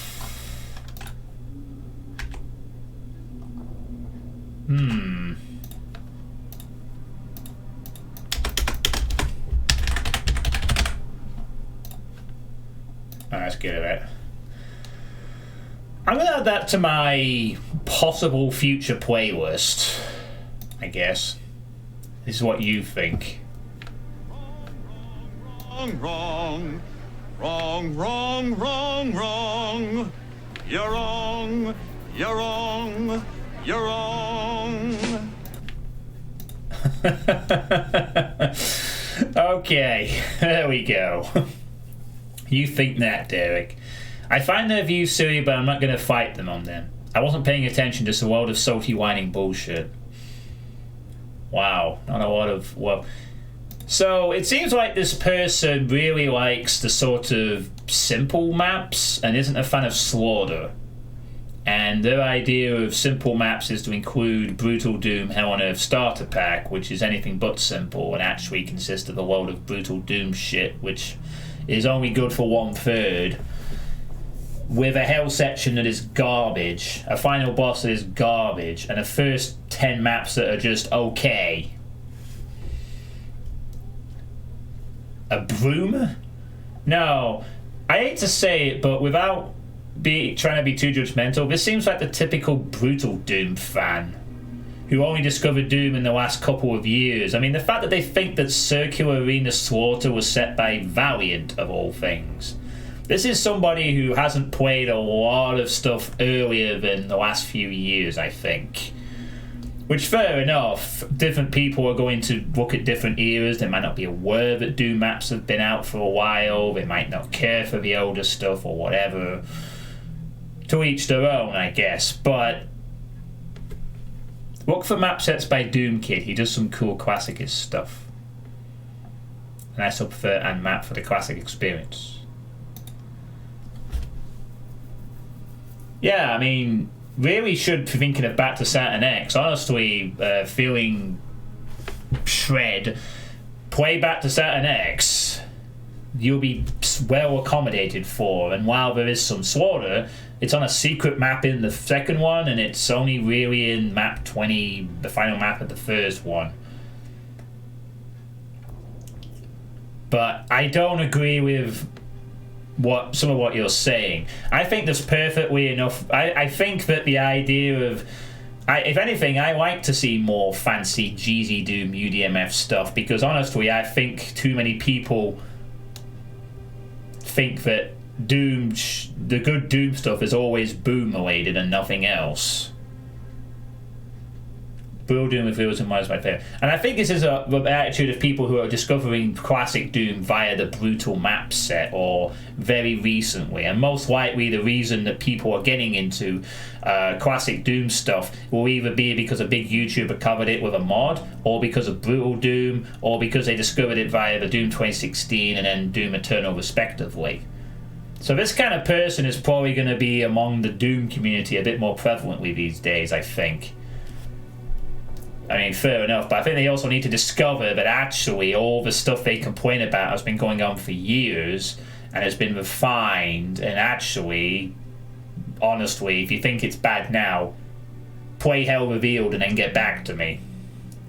Speaker 1: Let's get at it. I'm gonna add that to my possible future playlist, I guess. This is what you think.
Speaker 2: Wrong. Wrong, wrong, wrong, wrong. You're wrong, you're wrong, you're wrong.
Speaker 1: Okay, there we go. You think that, Derek. I find their views silly, but I'm not going to fight them on them. I wasn't paying attention to a world of salty whining bullshit. Wow, not a lot of... well... So, it seems like this person really likes the sort of simple maps and isn't a fan of Slaughter. And their idea of simple maps is to include Brutal Doom Hell on Earth Starter Pack, which is anything but simple and actually consists of a load of Brutal Doom shit, which is only good for 1/3, with a Hell section that is garbage, a final boss that is garbage, and a first 10 maps that are just okay. A broom? No, I hate to say it, but without trying to be too judgmental, this seems like the typical Brutal Doom fan who only discovered Doom in the last couple of years. I mean, the fact that they think that Circular Arena Slaughter was set by Valiant, of all things. This is somebody who hasn't played a lot of stuff earlier than the last few years, I think. Which, fair enough, different people are going to look at different eras. They might not be aware that Doom maps have been out for a while. They might not care for the older stuff or whatever. To each their own, I guess. But look for map sets by Doom Kid. He does some cool classic stuff. And I still prefer and map for the classic experience. Yeah, I mean, really should be thinking of Back to Saturn X. Honestly, feeling Shred, play Back to Saturn X, you'll be well accommodated for. And while there is some Slaughter, it's on a secret map in the second one, and it's only really in map 20, the final map of the first one. But I don't agree with some of what you're saying. I think there's perfectly enough. I think that the idea of, if anything, I like to see more fancy Jeezy Doom UDMF stuff, because honestly, I think too many people think that Doom, the good Doom stuff is always boom related and nothing else. Brutal Doom with Realism Mod is my favorite. And I think this is the attitude of people who are discovering classic Doom via the Brutal map set or very recently. And most likely the reason that people are getting into classic Doom stuff will either be because a big YouTuber covered it with a mod, or because of Brutal Doom, or because they discovered it via the Doom 2016 and then Doom Eternal respectively. So this kind of person is probably going to be among the Doom community a bit more prevalently these days, I think. I mean, fair enough, but I think they also need to discover that actually all the stuff they complain about has been going on for years and has been refined, and actually, honestly, if you think it's bad now, play Hell Revealed and then get back to me.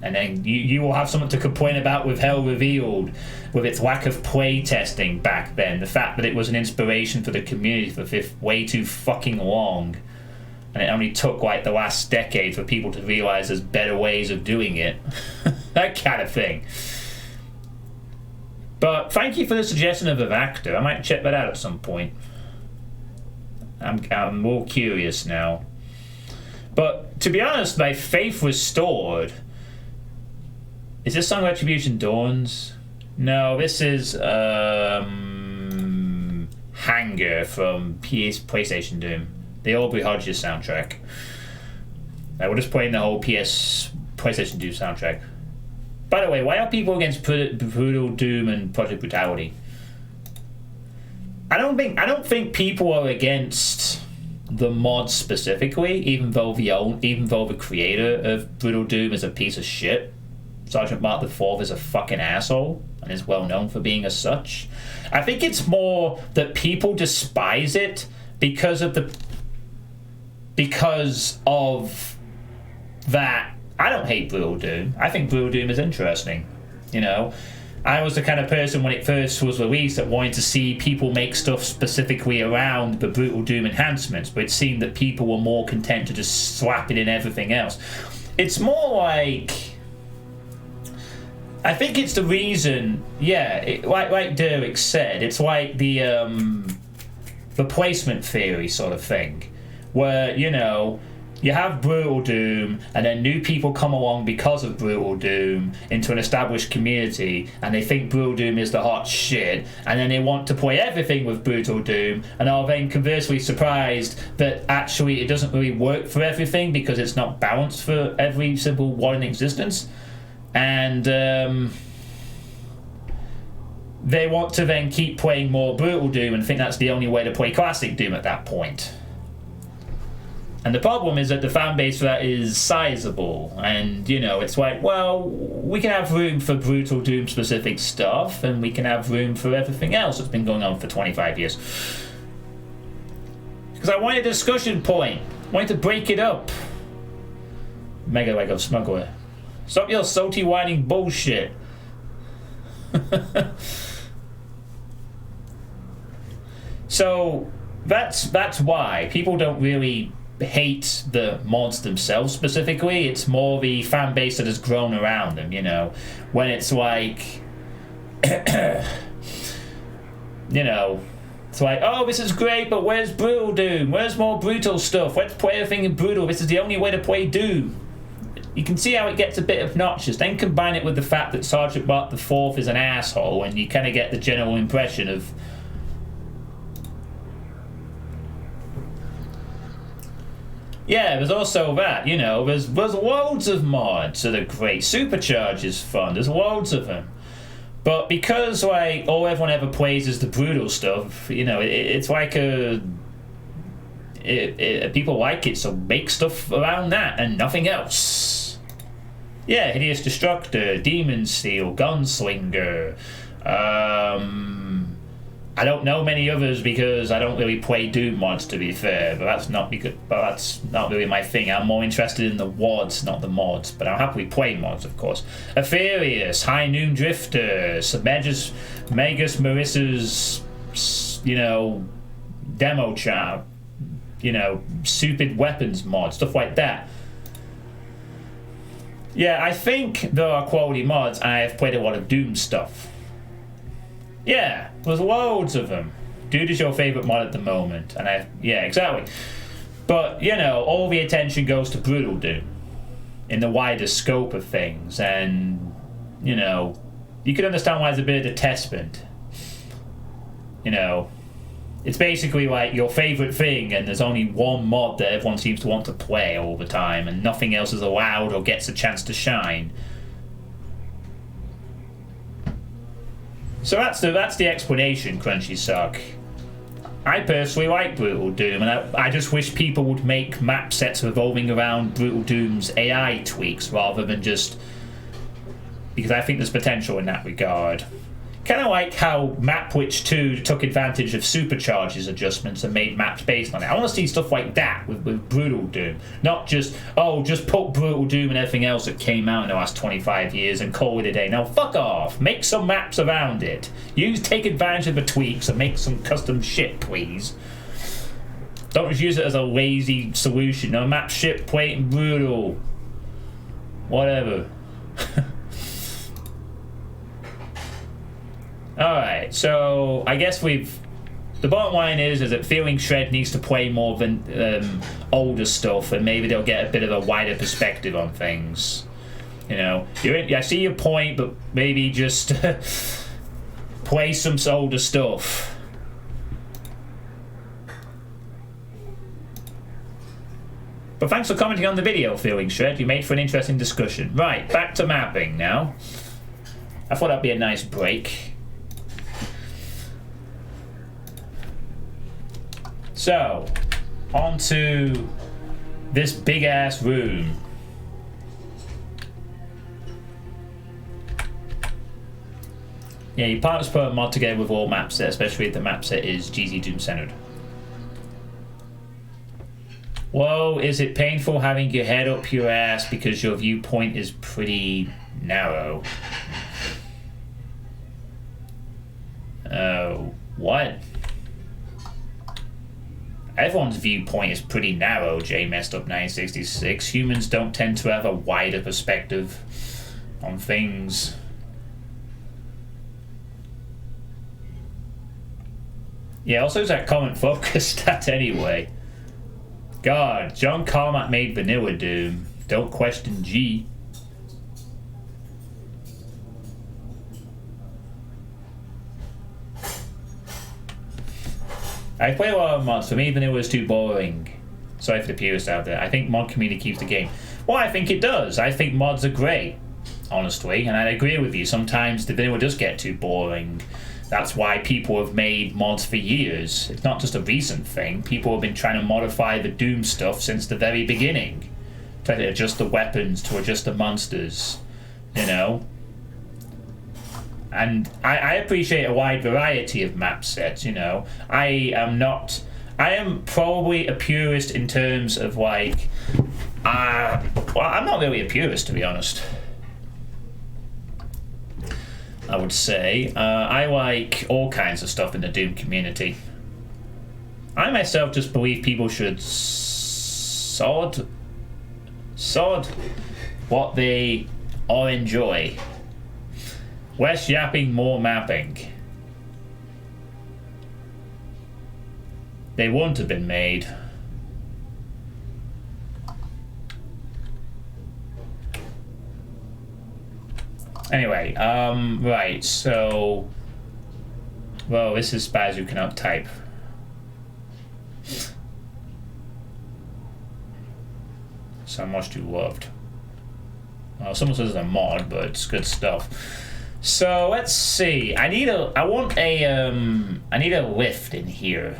Speaker 1: And then you will have something to complain about with Hell Revealed, with its lack of play testing back then, the fact that it was an inspiration for the community for way too fucking long, and it only took like the last decade for people to realise there's better ways of doing it. That kind of thing. But thank you for the suggestion of Evactor. I might check that out at some point. I'm more curious now. But to be honest, my faith restored. Is this song Retribution Dawns? No, this is Hangar from PlayStation Doom, the Aubrey Hodges soundtrack. We're just playing the whole PlayStation Doom soundtrack. By the way, why are people against Brutal Doom and Project Brutality? I don't think people are against the mod specifically, even though the creator of Brutal Doom is a piece of shit. Sergeant Mark IV is a fucking asshole and is well known for being as such. I think it's more that people despise it because of that. I don't hate Brutal Doom. I think Brutal Doom is interesting. You know, I was the kind of person when it first was released that wanted to see people make stuff specifically around the Brutal Doom enhancements, but it seemed that people were more content to just slap it in everything else. It's more like, I think it's the reason, like Derek said, it's like the placement theory sort of thing, where, you know, you have Brutal Doom, and then new people come along because of Brutal Doom into an established community, and they think Brutal Doom is the hot shit, and then they want to play everything with Brutal Doom, and are then conversely surprised that actually it doesn't really work for everything because it's not balanced for every simple one in existence. And they want to then keep playing more Brutal Doom and think that's the only way to play classic Doom at that point. And the problem is that the fan base for that is sizable, and, you know, it's like, well, we can have room for Brutal Doom specific stuff, and we can have room for everything else that's been going on for 25 years. Because I wanted a discussion point. I wanted to break it up. Mega Lego Smuggler. Stop your salty whining bullshit. So that's why people don't really hate the mods themselves specifically. It's more the fan base that has grown around them, you know, when it's like you know, it's like, oh, this is great, but where's Brutal Doom? Where's more brutal stuff? Let's play everything in brutal. This is the only way to play Doom. You can see how it gets a bit obnoxious. Then combine it with the fact that Sergeant Mark IV is an asshole, and you kind of get the general impression of, yeah, there's also that, you know, there's loads of mods that are great. Supercharge is fun, there's loads of them. But because, like, all everyone ever plays is the brutal stuff, you know, it's like people like it, so make stuff around that and nothing else. Yeah, Hideous Destructor, Demon Steel, Gunslinger, I don't know many others because I don't really play Doom mods, to be fair, but that's not really my thing. I'm more interested in the WODs, not the mods, but I'll happily play mods, of course. Apherius, High Noon Drifter, Megas Marissa's, you know, demo chart, you know, stupid weapons mod, stuff like that. Yeah, I think there are quality mods, and I have played a lot of Doom stuff. Yeah, there's loads of them. Dude is your favourite mod at the moment, and yeah, exactly. But, you know, all the attention goes to Brutal Doom. in the wider scope of things, and you know, you can understand why there's a bit of detestment. You know, it's basically like your favourite thing, and there's only one mod that everyone seems to want to play all the time, and nothing else is allowed or gets a chance to shine. So that's the explanation, Crunchy Sock. I personally like Brutal Doom, and I just wish people would make map sets revolving around Brutal Doom's AI tweaks rather than just... because I think there's potential in that regard. Kind of like how Map Witch 2 took advantage of supercharges adjustments and made maps based on it. I want to see stuff like that with Brutal Doom. Not just, oh, just put Brutal Doom and everything else that came out in the last 25 years and call it a day. Now, fuck off. Make some maps around it. Take advantage of the tweaks and make some custom shit, please. Don't just use it as a lazy solution. No, map shit, play it brutal. Whatever. Alright, so I guess the bottom line is that Feeling Shred needs to play more than older stuff, and maybe they'll get a bit of a wider perspective on things. You know, I see your point, but maybe just play some older stuff. But thanks for commenting on the video, Feeling Shred. You made for an interesting discussion. Right, back to mapping now. I thought that'd be a nice break. So, on to this big-ass room. Yeah, you can't just put a mod together with all map set, especially if the map set is GZ Doom centered. Whoa, is it painful having your head up your ass because your viewpoint is pretty narrow? What? Everyone's viewpoint is pretty narrow, J Messed Up 966. Humans don't tend to have a wider perspective on things. Yeah, also is that comment focused at anyway? God, John Carmack made Vanilla Doom. Don't question G. I play a lot of mods. For me, Vanilla is too boring. Sorry for the purists out there. I think mod community keeps the game. Well, I think it does. I think mods are great, honestly, and I agree with you. Sometimes the Vanilla does get too boring. That's why people have made mods for years. It's not just a recent thing. People have been trying to modify the Doom stuff since the very beginning. Trying to adjust the weapons, to adjust the monsters, you know? And I appreciate a wide variety of map sets, you know. I am probably a purist in terms of like, well, I'm not really a purist, to be honest. I would say. I like all kinds of stuff in the Doom community. I myself just believe people should sod what they all enjoy. Less yapping, more mapping. They wouldn't have been made. Anyway, right, so... Well, this is bad as you cannot type. So much too loved. Well, someone says it's a mod, but it's good stuff. So let's see. I need a lift in here,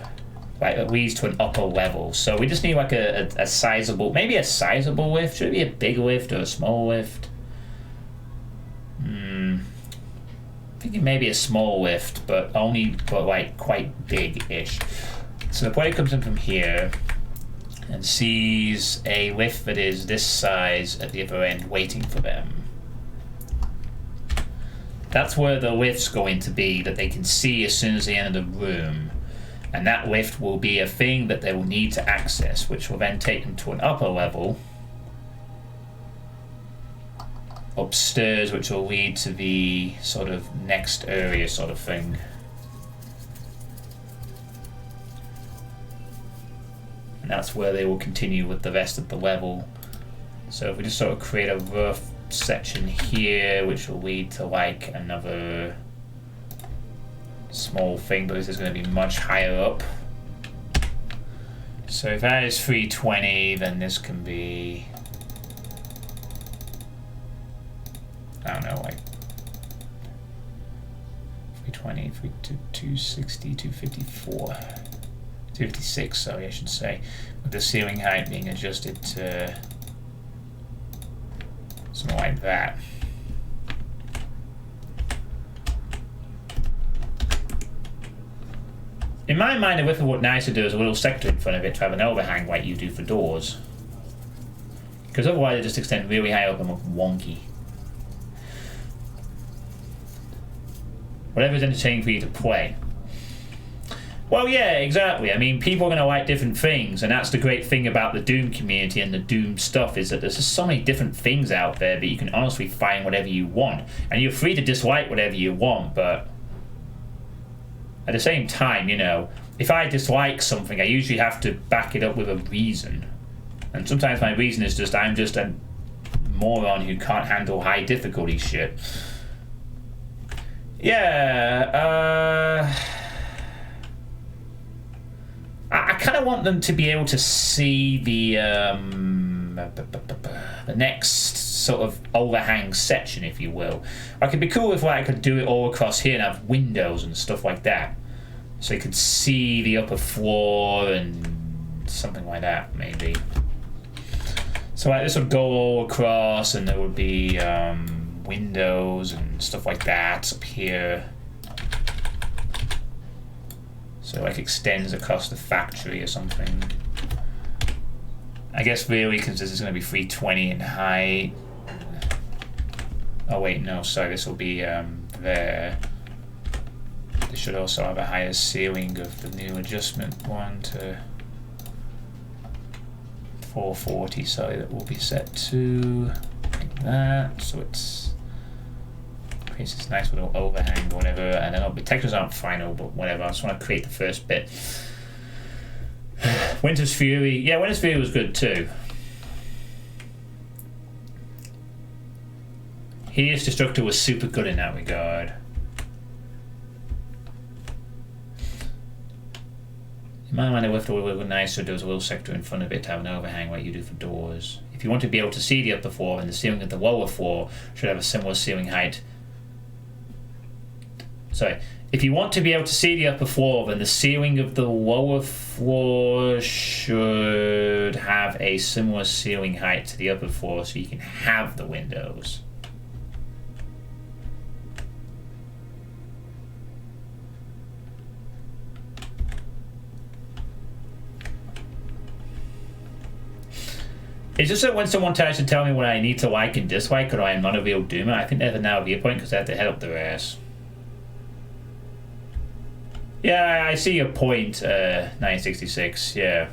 Speaker 1: like that leads to an upper level. So we just need like a sizable, maybe a sizable lift. Should it be a big lift or a small lift? Thinking maybe a small lift, but like quite big-ish. So the player comes in from here and sees a lift that is this size at the other end waiting for them. That's where the lift's going to be, that they can see as soon as they enter the room. And that lift will be a thing that they will need to access, which will then take them to an upper level upstairs, which will lead to the sort of next area sort of thing. And that's where they will continue with the rest of the level. So if we just sort of create a rough section here, which will lead to like another small thing, but this is going to be much higher up. So if that is 320, then this can be, I don't know, like 320, 260, 254, 256, sorry, I should say, with the ceiling height being adjusted to something like that. In my mind, it would look nicer to do is a little sector in front of it to have an overhang like you do for doors. Because otherwise it just extends really high up and look wonky. Whatever's entertaining for you to play. Well, yeah, exactly. I mean, people are going to like different things, and that's the great thing about the Doom community and the Doom stuff, is that there's just so many different things out there that you can honestly find whatever you want. And you're free to dislike whatever you want, but at the same time, you know, if I dislike something, I usually have to back it up with a reason. And sometimes my reason is just, I'm just a moron who can't handle high difficulty shit. Yeah, I kind of want them to be able to see the next sort of overhang section, if you will. Like, it'd be cool if I could do it all across here and have windows and stuff like that, so you could see the upper floor and something like that, maybe. So like this would go all across, and there would be windows and stuff like that up here. So like extends across the factory or something. I guess really, because this is going to be 320 in height. Oh wait, no, sorry, this will be there. This should also have a higher ceiling of the new adjustment one to 440, sorry, that will be set to like that. So it's creates this nice little overhang or whatever, and then the textures aren't final, but whatever. I just want to create the first bit. Winter's Fury, yeah, Winter's Fury was good too. Hideous Destructor was super good in that regard. In my mind, I left it a little nicer. There was a little sector in front of it to have an overhang like you do for doors. If you want to be able to see the upper floor, and the ceiling of the lower floor should have a similar ceiling height. Sorry. If you want to be able to see the upper floor, then the ceiling of the lower floor should have a similar ceiling height to the upper floor, so you can have the windows. It's just that when someone tries to tell me what I need to like and dislike, or I am not a real doomer, I think they have a narrow viewpoint because they have to head up their ass. Yeah, I see your point, 966, yeah.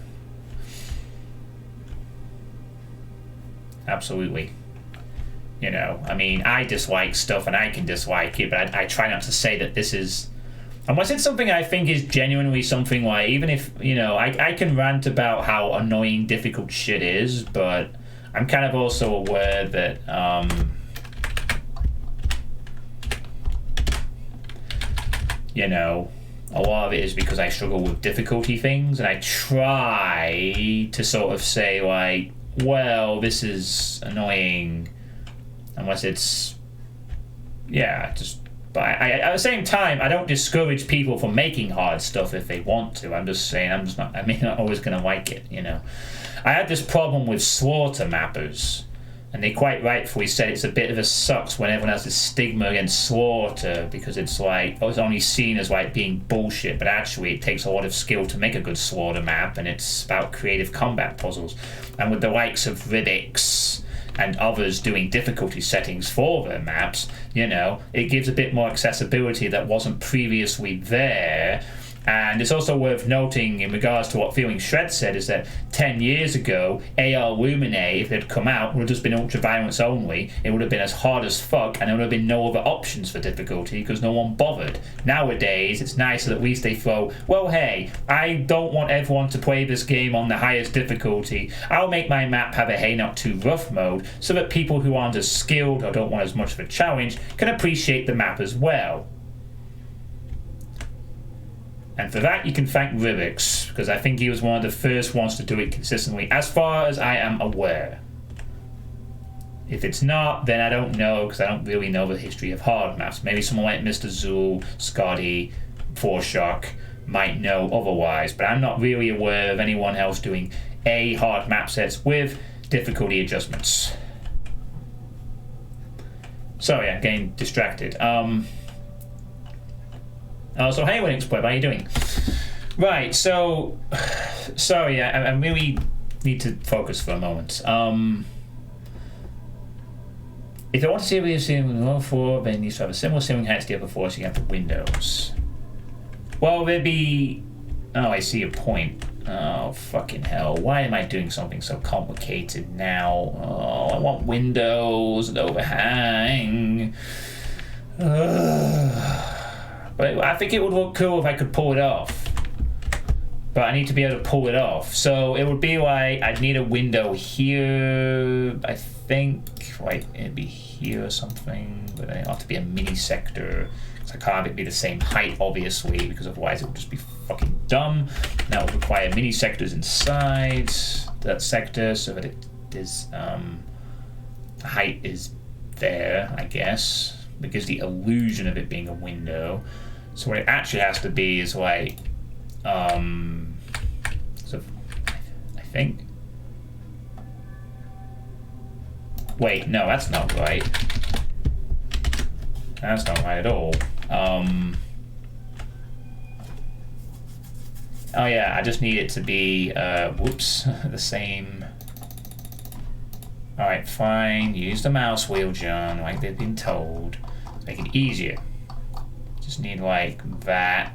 Speaker 1: Absolutely. You know, I mean, I dislike stuff and I can dislike it, but I try not to say that this is... Unless it's something I think is genuinely something like, even if, you know, I can rant about how annoying difficult shit is, but I'm kind of also aware that, you know, a lot of it is because I struggle with difficulty things, and I try to sort of say, like, well, this is annoying, unless it's, yeah, just... But at the same time, I don't discourage people from making hard stuff if they want to. I'm just saying, I'm not always going to like it, you know. I had this problem with slaughter mappers, and they quite rightfully said it's a bit of a sucks when everyone has this stigma against slaughter, because it's like, it's only seen as like being bullshit, but actually it takes a lot of skill to make a good slaughter map, and it's about creative combat puzzles. And with the likes of Riddick's and others doing difficulty settings for their maps, you know, it gives a bit more accessibility that wasn't previously there, And it's also worth noting in regards to what Feeling Shred said is that 10 years ago, AR Lumine, if it had come out, would have just been ultra-violence only. It would have been as hard as fuck, and there would have been no other options for difficulty because no one bothered. Nowadays, it's nice that at least they throw, well, hey, I don't want everyone to play this game on the highest difficulty. I'll make my map have a hey not too rough mode so that people who aren't as skilled or don't want as much of a challenge can appreciate the map as well. And for that, you can thank Rivix, because I think he was one of the first ones to do it consistently, as far as I am aware. If it's not, then I don't know, because I don't really know the history of hard maps. Maybe someone like Mr. Zool, Scotty, Foreshock might know otherwise, but I'm not really aware of anyone else doing hard map sets with difficulty adjustments. Sorry, I'm getting distracted. So hey Linux Web, how you doing? Right, so sorry, I really need to focus for a moment. If I want to see what you're seeing with all four, then it needs to have a similar ceiling height to the other four, so you have the windows. Well, there'd be... Oh, I see your point. Oh, fucking hell. Why am I doing something so complicated now? Oh, I want windows that overhang. But I think it would look cool if I could pull it off. But I need to be able to pull it off. So it would be like, I'd need a window here, I think. Like, it'd be here or something. But it'll have to be a mini sector. Because I can't have it be the same height, obviously, because otherwise it would just be fucking dumb. And that would require mini sectors inside that sector so that it is, the height is there, I guess. Because the illusion of it being a window. So what it actually has to be is like, so I think. Wait, no, that's not right. That's not right at all. Oh yeah, I just need it to be, whoops, the same. Alright, fine. Use the mouse wheel, John, like they've been told. Let's make it easier. Just need like that.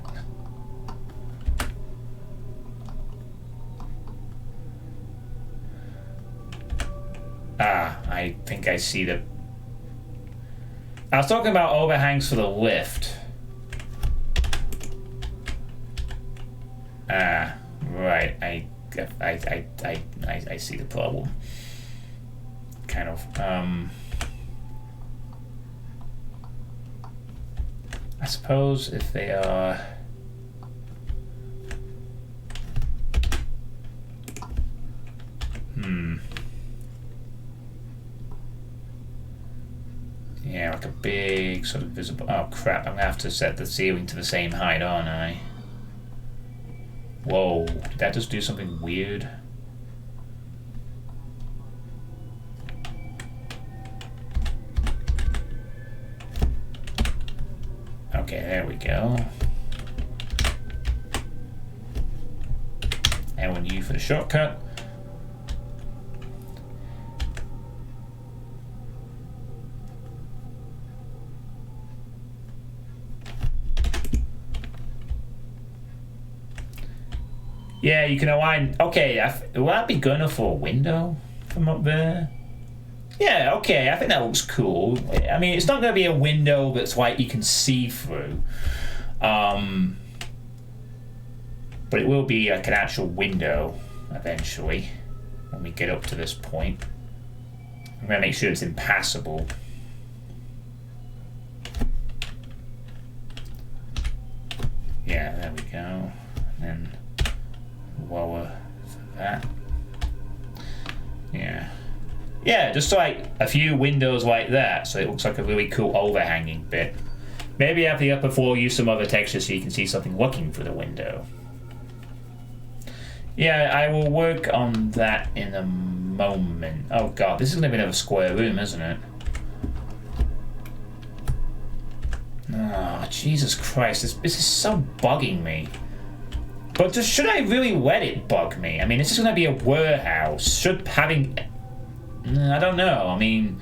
Speaker 1: Ah, I think I see the... I was talking about overhangs for the lift. Ah, right. I see the problem. Kind of. I suppose if they are... Yeah, like a big sort of visible... Oh crap, I'm gonna have to set the ceiling to the same height, aren't I? Whoa, did that just do something weird? Okay, there we go. L&U for the shortcut. Yeah, you can align. Okay, will that be good enough for a window from up there? Yeah, okay, I think that looks cool. I mean, it's not going to be a window that's like you can see through. But it will be like an actual window eventually when we get up to this point. I'm going to make sure it's impassable. Yeah, there we go. And then lower for that. Yeah. Yeah, just like a few windows like that, so it looks like a really cool overhanging bit. Maybe have the upper floor use some other texture so you can see something looking through the window. Yeah, I will work on that in a moment. Oh god, this is going to be another square room, isn't it? Oh, Jesus Christ, this is so bugging me. But just, should I really let it bug me? I mean, this is going to be a warehouse. Should having... I don't know, I mean...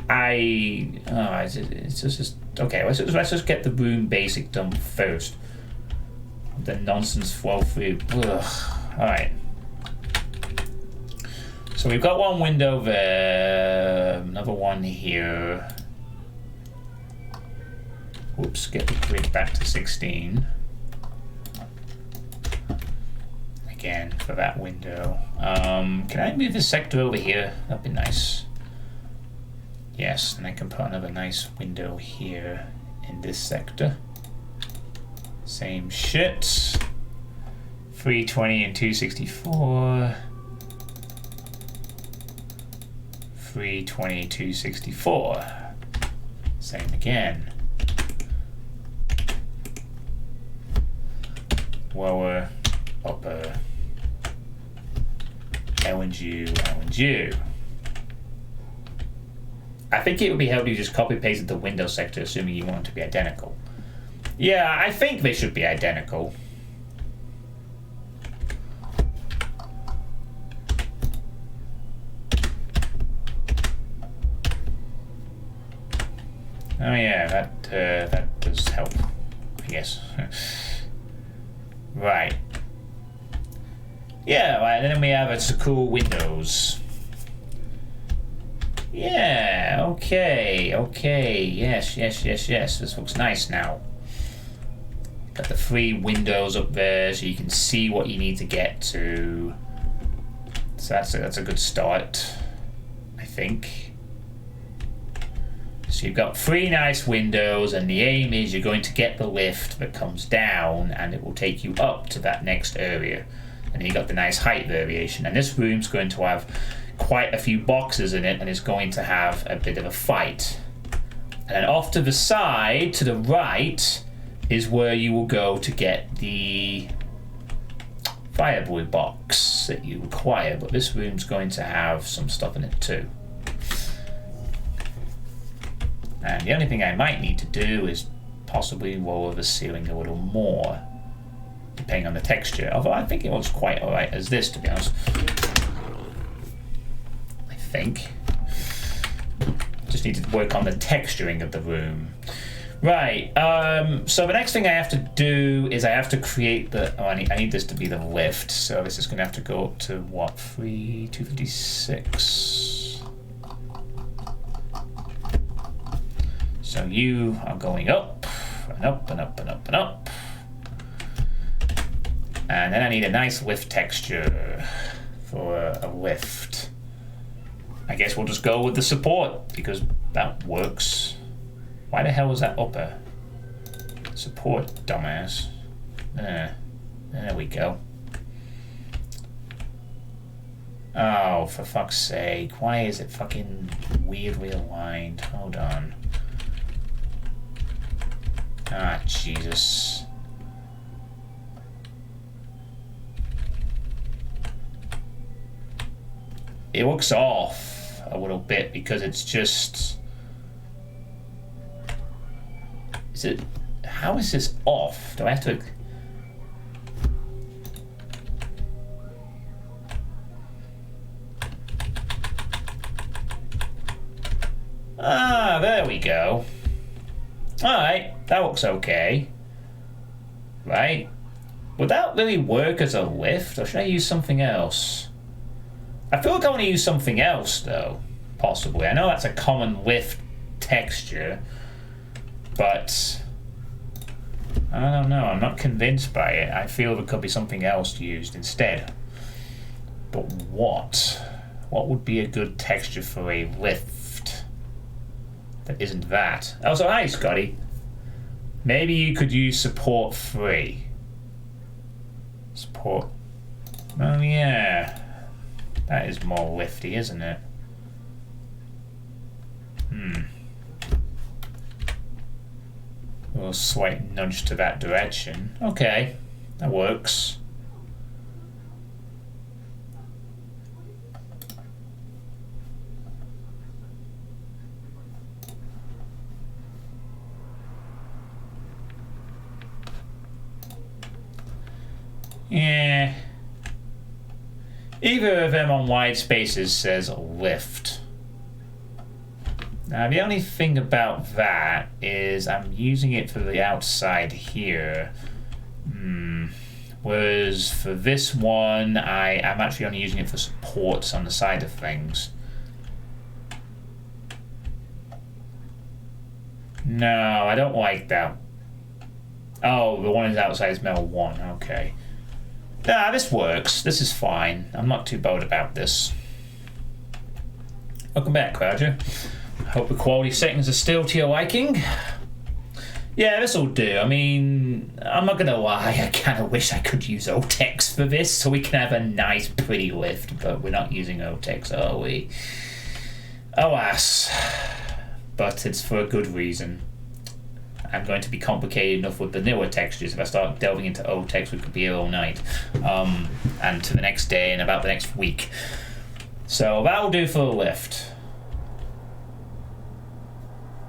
Speaker 1: It's just okay. Let's just get the room basic done first. The nonsense flow through. Ugh. All right. So we've got one window there, another one here. Whoops, get the grid back to 16. Again, for that window. Can I move this sector over here? That'd be nice. Yes, and I can put another nice window here in this sector. Same shit. 320 and 264. 320, 264. Same again. Lower, upper, L and U, L and U. I think it would be helpful to just copy paste the window sector, assuming you want them to be identical. Yeah, I think they should be identical. Oh yeah, that does help, I guess. Right. Yeah, right, and then we have some cool windows. Yeah, okay, yes, this looks nice now. Got the 3 windows up there so you can see what you need to get to. So that's a good start, I think. So you've got 3 nice windows, and the aim is you're going to get the lift that comes down and it will take you up to that next area. And then you've got the nice height variation. And this room's going to have quite a few boxes in it, and it's going to have a bit of a fight. And then off to the side, to the right, is where you will go to get the fireboy box that you require. But this room's going to have some stuff in it too. And the only thing I might need to do is possibly lower the ceiling a little more, depending on the texture. Although I think it looks quite alright as this, to be honest. I think. Just need to work on the texturing of the room. Right, so the next thing I have to do is I have to create the... Oh, I need this to be the lift, so this is going to have to go up to, what, 256... So you are going up, and up, and up, and up, and up. And then I need a nice lift texture for a lift. I guess we'll just go with the support, because that works. Why the hell is that upper? Support, dumbass. There we go. Oh, for fuck's sake. Why is it fucking weirdly aligned? Hold on. Ah, Jesus. It looks off a little bit because it's just... Is it... How is this off? Do I have to... Ah, there we go. Alright, that looks okay. Right. Would that really work as a lift, or should I use something else? I feel like I want to use something else, though. Possibly. I know that's a common lift texture, but... I don't know, I'm not convinced by it. I feel there could be something else used instead. But what? What would be a good texture for a lift that isn't that? Oh, so hi, Scotty. Maybe you could use support 3. Support... Oh, yeah. That is more lifty, isn't it? A little slight nudge to that direction. Okay, that works. Yeah. Either of them on wide spaces says lift. Now, the only thing about that is I'm using it for the outside here. Whereas for this one, I'm actually only using it for supports on the side of things. No, I don't like that. Oh, the one is outside is metal 1. Okay. Nah, this works. This is fine. I'm not too bothered about this. Welcome back, Crowder. I hope the quality settings are still to your liking. Yeah, this'll do. I mean, I'm not gonna lie, I kind of wish I could use OTEX for this so we can have a nice, pretty lift, but we're not using OTEX, are we? Alas. But it's for a good reason. I'm going to be complicated enough with the newer textures. If I start delving into OTEX, we could be here all night. And to the next day and about the next week. So that'll do for the lift.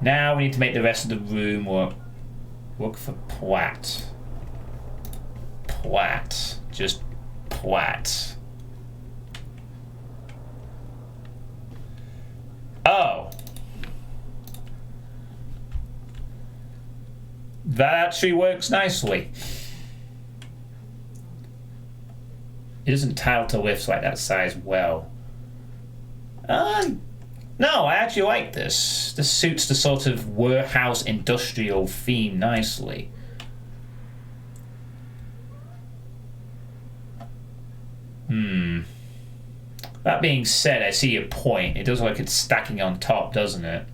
Speaker 1: Now we need to make the rest of the room work. Look for plat. Plat. Just plat. Oh. That actually works nicely. It doesn't tile to lifts like that size well. No, I actually like this. This suits the sort of warehouse industrial theme nicely. That being said, I see your point. It does look like it's stacking on top, doesn't it?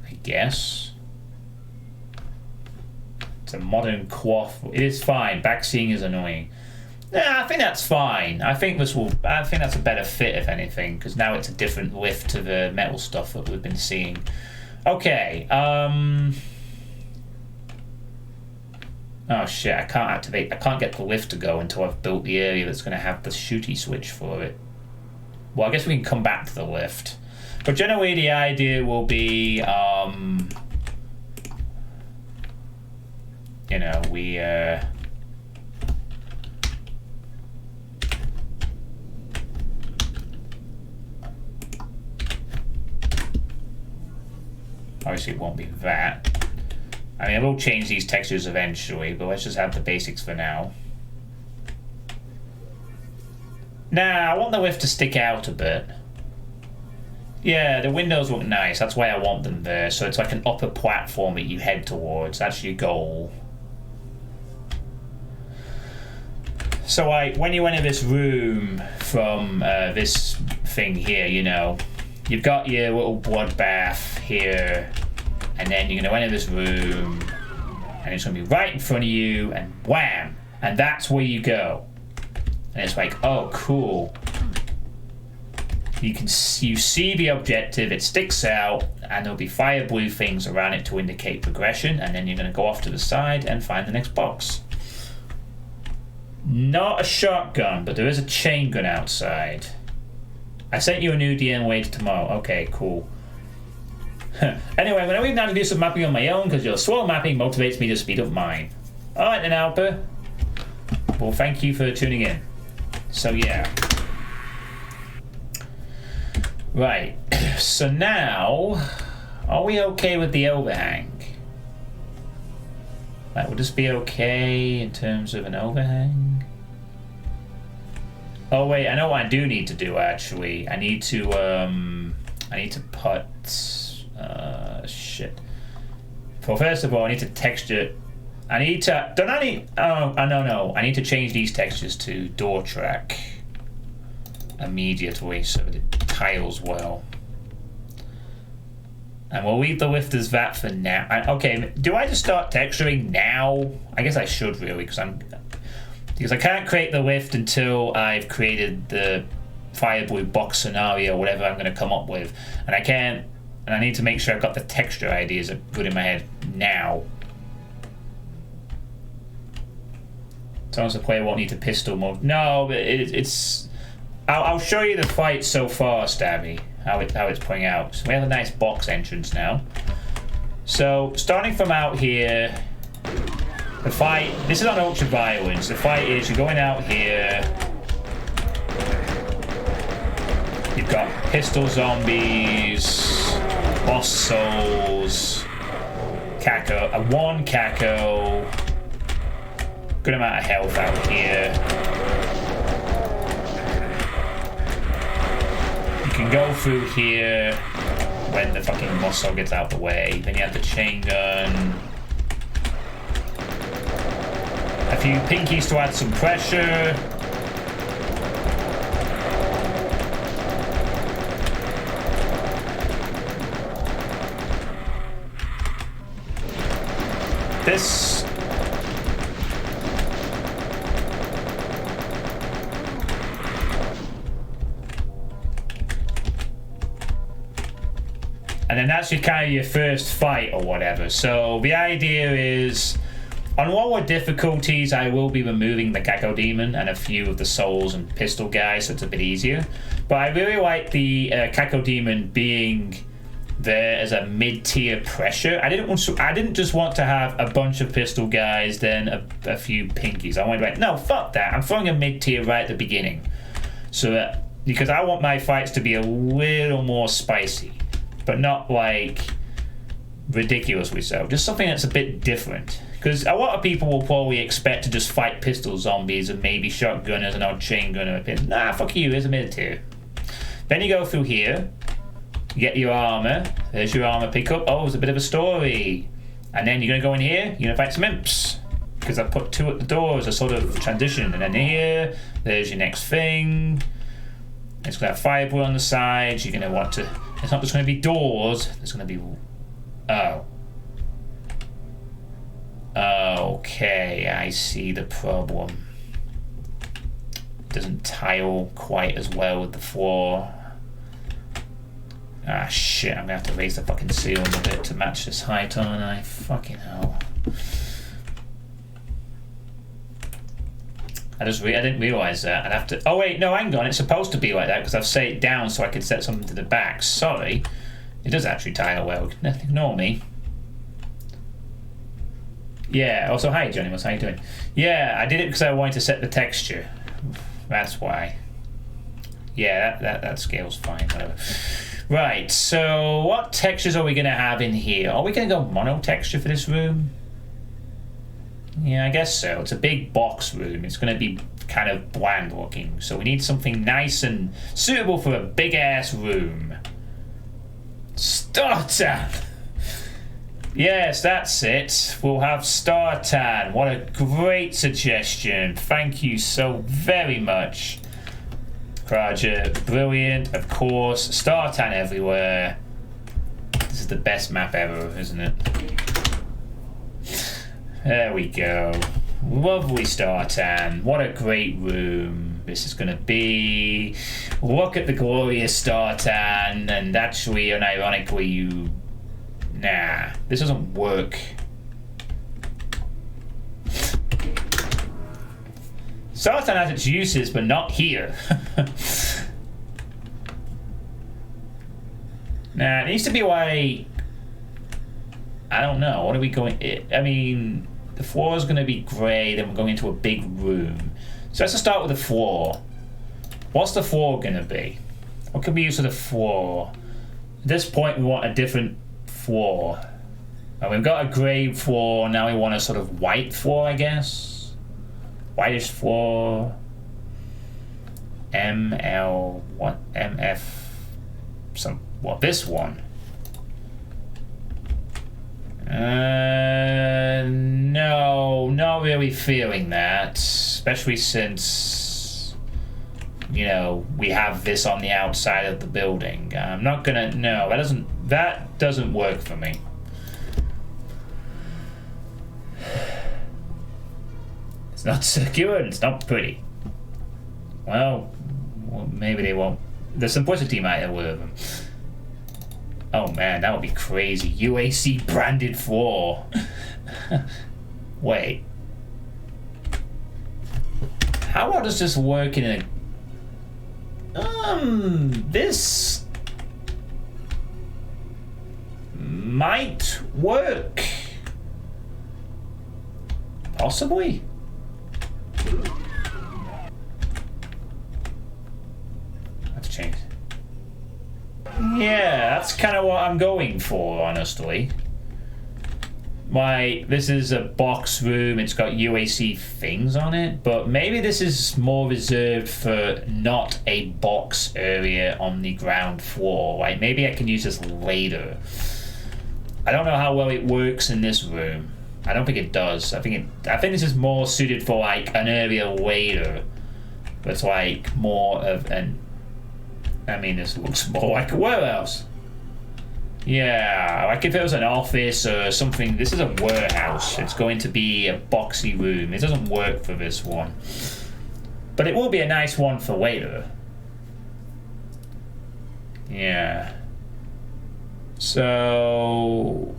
Speaker 1: I guess. It's a modern quaff. It is fine. Backseeing is annoying. Yeah, I think that's fine. I think that's a better fit, if anything, because now it's a different lift to the metal stuff that we've been seeing. Okay. Oh shit! I can't get the lift to go until I've built the area that's going to have the shooty switch for it. Well, I guess we can come back to the lift. But generally, the idea will be, you know, we. Obviously it won't be that. I mean, I will change these textures eventually, but let's just have the basics for now. Nah, I want the lift to stick out a bit. Yeah, the windows look nice, that's why I want them there, so it's like an upper platform that you head towards, that's your goal. So when you enter this room from this thing here, you know, you've got your little bloodbath here, and then you're going to enter this room, and it's going to be right in front of you, and wham! And that's where you go. And it's like, oh, cool. You see the objective, it sticks out, and there'll be fire blue things around it to indicate progression, and then you're going to go off to the side and find the next box. Not a shotgun, but there is a chain gun outside. I sent you a new DM later tomorrow. Okay, cool. Anyway, I'm going to leave now to do some mapping on my own because your slow mapping motivates me to speed up mine. Alright then, Alper. Well, thank you for tuning in. So, yeah. Right. So now, are we okay with the overhang? Like, would this be okay in terms of an overhang? Oh wait, I know what I do need to do actually. I need to put shit. Well, first of all, I need to texture. I need to change these textures to door track immediately so that it tiles well. And we'll leave the lift as that for now. Okay, do I just start texturing now? I guess I should really, because I can't create the lift until I've created the fire blue box scenario, whatever I'm going to come up with, and I need to make sure I've got the texture ideas good in my head now. Sometimes the player won't need to pistol mode. No, but it's. I'll show you the fight so far, Stabby. How it's playing out. So we have a nice box entrance now. So starting from out here, the fight. This is on ultra violence. The fight is you're going out here. You've got pistol zombies, boss souls, caco, one caco, good amount of health out here. You can go through here when the fucking muscle gets out of the way. Then you have the chain gun. A few pinkies to add some pressure. This... And then that's your kind of your first fight or whatever. So the idea is, on lower difficulties, I will be removing the Gecko Demon and a few of the souls and pistol guys, so it's a bit easier. But I really like the Gecko Demon being there as a mid-tier pressure. I didn't just want to have a bunch of pistol guys, then a few pinkies. I wanted to, like, no, fuck that. I'm throwing a mid-tier right at the beginning, so that, because I want my fights to be a little more spicy, but not like ridiculously so. Just something that's a bit different. Because a lot of people will probably expect to just fight pistol zombies and maybe shotgunners and odd chain gunner. Nah, fuck you, there's a mid-tier. Then you go through here, you get your armor. There's your armor pickup. Oh, there's a bit of a story. And then you're gonna go in here, you're gonna fight some imps. Because I put 2 at the door as a sort of transition. And then here, there's your next thing. It's gonna have firewood on the sides. You're gonna want to... It's not just gonna be doors, there's gonna be... Oh. Okay, I see the problem. Doesn't tile quite as well with the floor. Ah, shit, I'm gonna have to raise the fucking ceiling a bit to match this height, aren't I? Fucking hell. I didn't realise that. I'd have to... Oh, wait, no, hang on. It's supposed to be like that because I've set it down so I could set something to the back. Sorry. It does actually tile well. Ignore me. Yeah, also, hi, Johnny. How you doing? Yeah, I did it because I wanted to set the texture. That's why. Yeah, that scale's fine. Whatever. Right, so what textures are we going to have in here? Are we going to go mono texture for this room? Yeah, I guess so. It's a big box room. It's going to be kind of bland looking. So we need something nice and suitable for a big ass room. Startan! Yes, that's it. We'll have Startan. What a great suggestion. Thank you so very much, Kraja. Brilliant, of course. Startan everywhere. This is the best map ever, isn't it? There we go. Lovely Startan. What a great room this is going to be. Look at the glorious Startan. And actually, unironically, you... Nah, this doesn't work. Startan has its uses, but not here. Nah, it needs to be like... I don't know. What are we going... I mean... The floor is going to be grey, then we're going into a big room. So let's start with the floor. What's the floor going to be? What can we use for the floor? At this point, we want a different floor. And we've got a grey floor, now we want a sort of white floor, I guess. Whitish floor. ML... What? MF... Some... What? This one. No, not really feeling that, especially since, you know, we have this on the outside of the building. I'm not gonna, no, that doesn't work for me. It's not secure and it's not pretty. Well, maybe they won't. The simplicity might have one of them. Oh man, that would be crazy. UAC branded floor. Wait. How well does this work in a... This... might work. Possibly. Let's change. Yeah, that's kind of what I'm going for, honestly. Like, this is a box room, it's got UAC things on it, but maybe this is more reserved for not a box area on the ground floor. Like, maybe I can use this later. I don't know how well it works in this room. I don't think it does. I think this is more suited for, like, an area later. That's like more of an... I mean, this looks more like a warehouse. Yeah, like if it was an office or something. This is a warehouse. It's going to be a boxy room. It doesn't work for this one. But it will be a nice one for later. Yeah. So,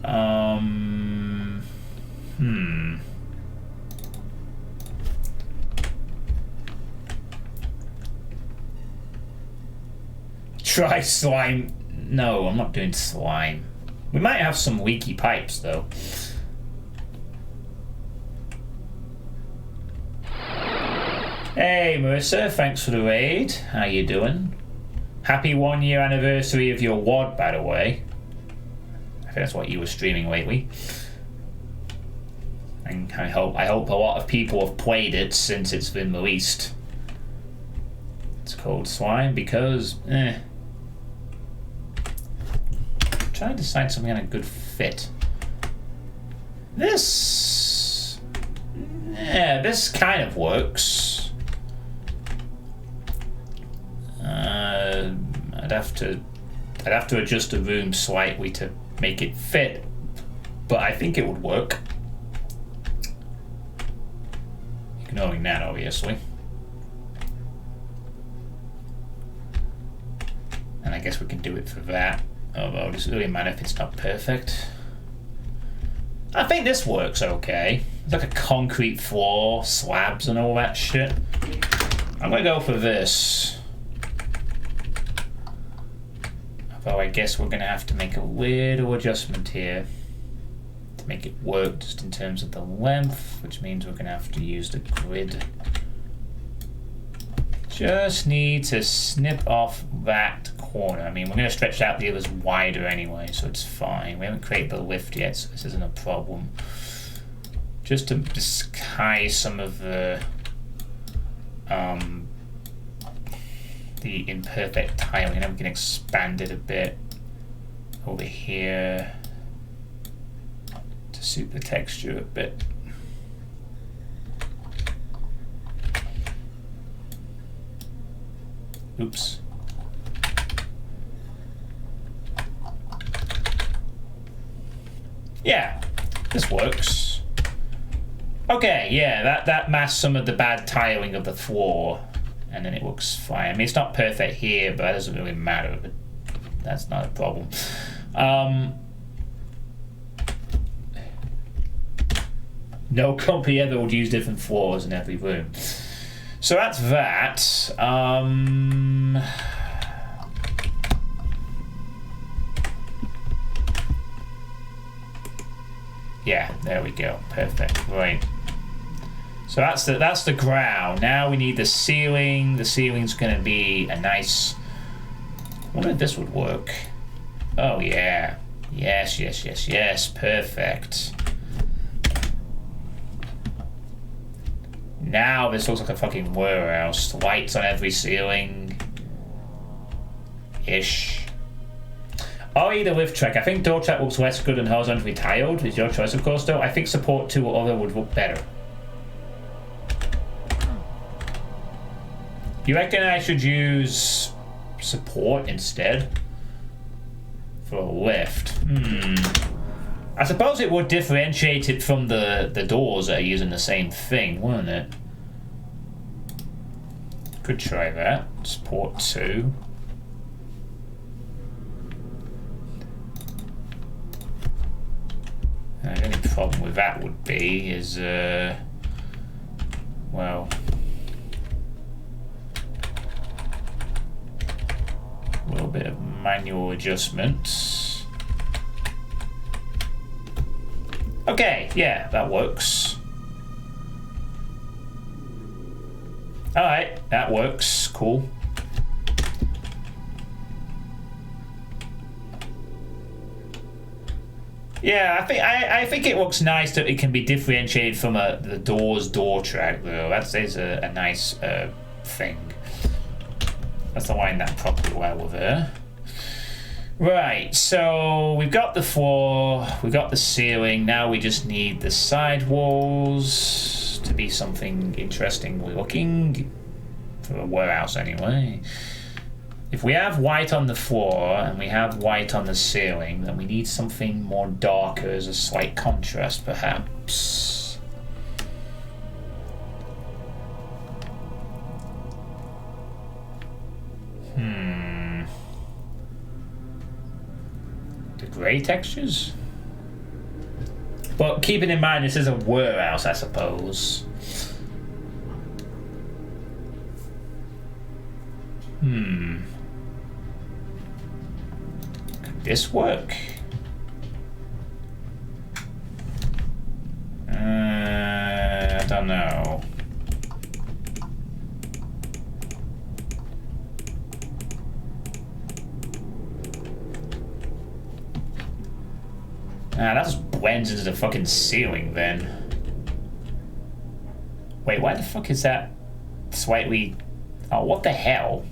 Speaker 1: Try slime. No, I'm not doing slime. We might have some leaky pipes, though. Hey, Marissa, thanks for the raid. How you doing? Happy 1 year anniversary of your WOD, by the way. I think that's what you were streaming lately. And I hope a lot of people have played it since it's been released. It's called Slime because, Try to decide something on a good fit. This kind of works. I'd have to adjust the room slightly to make it fit, but I think it would work. Ignoring that, obviously. And I guess we can do it for that. Although, does it really matter if it's not perfect? I think this works okay. It's like a concrete floor, slabs and all that shit. I'm gonna go for this. Although I guess we're gonna have to make a little adjustment here to make it work just in terms of the length, which means we're gonna have to use the grid. Just need to snip off that corner. I mean, we're going to stretch out the others wider anyway, so it's fine. We haven't created the lift yet, so this isn't a problem. Just to disguise some of the imperfect tiling, and then we can expand it a bit over here to suit the texture a bit. Oops. Yeah, this works. Okay, yeah, that masks some of the bad tiling of the floor, and then it looks fine. I mean, it's not perfect here, but that doesn't really matter. But that's not a problem. No company ever would use different floors in every room. So that's that. Yeah, there we go. Perfect. Right. So that's the ground. Now we need the ceiling. The ceiling's gonna be a nice. I wonder if this would work. Oh yeah. Yes, yes, yes, yes. Perfect. Now this looks like a fucking warehouse. Lights on every ceiling. Ish. Or either lift track. I think door track looks less good than horizontally tiled. It's your choice, of course, though. I think support 2 or other would look better. You reckon I should use support instead? For a lift? I suppose it would differentiate it from the doors that are using the same thing, wouldn't it? Could try that. Support 2. The only problem with that would be is, well, a little bit of manual adjustments. Okay, yeah, that works. Alright, that works. Cool. Yeah, I think it looks nice that it can be differentiated from the Doors door track, though. That is a nice thing. Let's align that properly well with her. Right, so we've got the floor, we've got the ceiling. Now we just need the side walls to be something interestingly looking for a warehouse, anyway. If we have white on the floor and we have white on the ceiling, then we need something more darker as a slight contrast, perhaps. The grey textures? But keeping in mind this is a warehouse, I suppose. Could this work? I don't know. That just blends into the fucking ceiling then. Wait, why the fuck is that slightly... Oh, what the hell?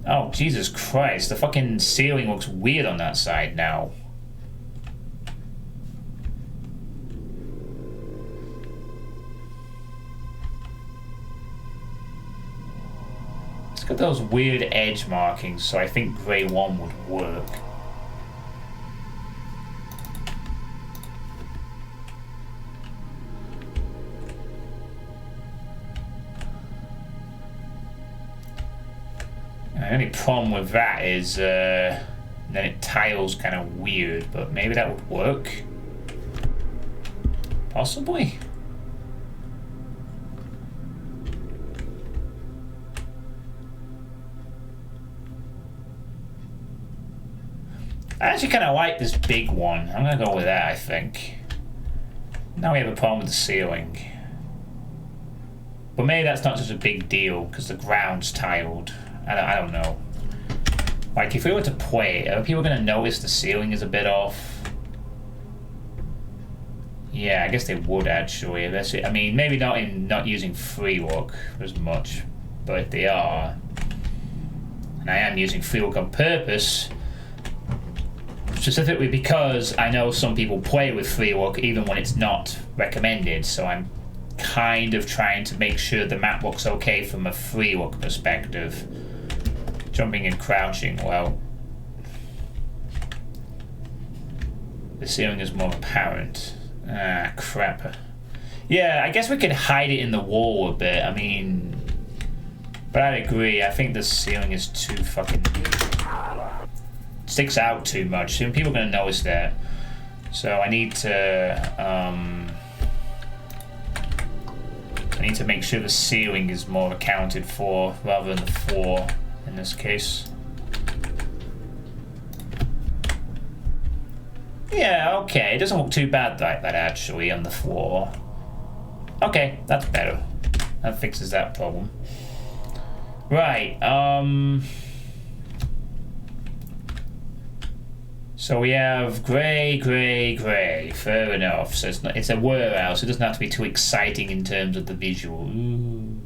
Speaker 1: Oh, Jesus Christ. The fucking ceiling looks weird on that side now. It's got those weird edge markings, so I think Grey 1 would work. The only problem with that is then it tiles kind of weird, but maybe that would work. Possibly. I actually kind of like this big one. I'm going to go with that, I think. Now we have a problem with the ceiling. But maybe that's not such a big deal because the ground's tiled. I don't know. Like, if we were to play, are people going to notice the ceiling is a bit off? Yeah, I guess they would actually. I mean, maybe not using free look as much, but if they are, and I am using free look on purpose, specifically because I know some people play with free look even when it's not recommended, so I'm kind of trying to make sure the map looks okay from a free look perspective. Jumping and crouching, well, the ceiling is more apparent. Ah, crap. Yeah, I guess we could hide it in the wall a bit. I mean, but I'd agree. I think the ceiling is too fucking... sticks out too much. So people are going to notice that. So I need to make sure the ceiling is more accounted for rather than the floor in this case. Yeah, okay. It doesn't look too bad like that actually on the floor. Okay, that's better. That fixes that problem. Right, so we have grey, grey, grey. Fair enough. So it's a warehouse. It doesn't have to be too exciting in terms of the visual. Ooh.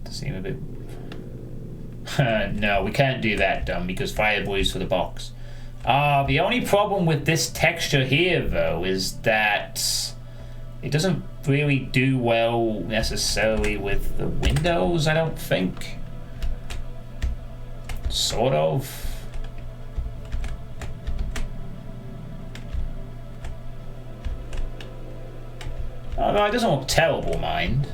Speaker 1: Does seem a bit... No, we can't do that, dumb, because fire blues for the box. The only problem with this texture here, though, is that it doesn't really do well necessarily with the windows, I don't think. Sort of. Although it doesn't look terrible, mind.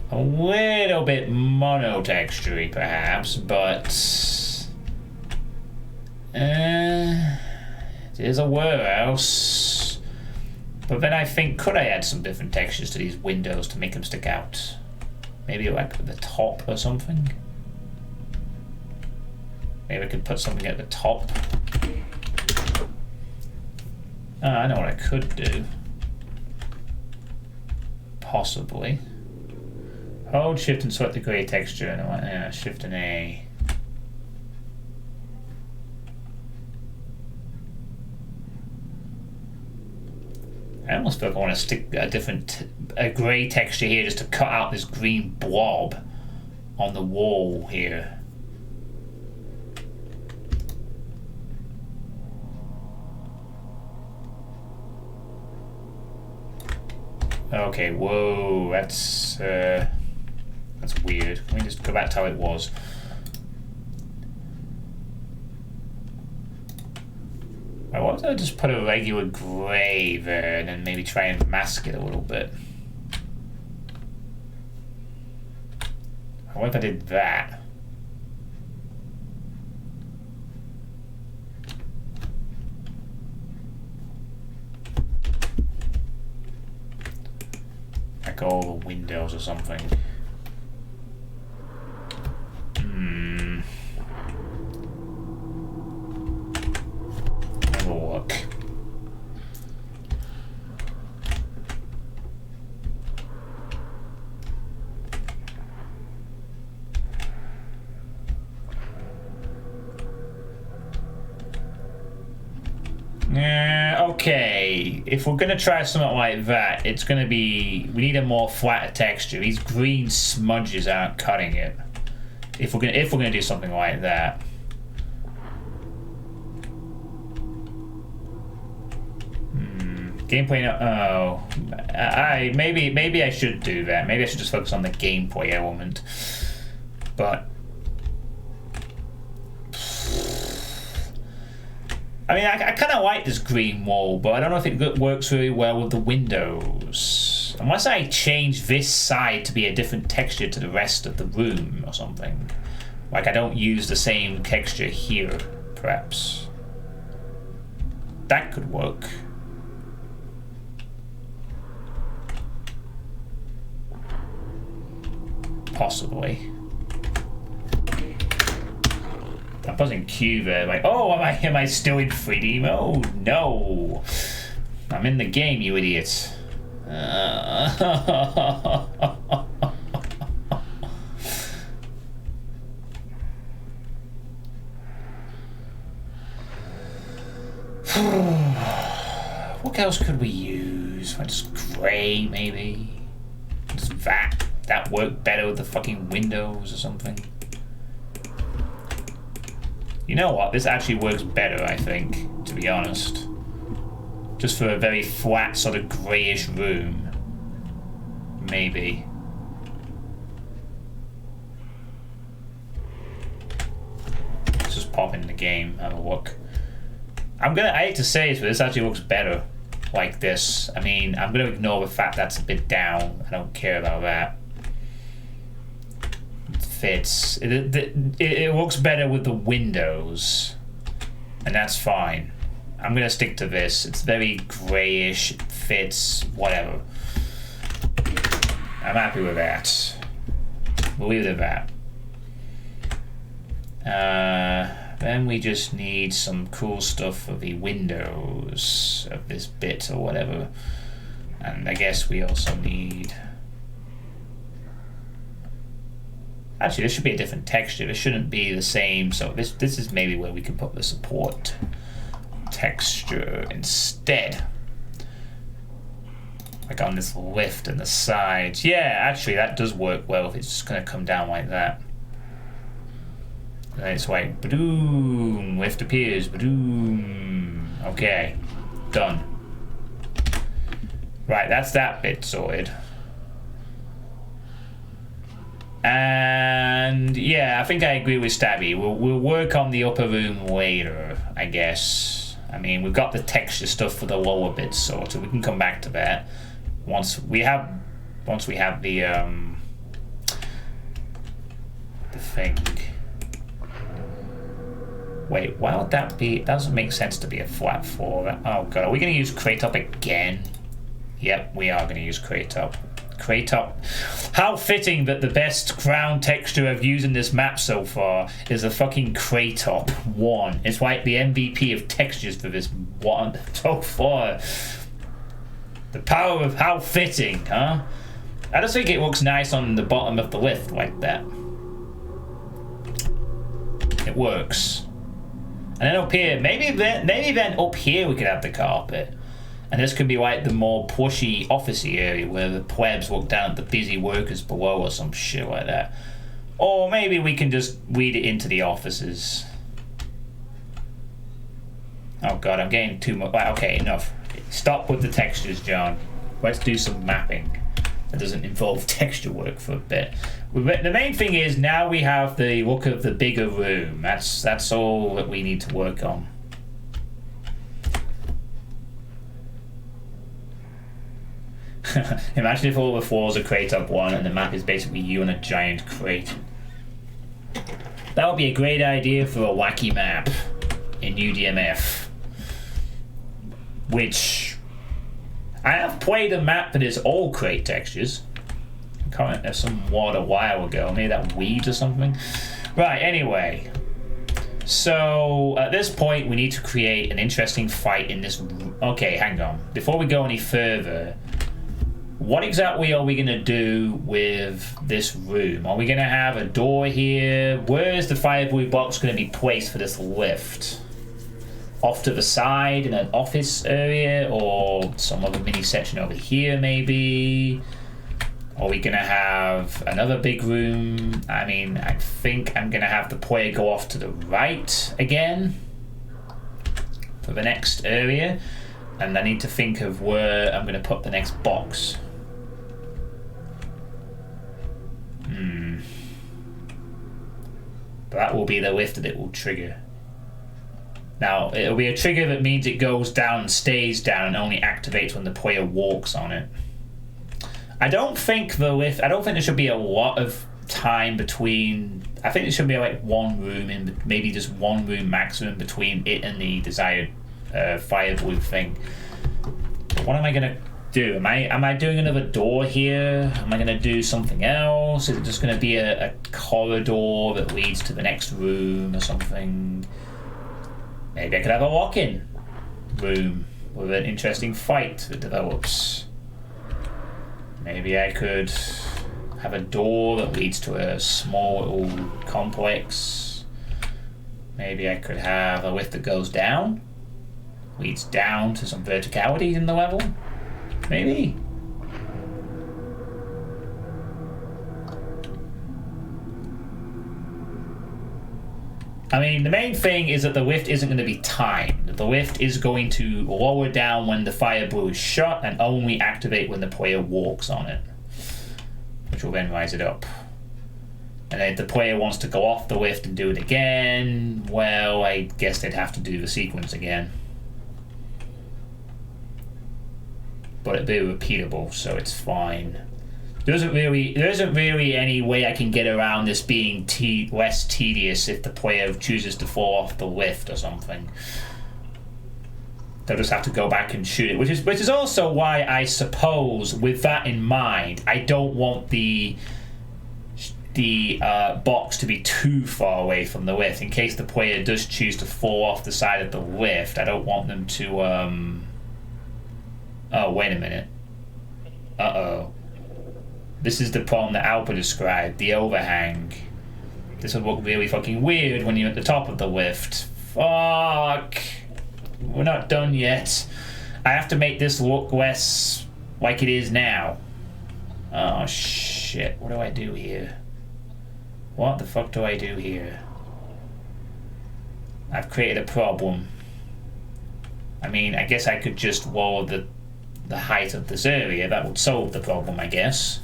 Speaker 1: A little bit monotextury, perhaps, but it is a warehouse. But then I think, could I add some different textures to these windows to make them stick out? Maybe like at the top or something? Maybe I could put something at the top. I know what I could do. Possibly. Hold shift and select the grey texture. And Shift and A. I almost feel like I want to stick a grey texture here just to cut out this green blob on the wall here. Okay, whoa, that's weird. Let me just go back to how it was. Why don't I just put a regular grey there and then maybe try and mask it a little bit? What if I did that? Like all the windows or something. Have a look. Okay, if we're gonna try something like that, it's gonna be, we need a more flatter texture. These green smudges aren't cutting it. If we're gonna do something like that. Gameplay. Oh, maybe I should do that. Maybe I should just focus on the gameplay element. But I mean, I kind of like this green wall, but I don't know if it works really well with the windows. Unless I change this side to be a different texture to the rest of the room or something. Like I don't use the same texture here, perhaps. That could work. Possibly. I'm buzzing Q there, like, oh, am I still in 3D mode? No. I'm in the game, you idiot. What else could we use? Just grey, maybe? Just that work better with the fucking windows or something? You know what? This actually works better, I think, to be honest. Just for a very flat, sort of greyish room. Maybe. Let's just pop in the game, have a look. I hate to say this, but this actually looks better like this. I mean, I'm gonna ignore the fact that's a bit down. I don't care about that. Fits. It looks better with the windows, and that's fine. I'm gonna stick to this. It's very grayish. It fits. Whatever. I'm happy with that. We'll leave it at that. Then we just need some cool stuff for the windows of this bit or whatever, and I guess we also need. Actually, this should be a different texture. This shouldn't be the same. So this is maybe where we can put the support texture instead. Like on this lift and the sides. Yeah, actually, that does work well if it's just going to come down like that. And then it's like, ba-doom, lift appears, ba-doom. Okay, done. Right, that's that bit sorted. And yeah, I think I agree with Stabby. We'll work on the upper room later, I guess. I mean, we've got the texture stuff for the lower bits sorted. We can come back to that once we have the thing. Wait, why would that be? It doesn't make sense to be a flat floor. Oh god, are we going to use crate up again? Yep, we are going to use crate up. Crate up. How fitting that the best ground texture I've used in this map so far is a fucking crate up 1. It's like the MVP of textures for this one so far. The power of how fitting, huh? I just think it looks nice on the bottom of the lift like that. It works. And then up here, maybe then up here we could have the carpet. And this could be like the more pushy, officey area where the plebs look down at the busy workers below or some shit like that. Or maybe we can just read it into the offices. Oh god, I'm getting too much. Right, okay, enough. Stop with the textures, John. Let's do some mapping that doesn't involve texture work for a bit. The main thing is now we have the look of the bigger room. That's all that we need to work on. Imagine if all the floors are crate up one and the map is basically you on a giant crate. That would be a great idea for a wacky map in UDMF. Which I have played a map that is all crate textures. I can't remember, somewhat a while ago. Maybe that Weeds or something. Right, anyway. So at this point we need to create an interesting fight in this. Okay, hang on. Before we go any further, what exactly are we going to do with this room? Are we going to have a door here? Where is the firewood box going to be placed for this lift? Off to the side in an office area, or some other mini section over here maybe? Are we going to have another big room? I mean, I think I'm going to have the player go off to the right again for the next area. And I need to think of where I'm going to put the next box. That will be the lift that it will trigger. Now, it'll be a trigger that means it goes down and stays down and only activates when the player walks on it. I don't think there should be a lot of time between. I think there should be like one room, in maybe just one room maximum between it and the desired firewood thing. What am I going to do? Am I doing another door here? Am I going to do something else? Is it just going to be a corridor that leads to the next room or something? Maybe I could have a walk-in room with an interesting fight that develops. Maybe I could have a door that leads to a small little complex. Maybe I could have a lift that goes down, leads down to some verticality in the level. Maybe. I mean, the main thing is that the lift isn't going to be timed. The lift is going to lower down when the fire blue is shut and only activate when the player walks on it, which will then rise it up. And then if the player wants to go off the lift and do it again, well, I guess they'd have to do the sequence again. But it'd be repeatable, so it's fine. There isn't really any way I can get around this being less tedious if the player chooses to fall off the lift or something. They'll just have to go back and shoot it, which is also why I suppose, with that in mind, I don't want the box to be too far away from the lift. In case the player does choose to fall off the side of the lift, I don't want them to. Oh, wait a minute. Uh-oh. This is the problem that Alpa described, the overhang. This would look really fucking weird when you're at the top of the lift. Fuck! We're not done yet. I have to make this look less like it is now. Oh shit, what do I do here? What the fuck do I do here? I've created a problem. I mean, I guess I could just lower the height of this area. That would solve the problem, I guess.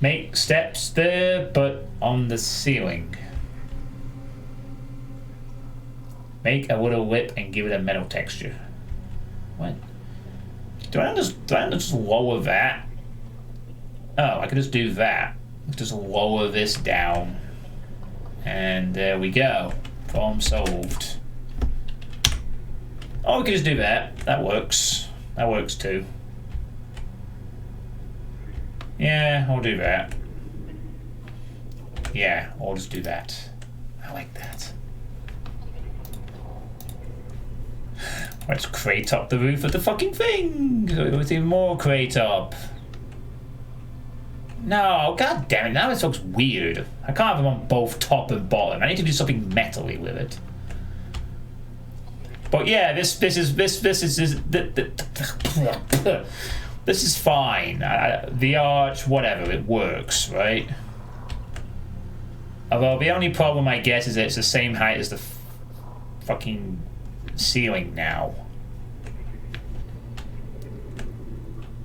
Speaker 1: Make steps there, but on the ceiling. Make a little lip and give it a metal texture. What? Do I just lower that? Oh, I could just do that. Just lower this down. And there we go. Problem solved. Oh, we could just do that. That works. That works too. Yeah, I'll do that. Yeah, I'll just do that. I like that. Let's crate up the roof of the fucking thing! With even more crate up. No, god damn it, now this looks weird. I can't have them on both top and bottom. I need to do something metally with it. But yeah, this is fine. The arch, whatever, it works, right? Although the only problem, I guess, is that it's the same height as the fucking ceiling now,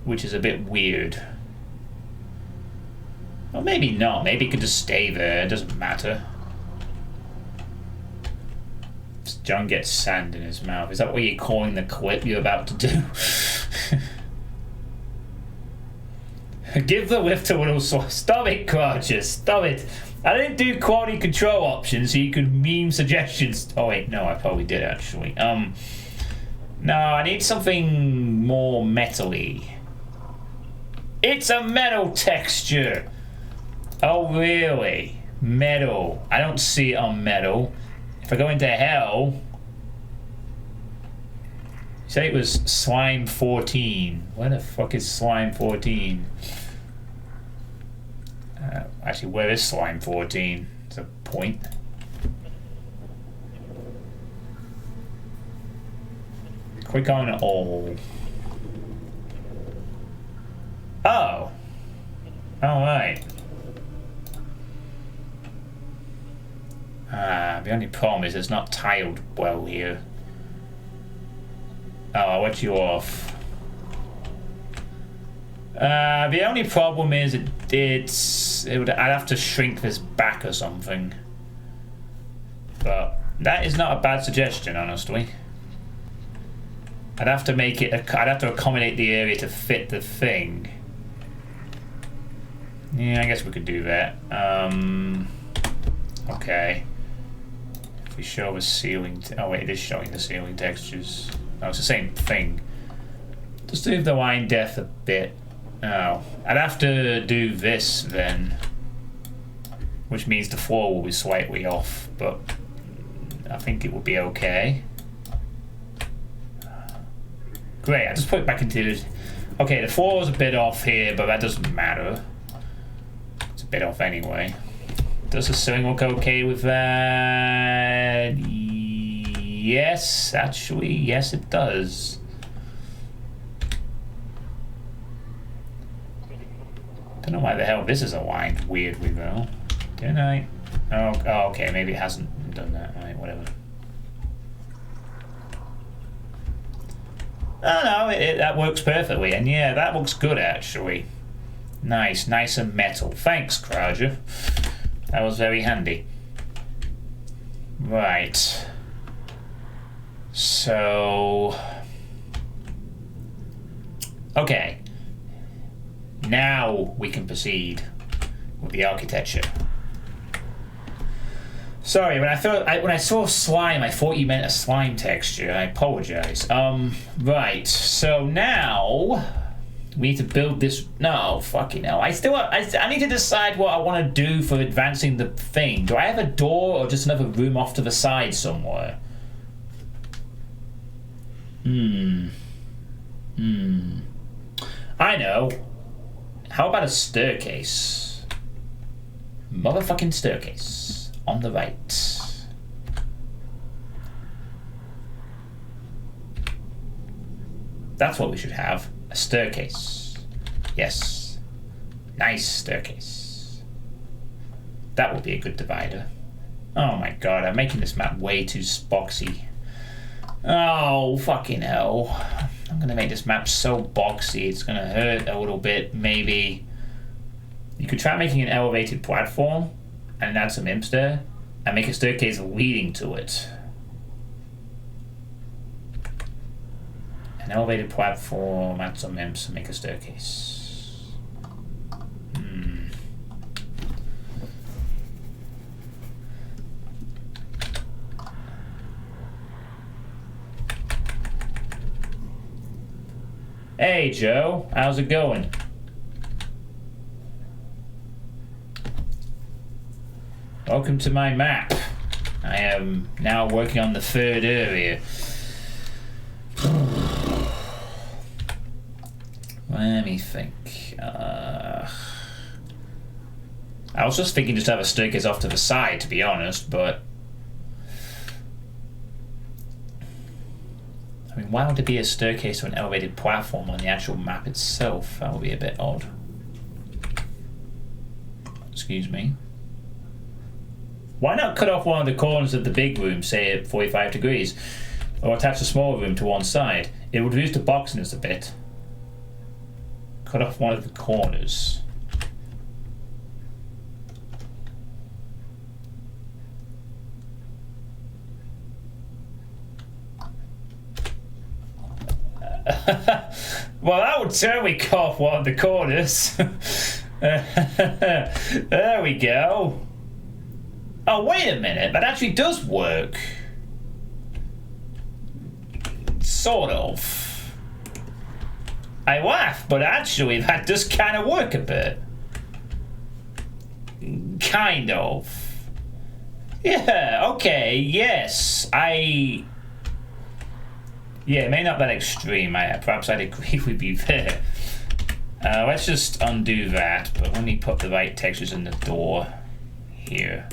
Speaker 1: which is a bit weird. Well, maybe not. Maybe it could just stay there. It doesn't matter. John gets sand in his mouth. Is that what you're calling the clip you're about to do? Give the lift a little stop it, Crotcher. Stop it. I didn't do quality control options so you could meme suggestions. Oh wait, no, I probably did actually. No, I need something more metal-y. It's a metal texture. Oh really? Metal. I don't see it on metal. If I go into hell, you say it was slime 14. Where the fuck is slime 14? Actually, where is slime 14? It's a point. Click on all. Oh. Alright. The only problem is it's not tiled well here. Oh, I'll let you off. The only problem is I'd have to shrink this back or something. But that is not a bad suggestion, honestly. I'd have to make it. I'd have to accommodate the area to fit the thing. Yeah, I guess we could do that. Okay. If we show the ceiling. Oh wait, it is showing the ceiling textures. Oh, it's the same thing. Just move the line depth a bit. Oh, I'd have to do this then, which means the floor will be slightly off, but I think it will be okay. Great, I just put it back into it. Okay, the floor is a bit off here, but that doesn't matter. It's a bit off anyway. Does the ceiling look okay with that? Yes, actually, yes it does. Don't know why the hell this is aligned weirdly though. Didn't I? Oh, okay, maybe it hasn't done that. Alright, whatever. Oh no, that works perfectly, and yeah, that looks good actually. Nice and metal. Thanks, Crowger. That was very handy. Right. So... okay. Now we can proceed with the architecture. Sorry, when I saw slime, I thought you meant a slime texture. I apologize. Right. So now we need to build this. No, fucking hell. I need to decide what I want to do for advancing the thing. Do I have a door or just another room off to the side somewhere? I know. How about a staircase? Motherfucking staircase. On the right. That's what we should have. A staircase. Yes. Nice staircase. That would be a good divider. Oh my god, I'm making this map way too boxy. Oh, fucking hell. I'm gonna make this map so boxy, it's gonna hurt a little bit, maybe. You could try making an elevated platform and add some imps there and make a staircase leading to it. An elevated platform, add some imps and make a staircase. Hey Joe, how's it going? Welcome to my map. I am now working on the third area. Let me think. I was just thinking just to have a staircase off to the side, to be honest, but why would there be a staircase or an elevated platform on the actual map itself? That would be a bit odd. Excuse me. Why not cut off one of the corners of the big room, say at 45 degrees, or attach the smaller room to one side? It would reduce the boxiness a bit. Cut off one of the corners. Well, that would certainly cut off one of the corners. There we go. Oh, wait a minute. That actually does work. Sort of. I laugh, but actually that does kind of work a bit. Kind of. Yeah, okay, yes. Yeah, maybe not that extreme. Perhaps I'd agree with you there. Let's just undo that, but let me put the right textures in the door here.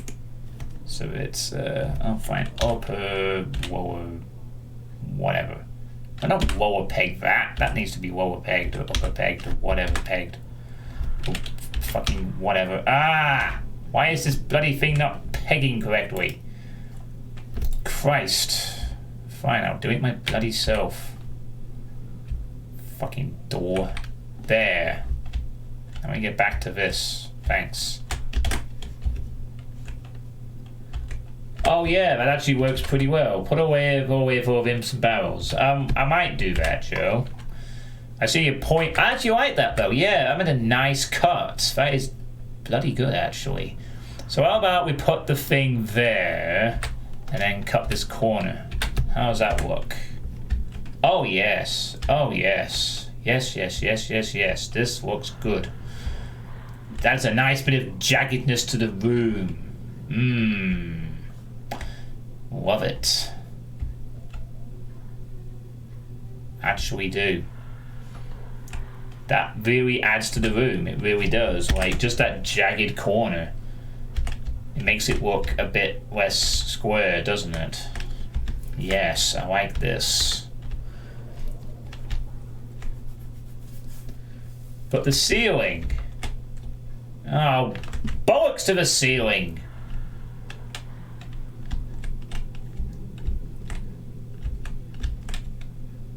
Speaker 1: So it's, I'll find upper, lower, whatever. I don't lower peg that. That needs to be lower pegged or upper pegged or whatever pegged. Oh, fucking whatever. Ah! Why is this bloody thing not pegging correctly? Christ. Fine, I'll do it my bloody self. Fucking door. There. Let me get back to this. Thanks. Oh yeah, that actually works pretty well. Put away full of imps and barrels. I might do that, Joe. I see your point. I actually like that though. Yeah, I made a nice cut. That is bloody good actually. So how about we put the thing there and then cut this corner? How does that look? Oh yes. Oh yes. Yes. This looks good. That's a nice bit of jaggedness to the room. Love it. Actually do. That really adds to the room. It really does. Like, just that jagged corner. It makes it look a bit less square, doesn't it? Yes, I like this. But the ceiling. Oh, bollocks to the ceiling.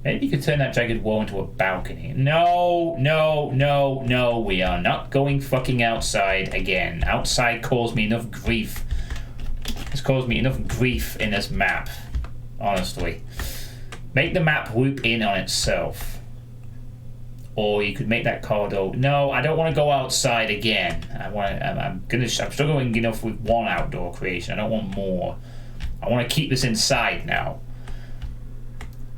Speaker 1: Maybe you could turn that jagged wall into a balcony. No, we are not going fucking outside again. Outside caused me enough grief. It's caused me enough grief in this map, honestly. Make the map loop in on itself. Or you could make that corridor. No, I don't want to go outside again. I'm struggling enough with one outdoor creation. I don't want more. I want to keep this inside now.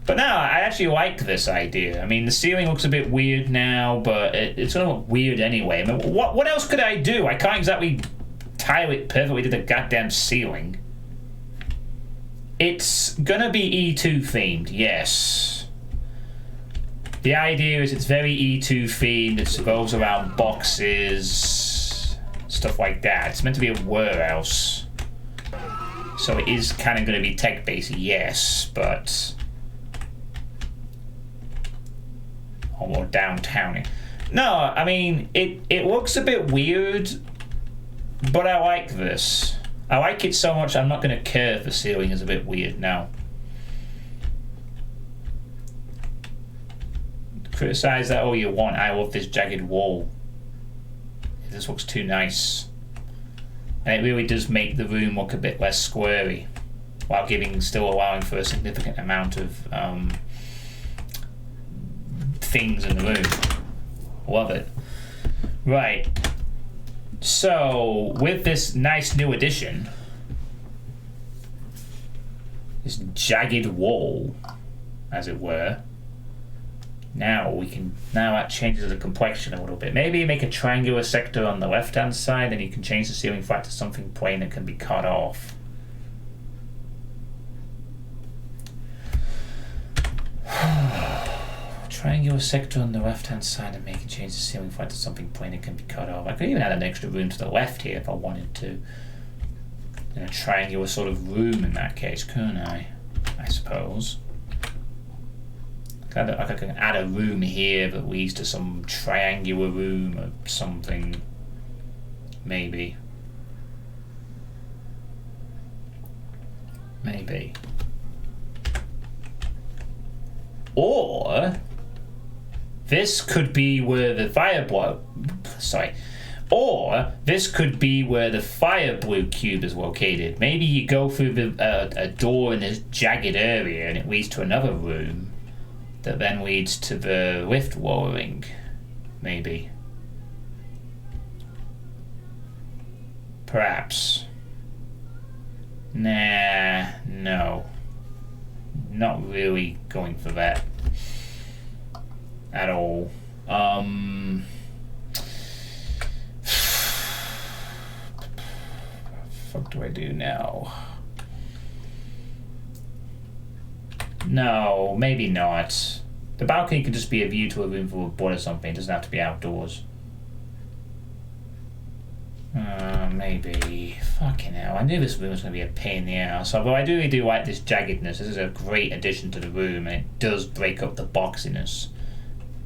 Speaker 1: But no, I actually like this idea. I mean, the ceiling looks a bit weird now, but it's going to look weird anyway. I mean, what else could I do? I can't exactly tile it perfectly to the goddamn ceiling. It's going to be E2 themed, yes. The idea is it's very E2 themed. It revolves around boxes, stuff like that. It's meant to be a warehouse. So it is kind of going to be tech-based, yes, but... or more downtowny. No, I mean, it looks a bit weird, but I like this. I like it so much I'm not going to care if the ceiling is a bit weird now. Criticize that all you want. I love this jagged wall. This looks too nice. And it really does make the room look a bit less squarey, while still allowing for a significant amount of things in the room. Love it. Right. So, with this nice new addition, this jagged wall, as it were, now that changes the complexion a little bit. Maybe make a triangular sector on the left-hand side, and you can change the ceiling flat to something plain that can be cut off. Triangular sector on the left-hand side and make a change the ceiling flat to something plain that can be cut off. I could even add an extra room to the left here if I wanted to. In a triangular sort of room in that case, couldn't I? I suppose. Kind of like I can add a room here that leads to some triangular room or something. Maybe. Maybe. Or this could be where the fire blue. Sorry. Or this could be where the fire blue cube is located. Maybe you go through a door in this jagged area and it leads to another room that then leads to the lift lowering. Maybe. Perhaps. Nah, no. Not really going for that. At all. Fuck do I do now? No, maybe not. The balcony can just be a view to a room full of blood or something. It doesn't have to be outdoors. Maybe. Fucking hell. I knew this room was going to be a pain in the ass. Although I really do like this jaggedness. This is a great addition to the room, and it does break up the boxiness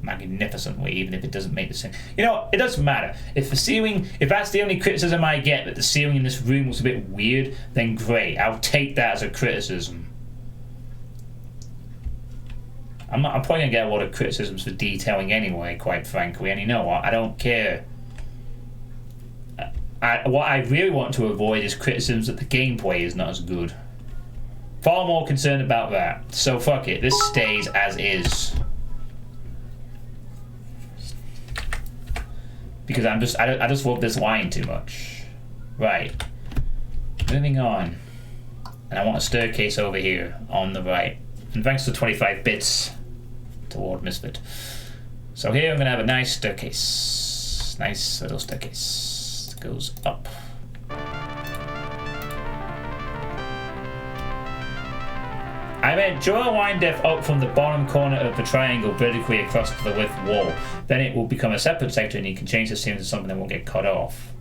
Speaker 1: magnificently, even if it doesn't make the same. You know, it doesn't matter. If the ceiling, if that's the only criticism I get, that the ceiling in this room was a bit weird, then great. I'll take that as a criticism. I'm probably going to get a lot of criticisms for detailing anyway, quite frankly, and you know what? I don't care. What I really want to avoid is criticisms that the gameplay is not as good. Far more concerned about that. So fuck it, this stays as is. Because I just love this line too much. Right. Moving on. And I want a staircase over here on the right. And thanks to 25 bits toward Misfit. So here I'm going to have a nice staircase. Nice little staircase. It goes up. I meant draw a line depth up from the bottom corner of the triangle vertically across to the width wall. Then it will become a separate sector and you can change the seam to something that won't get cut off.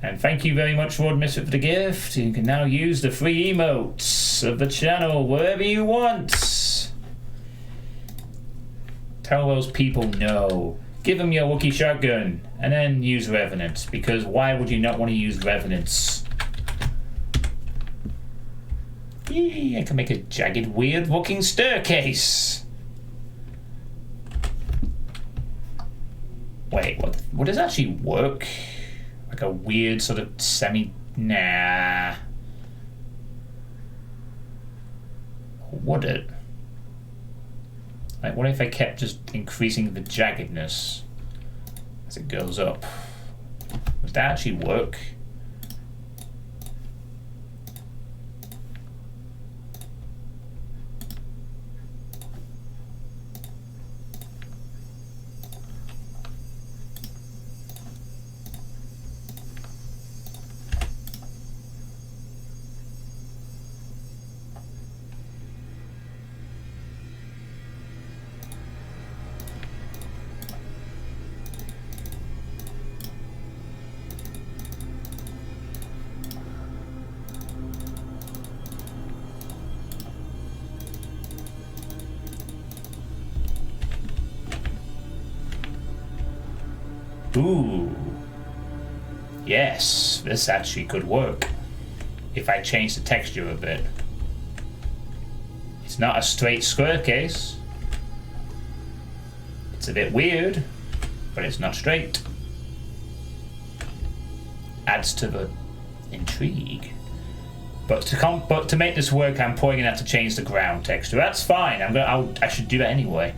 Speaker 1: And thank you very much, Lord Misfit, for the gift. You can now use the free emotes of the channel wherever you want. Tell those people no. Give them your Wookiee shotgun and then use Revenant, because why would you not want to use Revenants? Yee, I can make a jagged, weird-looking staircase. Wait, what does actually work? Like a weird sort of semi... Nah. Would it? Like, what if I kept just increasing the jaggedness as it goes up? Would that actually work? Ooh. Yes, this actually could work. If I change the texture a bit. It's not a straight square case. It's a bit weird, but it's not straight. Adds to the intrigue. But to make this work, I'm probably gonna have to change the ground texture. That's fine. I should do that anyway.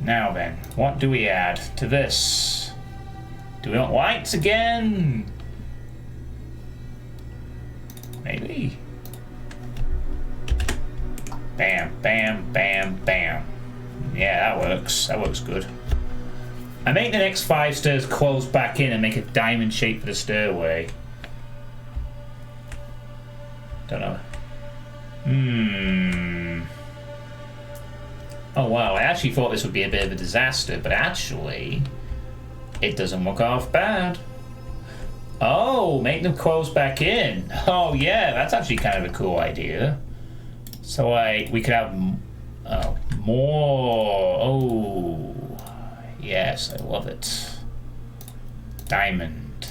Speaker 1: Now then, what do we add to this? Do we want lights again? Maybe. Bam, bam, bam, bam. Yeah, that works. That works good. I make the next 5 stairs close back in and make a diamond shape for the stairway. Don't know. Oh wow, I actually thought this would be a bit of a disaster, but actually... it doesn't look half bad. Oh, make them close back in. Oh yeah, that's actually kind of a cool idea. So we could have more. Oh, yes, I love it. Diamond.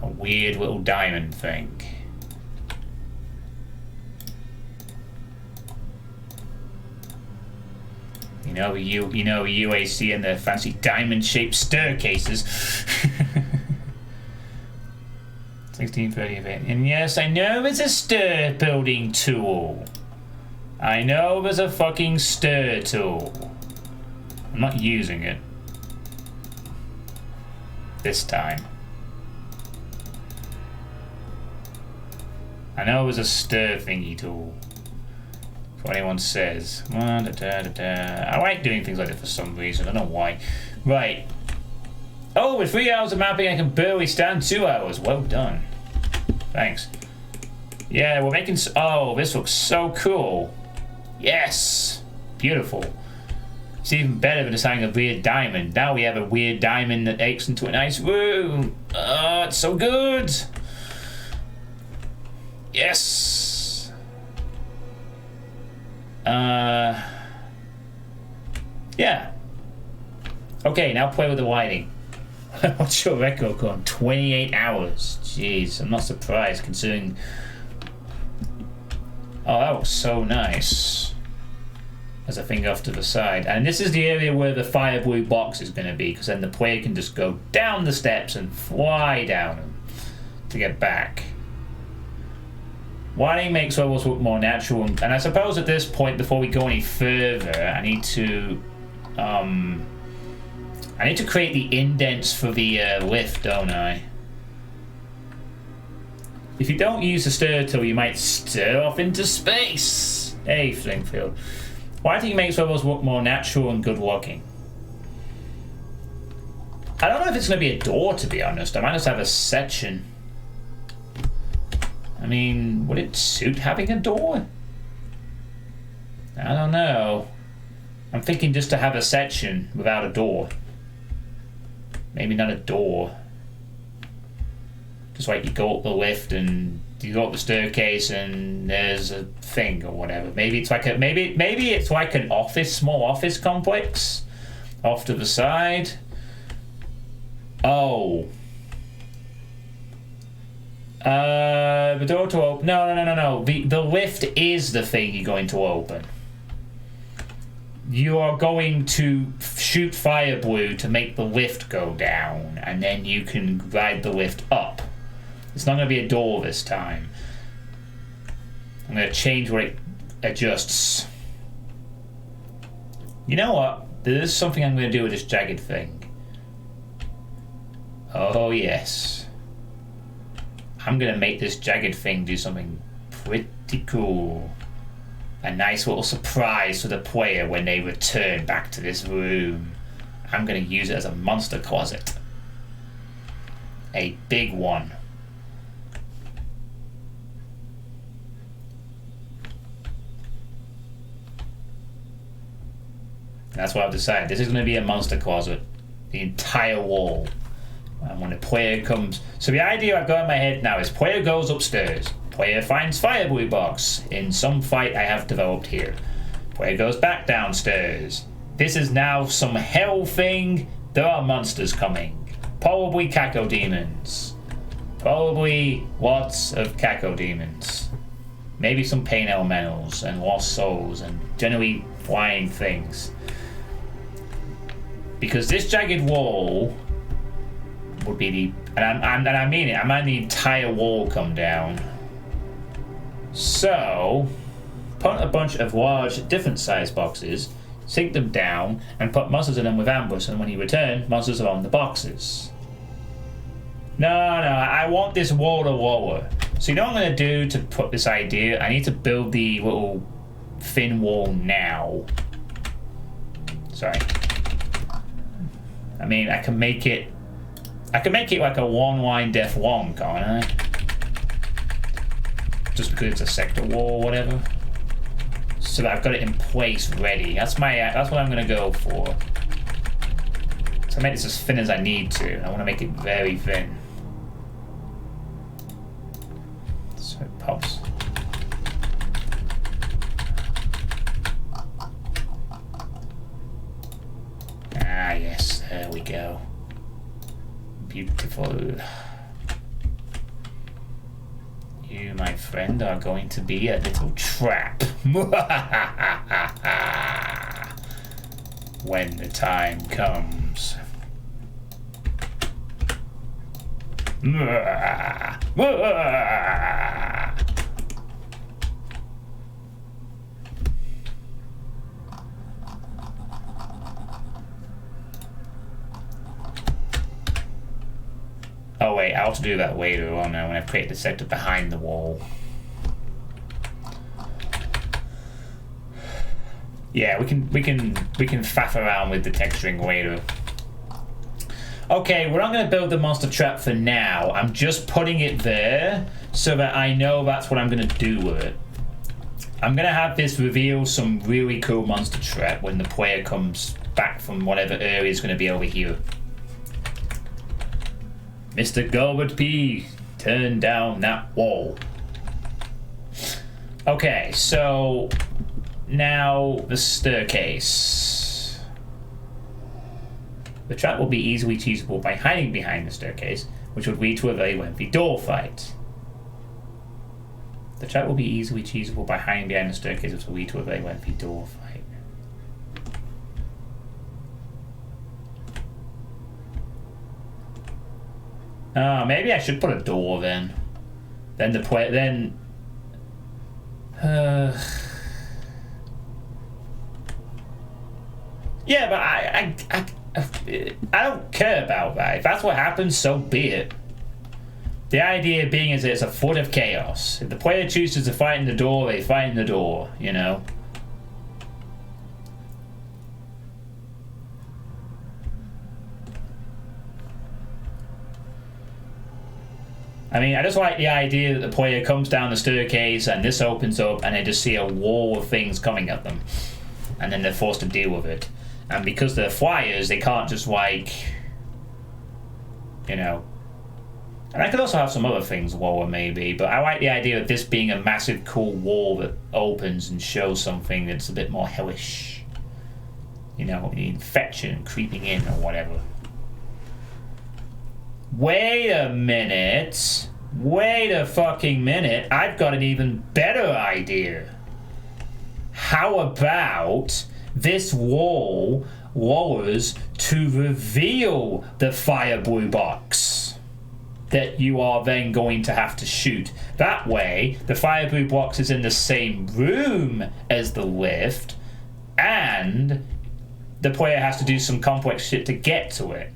Speaker 1: A weird little diamond thing. You know UAC and the fancy diamond-shaped staircases. 1638. And yes, I know it's a stir building tool. I know there's a fucking stir tool. I'm not using it. This time. I know it was a stir thingy tool. That's what anyone says. I like doing things like that for some reason. I don't know why. Right. Oh, with 3 hours of mapping, I can barely stand 2 hours. Well done. Thanks. Yeah, we're making... Oh, this looks so cool. Yes. Beautiful. It's even better than designing a weird diamond. Now we have a weird diamond that aches into a nice room. Oh, it's so good. Yes. Yeah. Okay, now play with the lighting. What's your record on? 28 hours. Jeez, I'm not surprised considering... Oh, that looks so nice. There's a thing off to the side. And this is the area where the fire blue box is going to be, because then the player can just go down the steps and fly down them to get back. Lighting makes levels look more natural, and I suppose at this point, before we go any further, I need to create the indents for the lift, don't I? If you don't use the stir tool, you might stir off into space. Hey, Flingfield. Why do you make levels look more natural and good looking? I don't know if it's going to be a door, to be honest. I might just have a section. I mean, would it suit having a door? I don't know. I'm thinking just to have a section without a door. Maybe not a door. Just like you go up the lift and you go up the staircase and there's a thing or whatever. Maybe it's like a maybe it's like an office, small office complex off to the side. Oh. The door to open. No. The lift is the thing you're going to open. You are going to shoot fire blue to make the lift go down, and then you can ride the lift up. It's not going to be a door this time. I'm going to change where it adjusts. You know what? There's something I'm going to do with this jagged thing. Oh, yes. I'm going to make this jagged thing do something pretty cool. A nice little surprise for the player when they return back to this room. I'm going to use it as a monster closet. A big one. And that's what I've decided. This is going to be a monster closet. The entire wall. And when the player comes... So the idea I've got in my head now is player goes upstairs. Player finds fire blue box in some fight I have developed here. Player goes back downstairs. This is now some hell thing. There are monsters coming. Probably cacodemons. Probably lots of cacodemons. Maybe some pain elementals and lost souls and generally flying things. Because this jagged wall would be the... And I mean it. I might the entire wall come down. So, put a bunch of large, different size boxes, sink them down, and put monsters in them with ambush, and when you return, monsters are on the boxes. No, I want this wall to lower. So you know what I'm going to do to put this idea? I need to build the little thin wall now. Sorry. I mean, I can make it like a one-line def long, can't I? Just because it's a sector wall or whatever. So that I've got it in place ready. That's what I'm gonna go for. So I make this as thin as I need to. I want to make it very thin. So it pops. There we go. Beautiful. You, my friend, are going to be a little trap. When the time comes. Oh wait, I'll have to do that later on when I create the sector behind the wall. Yeah, we can faff around with the texturing later. Okay, we're not going to build the monster trap for now. I'm just putting it there so that I know that's what I'm going to do with it. I'm going to have this reveal some really cool monster trap when the player comes back from whatever area is going to be over here. Mr. Gilbert P, turn down that wall. Okay, so now the staircase. The trap will be easily achievable by hiding behind the staircase, which would lead to a very lengthy door fight. The trap will be easily achievable by hiding behind the staircase, which will lead to a very lengthy door fight. Maybe I should put a door then. Then the play. Then. Yeah, but I don't care about that. If that's what happens, so be it. The idea being is that it's a foot of chaos. If the player chooses to fight in the door, they fight in the door, you know? I mean, I just like the idea that the player comes down the staircase and this opens up and they just see a wall of things coming at them. And then they're forced to deal with it. And because they're flyers, they can't just, like, you know. And I could also have some other things lower, maybe. But I like the idea of this being a massive, cool wall that opens and shows something that's a bit more hellish. You know, infection creeping in or whatever. Wait a minute. Wait a fucking minute. I've got an even better idea. How about this wall lowers to reveal the fire blue box that you are then going to have to shoot. That way, the fire blue box is in the same room as the lift, and the player has to do some complex shit to get to it.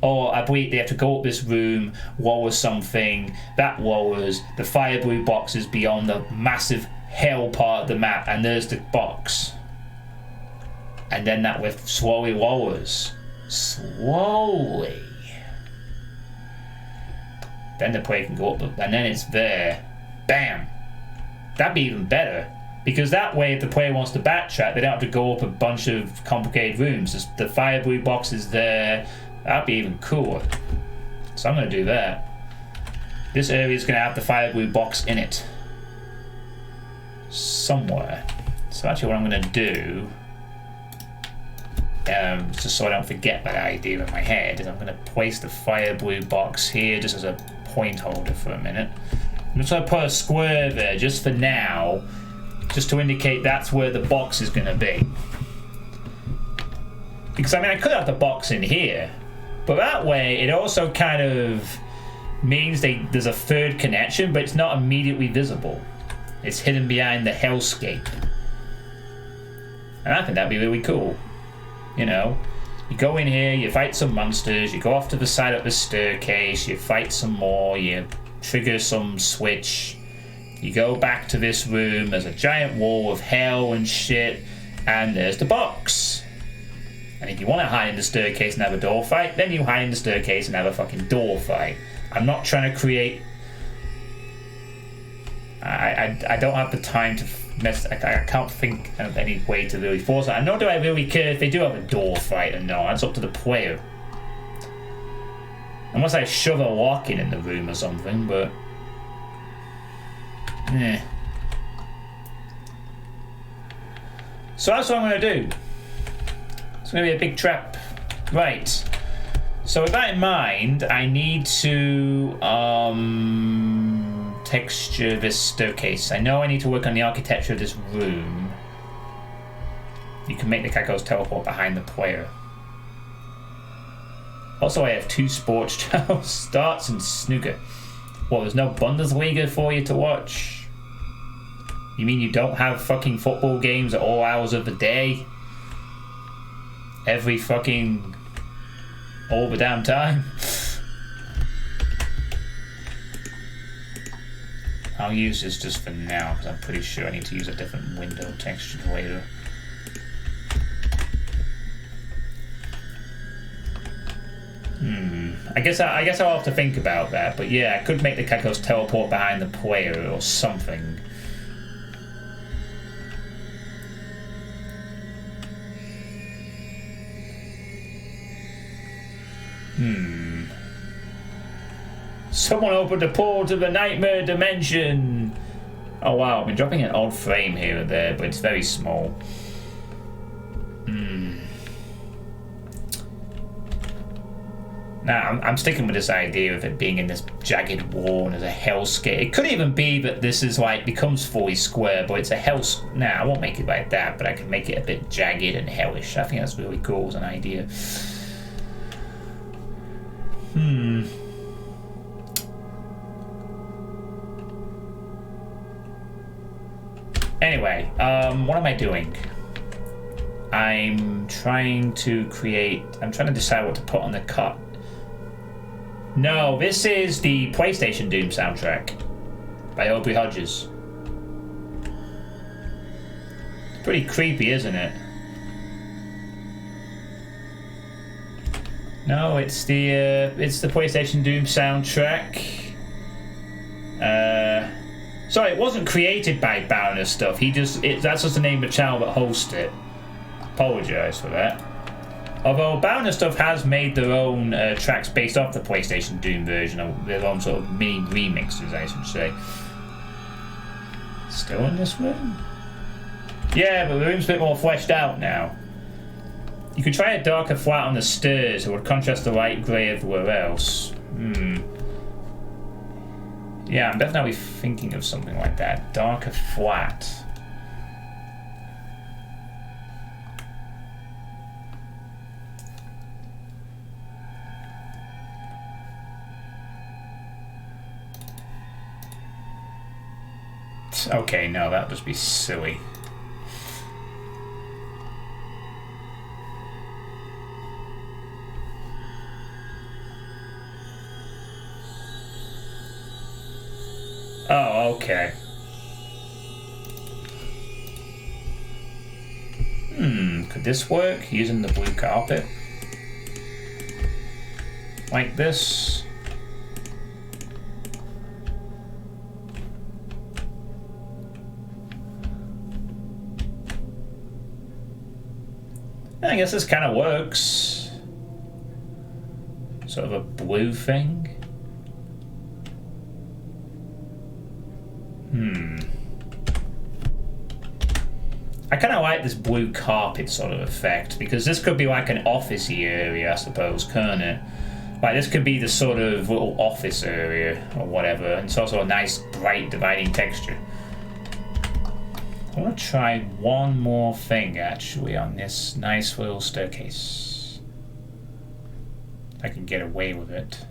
Speaker 1: Or I believe they have to go up this room, lower something, that lowers, the fire blue box is beyond the massive hell part of the map, and there's the box. And then that lift slowly lowers. Slowly. Then the player can go up, and then it's there. Bam! That'd be even better. Because that way, if the player wants to backtrack, they don't have to go up a bunch of complicated rooms. Just the fire blue box is there. That'd be even cooler. So I'm going to do that. This area is going to have the fire blue box in it. Somewhere. So actually what I'm going to do, just so I don't forget that idea in my head, is I'm going to place the fire blue box here just as a point holder for a minute. I'm just going to put a square there just for now, just to indicate that's where the box is going to be. Because I mean I could have the box in here, but that way it also kind of means there's a third connection, but it's not immediately visible. It's hidden behind the hellscape. And I think that'd be really cool. You know, you go in here, you fight some monsters, you go off to the side of the staircase, you fight some more, you trigger some switch, you go back to this room, there's a giant wall of hell and shit, and there's the box. And if you want to hide in the staircase and have a door fight, then you hide in the staircase and have a fucking door fight. I'm not trying to create... I don't have the time to mess... I can't think of any way to really force it. Nor do I really care if they do have a door fight or not. It's up to the player. Unless I shove a lock in the room or something, but... eh. So that's what I'm going to do. It's going to be a big trap. Right. So with that in mind, I need to texture this staircase. I know I need to work on the architecture of this room. You can make the Kakos teleport behind the player. Also, I have 2 sports channels, darts and snooker. Well, there's no Bundesliga for you to watch? You mean you don't have fucking football games at all hours of the day? Every fucking... all the damn time? I'll use this just for now, because I'm pretty sure I need to use a different window texture later. I guess I'll have to think about that, but yeah, I could make the Kakos teleport behind the player or something. Someone opened a portal to the nightmare dimension! Oh wow, I've been dropping an odd frame here and there, but it's very small. Nah, I'm sticking with this idea of it being in this jagged wall and as a hellscape. It could even be that this is like becomes fully square, but it's a hell. Nah, I won't make it like that, but I can make it a bit jagged and hellish. I think that's really cool as an idea. Anyway, what am I doing? I'm trying to decide what to put on the cut. No, this is the PlayStation Doom soundtrack by Aubrey Hodges. It's pretty creepy, isn't it? No, it's the PlayStation Doom soundtrack. Sorry, it wasn't created by Baroness Stuff. That's just the name of the channel that hosts it. Apologise for that. Although Baroness Stuff has made their own tracks based off the PlayStation Doom version, or their own sort of mini remixes, I should say. Still in this room? Yeah, but the room's a bit more fleshed out now. You could try a darker flat on the stairs, it would contrast the light grey everywhere else. Yeah, I'm definitely thinking of something like that. Darker flat. Okay, no, that'd just be silly. Oh, okay. Could this work? Using the blue carpet? Like this? I guess this kind of works. Sort of a blue thing. I kind of like this blue carpet sort of effect, because this could be like an office-y area, I suppose, can't it? Like, this could be the sort of little office area or whatever, and it's also a nice, bright, dividing texture. I want to try one more thing, actually, on this nice little staircase. I can get away with it.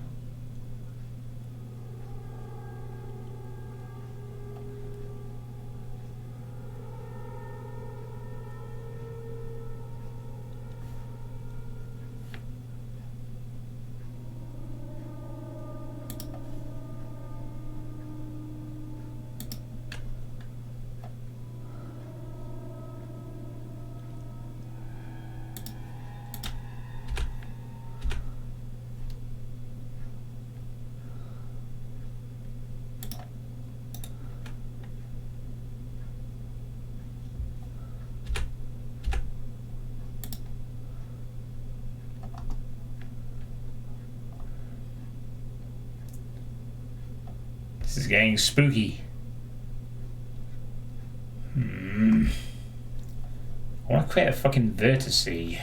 Speaker 1: This is getting spooky. I want to create a fucking vertice.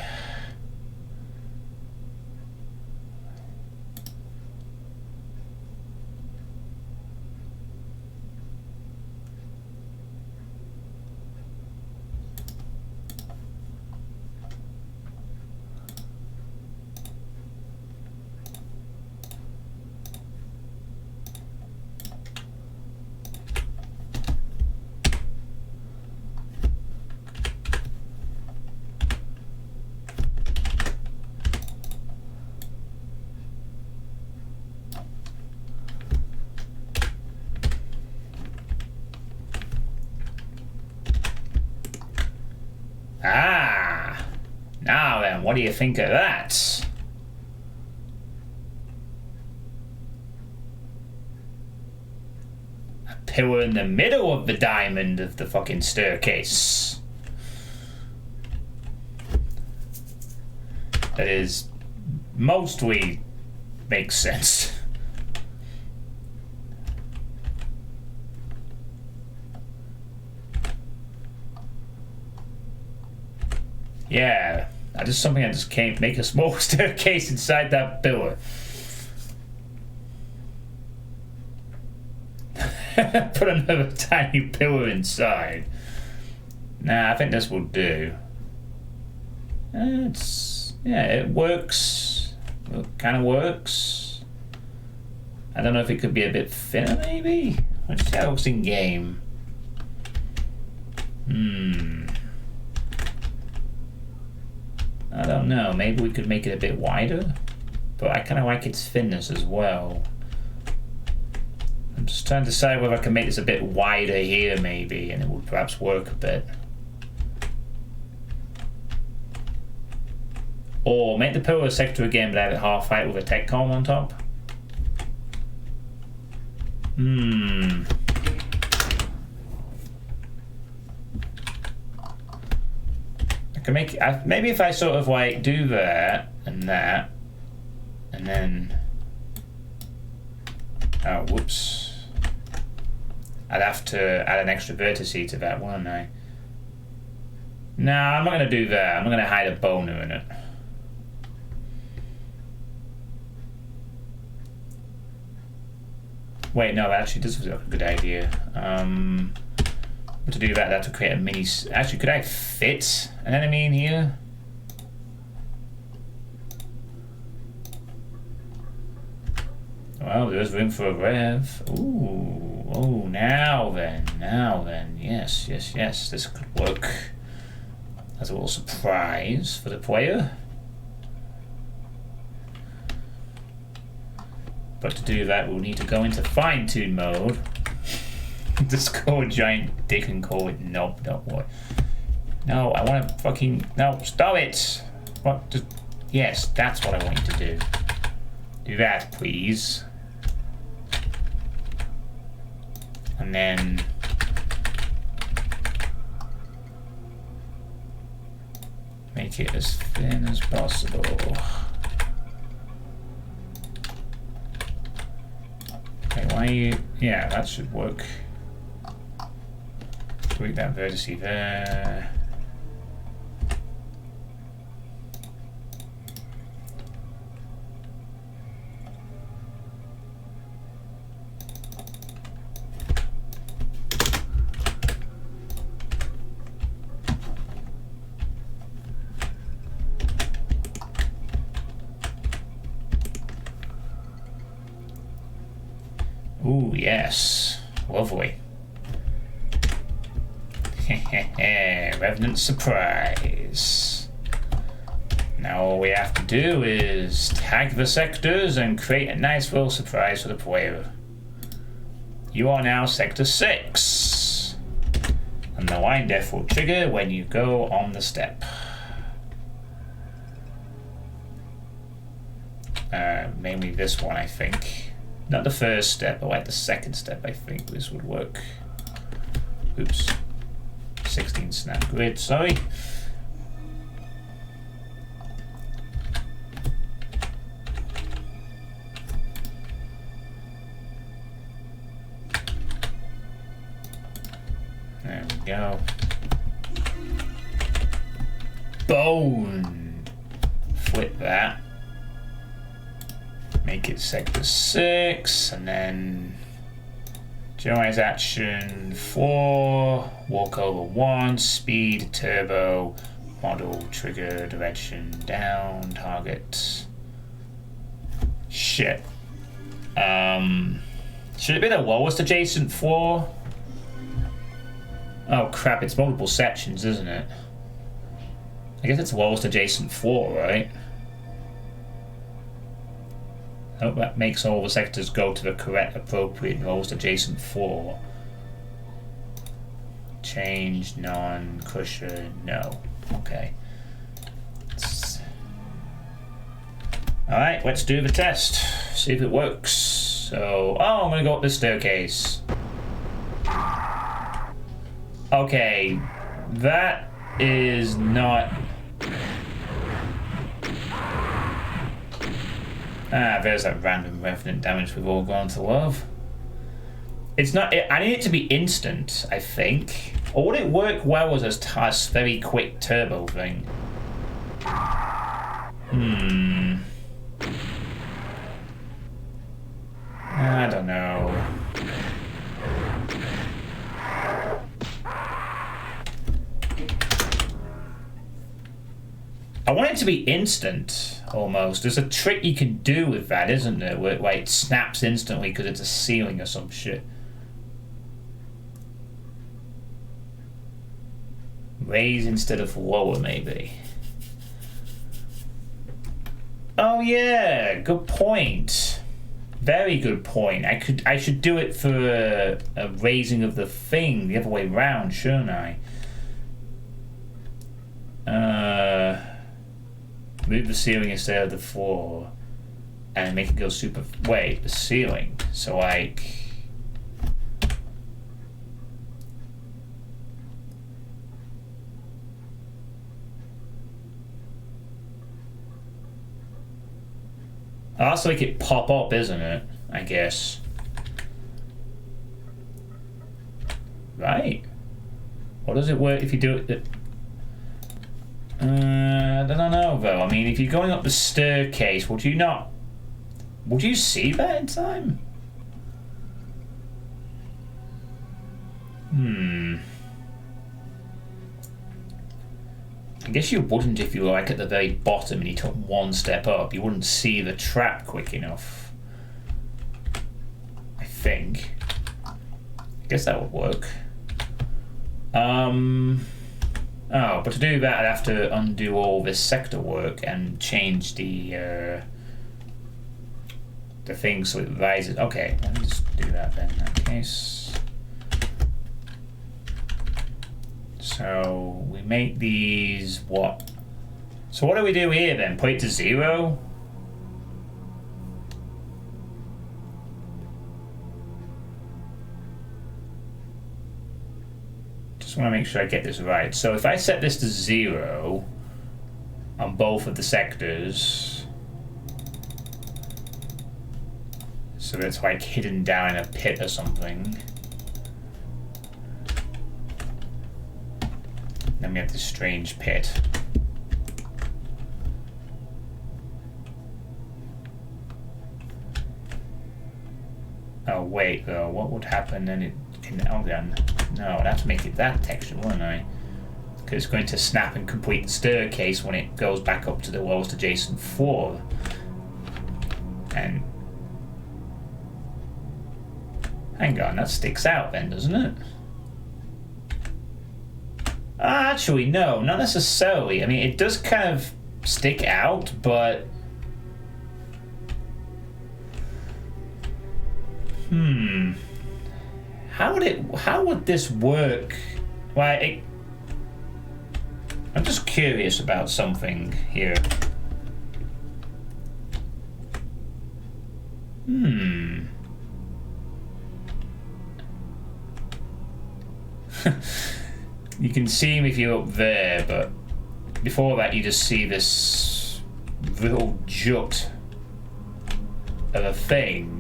Speaker 1: what do you think of that? A pillar in the middle of the diamond of the fucking staircase. That is mostly makes sense. Yeah, I just something I just can't make a small staircase inside that pillar. Put another tiny pillar inside. Nah, I think this will do. It works. It kind of works. I don't know if it could be a bit thinner, maybe. Let's see how it looks in game. I don't know. Maybe we could make it a bit wider, but I kind of like its thinness as well. I'm just trying to decide whether I can make this a bit wider here, maybe, and it would perhaps work a bit. Or make the pillar a sector again, but have it half height with a tech column on top. I can make maybe if I sort of like do that, and then oh whoops, I'd have to add an extra vertice to that, wouldn't I? No, I'm not going to do that. I'm not going to hide a boner in it. Wait, no, actually, this was a good idea. But to do that, I have to create a mini. Actually, could I fit an enemy in here? Well, there's room for a rev. Ooh, oh, now then. Yes. This could work as a little surprise for the player. But to do that, we'll need to go into fine-tune mode. Just call a giant dick and call it nope, don't worry. No, I want to fucking... No, stop it! What? Just, yes, that's what I want you to do. Do that, please. And then... make it as thin as possible. Okay, why are you... yeah, that should work. Tweak that vertice there. Ooh, yes. Lovely. Revenant surprise. Now all we have to do is tag the sectors and create a nice little surprise for the player. You are now Sector 6. And the line death will trigger when you go on the step. Mainly this one, I think. Not the first step, but like the second step, I think this would work. Oops. 16 snap grid, sorry. There we go. Bone! Flip that. Make it Sector 6, and then generalize action 4, walk over 1, speed, turbo, model, trigger, direction, down, target. Shit. Should it be the lowest adjacent floor? Oh crap, it's multiple sections, isn't it? I guess it's the lowest adjacent floor, right? I hope that makes all the sectors go to the correct, appropriate, lowest adjacent floor. Change, none, cushion, no. Okay. Alright, let's do the test. See if it works. So, I'm gonna go up this staircase. Okay, that is not... there's that random revenant damage we've all gone to love. It's not... I need it to be instant, I think. Or would it work well as a very quick turbo thing? I don't know. I want it to be instant, almost. There's a trick you can do with that, isn't there? Where it, like, it snaps instantly because it's a ceiling or some shit. Raise instead of lower, maybe. Oh yeah, good point. Very good point. I should do it for a raising of the thing the other way round, shouldn't I? Move the ceiling instead of the floor, and make it go super. Wait, the ceiling. So like. Oh, that's to make it pop up, isn't it? I guess. Right. What does it work if you do it? I don't know though. I mean, if you're going up the staircase, would you not? Would you see that in time? I guess you wouldn't if you were like at the very bottom and you took one step up. You wouldn't see the trap quick enough. I think. I guess that would work. Oh, but to do that, I'd have to undo all this sector work and change the thing so it rises. Okay, let me just do that then in that case. So we make these what? So what do we do here then? Put it to 0? Just want to make sure I get this right. So if I set this to 0 on both of the sectors, so that it's like hidden down in a pit or something. Then we have this strange pit. Oh wait though, what would happen then? It can, oh then, no, I'd have to make it that texture, wouldn't I? Because it's going to snap and complete the staircase when it goes back up to the lowest adjacent floor. And hang on, that sticks out then, doesn't it? Actually, no, not necessarily. I mean, it does kind of stick out, but... How would this work? Why, I'm just curious about something here. You can see him if you're up there, but before that you just see this little jut of a thing.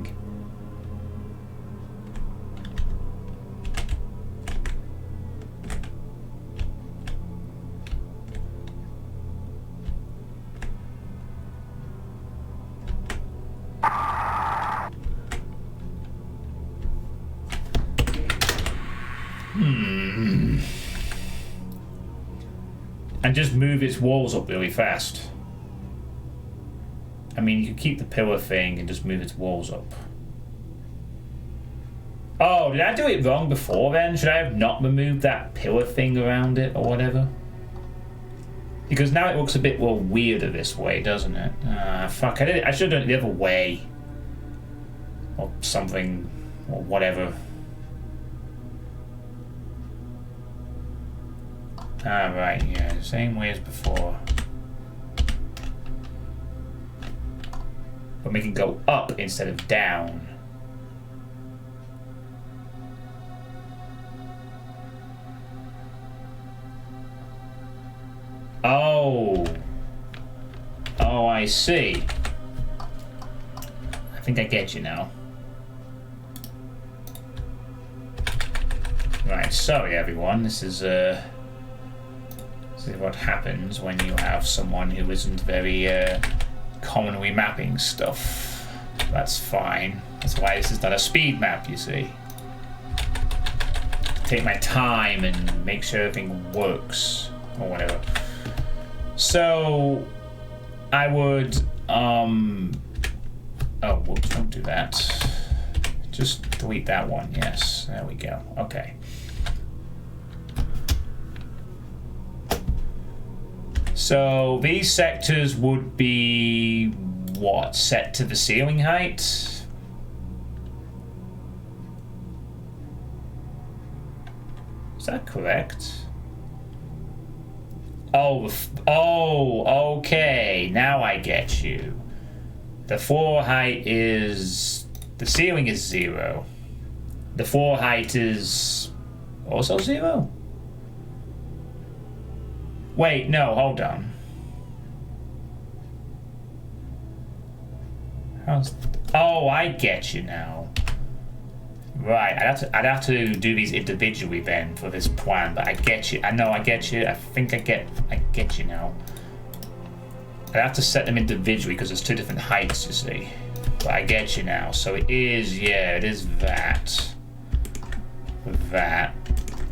Speaker 1: And just move its walls up really fast. I mean, you could keep the pillar thing and just move its walls up. Oh, did I do it wrong before then? Should I have not removed that pillar thing around it or whatever? Because now it looks a bit more weirder this way, doesn't it? Fuck, I should have done it the other way. Or something, or whatever. Right, yeah, same way as before. but make it go up instead of down. Oh. Oh, I see. I think I get you now. Right, sorry everyone, this is what happens when you have someone who isn't very commonly mapping stuff. That's fine. That's why this is not a speed map, you see. Take my time and make sure everything works, or whatever. So, I would, oh, whoops, don't do that. Just delete that one, yes, there we go, okay. So, these sectors would be, what, set to the ceiling height? Is that correct? Oh, okay. Now I get you. The floor height is... The ceiling is 0. The floor height is also 0? Wait, no, hold on. Oh, I get you now. Right, I'd have to do these individually then for this plan, but I get you. I know I get you. I think I get you now. I'd have to set them individually because there's 2 different heights, you see. But I get you now. So it is, yeah, it is that. That.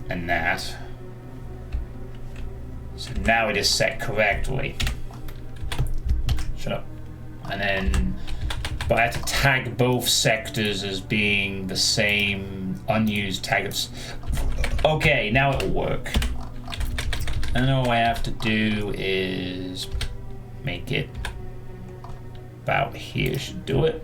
Speaker 1: And that. So now it is set correctly. Shut up. And then... But I have to tag both sectors as being the same unused tag. Okay, now it will work. And all I have to do is make it about here. Should do it.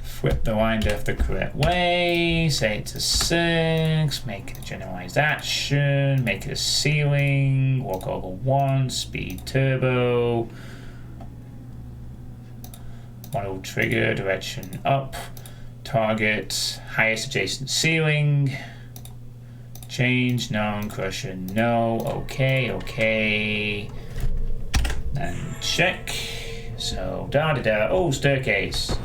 Speaker 1: Flip the line left the correct way, say it to 6, make it a generalized action, make it a ceiling, walk over 1, speed turbo, model trigger, direction up, target, highest adjacent ceiling, change, known, crusher, no, okay, and check, so oh, staircase.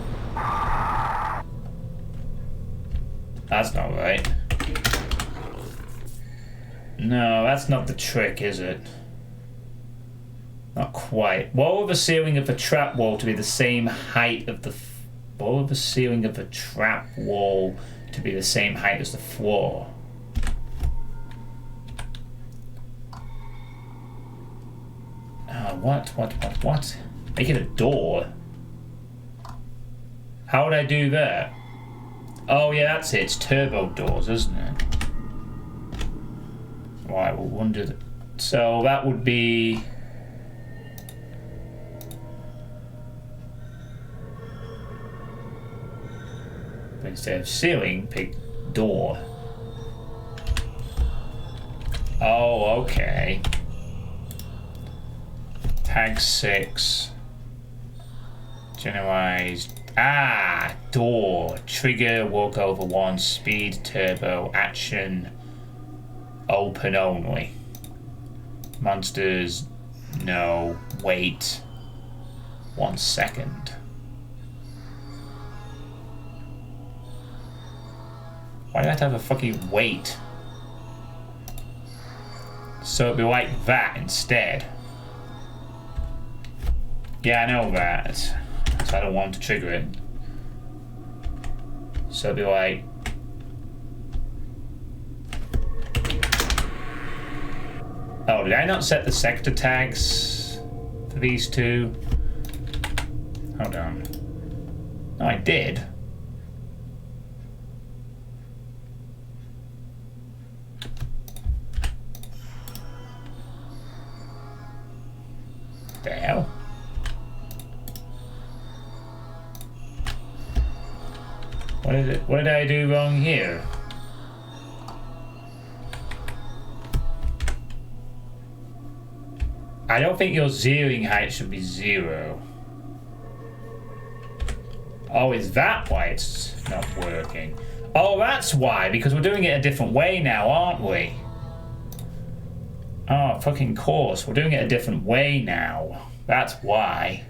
Speaker 1: That's not right. No, that's not the trick, is it? Not quite. Wall of the ceiling of the trap wall to be the same height of the... Wall of the ceiling of the trap wall to be the same height as the floor. What? Make it a door. How would I do that? Oh yeah, that's it. It's turbo doors, isn't it? Right, we'll wonder. So that would be. But instead of ceiling, pick door. Oh, okay. Tag 6. Generalized. Door. Trigger, walk over 1, speed, turbo, action, open only. Monsters, no, wait 1 second. Why do I have to have a fucking wait? So it'd be like that instead. Yeah, I know that. So I don't want to trigger it. So it'll be like... Oh, did I not set the sector tags for these two? Hold on. No, I did. The hell? What did I do wrong here? I don't think your zeroing height should be 0. Oh, is that why it's not working? Oh, that's why, because we're doing it a different way now, aren't we? Oh, fucking course. We're doing it a different way now. That's why.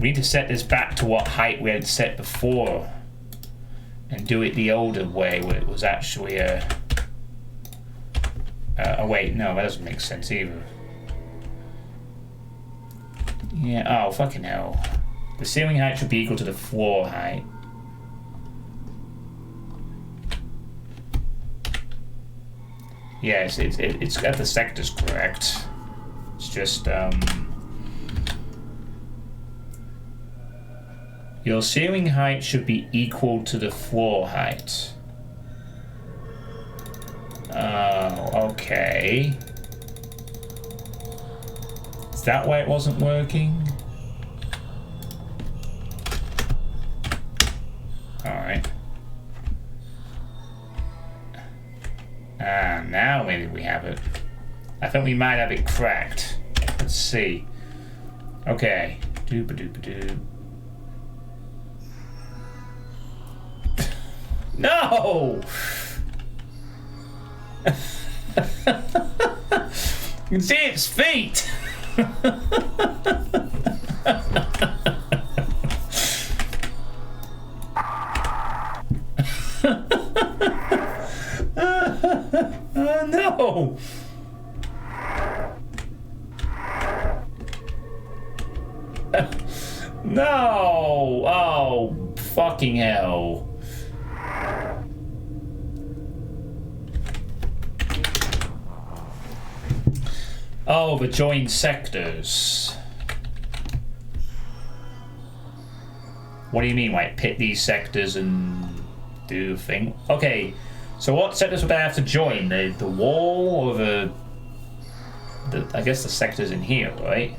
Speaker 1: We need to set this back to what height we had set before. And do it the older way, where it was actually a... oh, wait, no, that doesn't make sense either. Yeah, oh, fucking hell. The ceiling height should be equal to the floor height. Yes, it's got the sectors correct. It's just, your ceiling height should be equal to the floor height. Oh, okay. Is that why it wasn't working? Alright. Ah, now maybe we have it. I thought we might have it cracked. Let's see. Okay. Doop-a-doop-a-doop. No! You can see its feet! Oh no! No! Oh, fucking hell. Oh, the joined sectors. What do you mean, like pit these sectors and do the thing? Okay, so what sectors would I have to join? The wall or the I guess the sectors in here, right?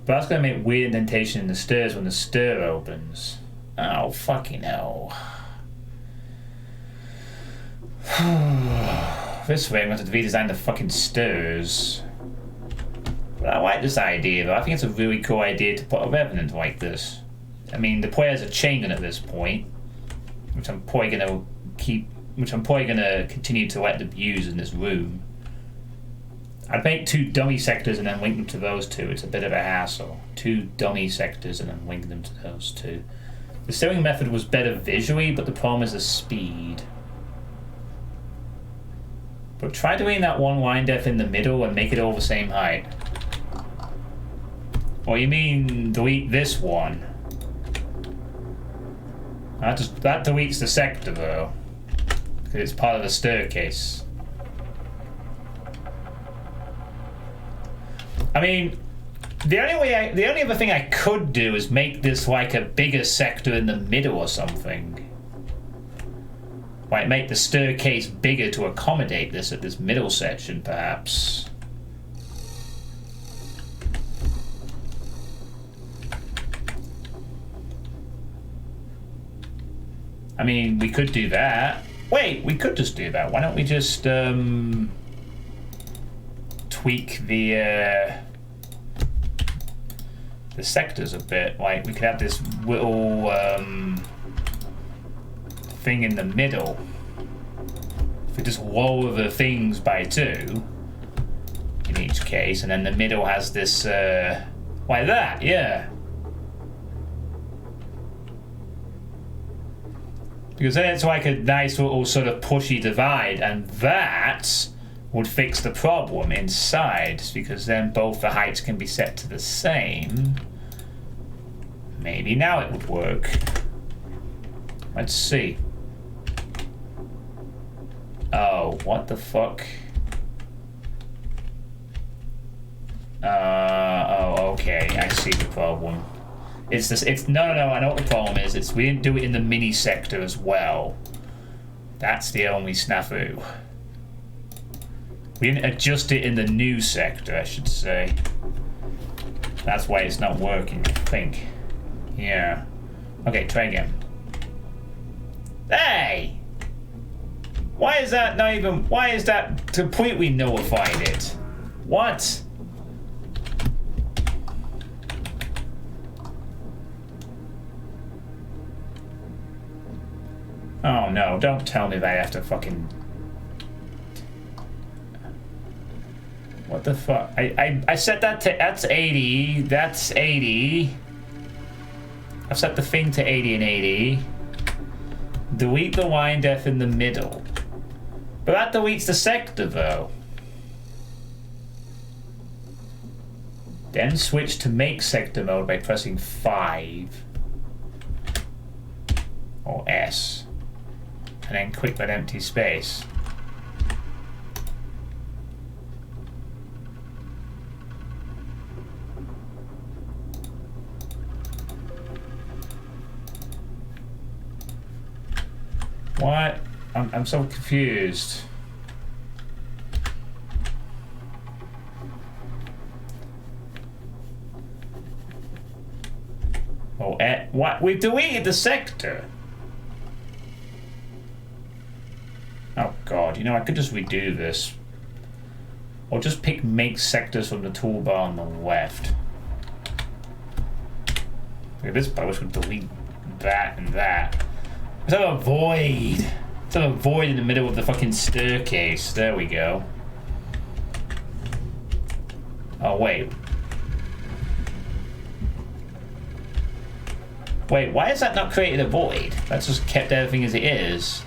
Speaker 1: But that's gonna make weird indentation in the stairs when the stair opens. Oh, fucking hell. This way I'm going to redesign the fucking stairs. But I like this idea though. I think it's a really cool idea to put a revenant like this. I mean, the players are chained at this point, which I'm probably going to continue to let them use in this room. I'd make 2 dummy sectors and then link them to those 2. It's a bit of a hassle. 2 dummy sectors and then link them to those 2. The steering method was better visually, but the problem is the speed. But try doing that one line depth in the middle and make it all the same height. Or you mean delete this one? That deletes the sector though, because it's part of the staircase. I mean, the only other thing I could do is make this like a bigger sector in the middle or something. Like make the staircase bigger to accommodate this at this middle section, perhaps. I mean, we could do that. Wait, we could just do that. Why don't we just tweak the sectors a bit? Like we could have this little thing in the middle. If we just lower the things by 2 in each case, and then the middle has this like that, yeah. Because then it's like a nice little sort of pushy divide, and that would fix the problem inside, because then both the heights can be set to the same. Maybe now it would work. Let's see. Oh, what the fuck? Oh, okay, I see the problem. It's this. It's no. I know what the problem is. It's we didn't do it in the mini sector as well. That's the only snafu. We didn't adjust it in the new sector, I should say. That's why it's not working, I think. Yeah. Okay, try again. Hey! Why is that not even... Why is that completely nullified it? What? Oh no, don't tell me that I have to fucking... What the fuck? I set that to... That's 80. That's 80. I've set the thing to 80 and 80. Delete the line depth in the middle. But that deletes the sector though. Then switch to make sector mode by pressing 5. Or S. And then click that empty space. What? I'm so confused. Oh, what? We've deleted the sector. Oh god, you know, I could just redo this. Or just pick make sectors from the toolbar on the left. Look at this post would delete that and that. Let's have a void. Let's have a void in the middle of the fucking staircase. There we go. Oh, wait. Wait, why has that not created a void? That's just kept everything as it is.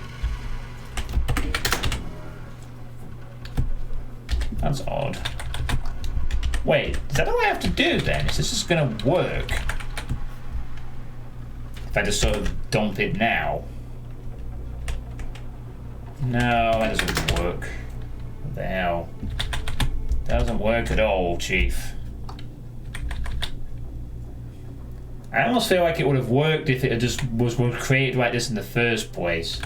Speaker 1: That's odd. Wait, is that all I have to do then? Is this just gonna work? If I just sort of dump it now? No, that doesn't work. What the hell? That doesn't work at all, Chief. I almost feel like it would have worked if it had just was created like this in the first place.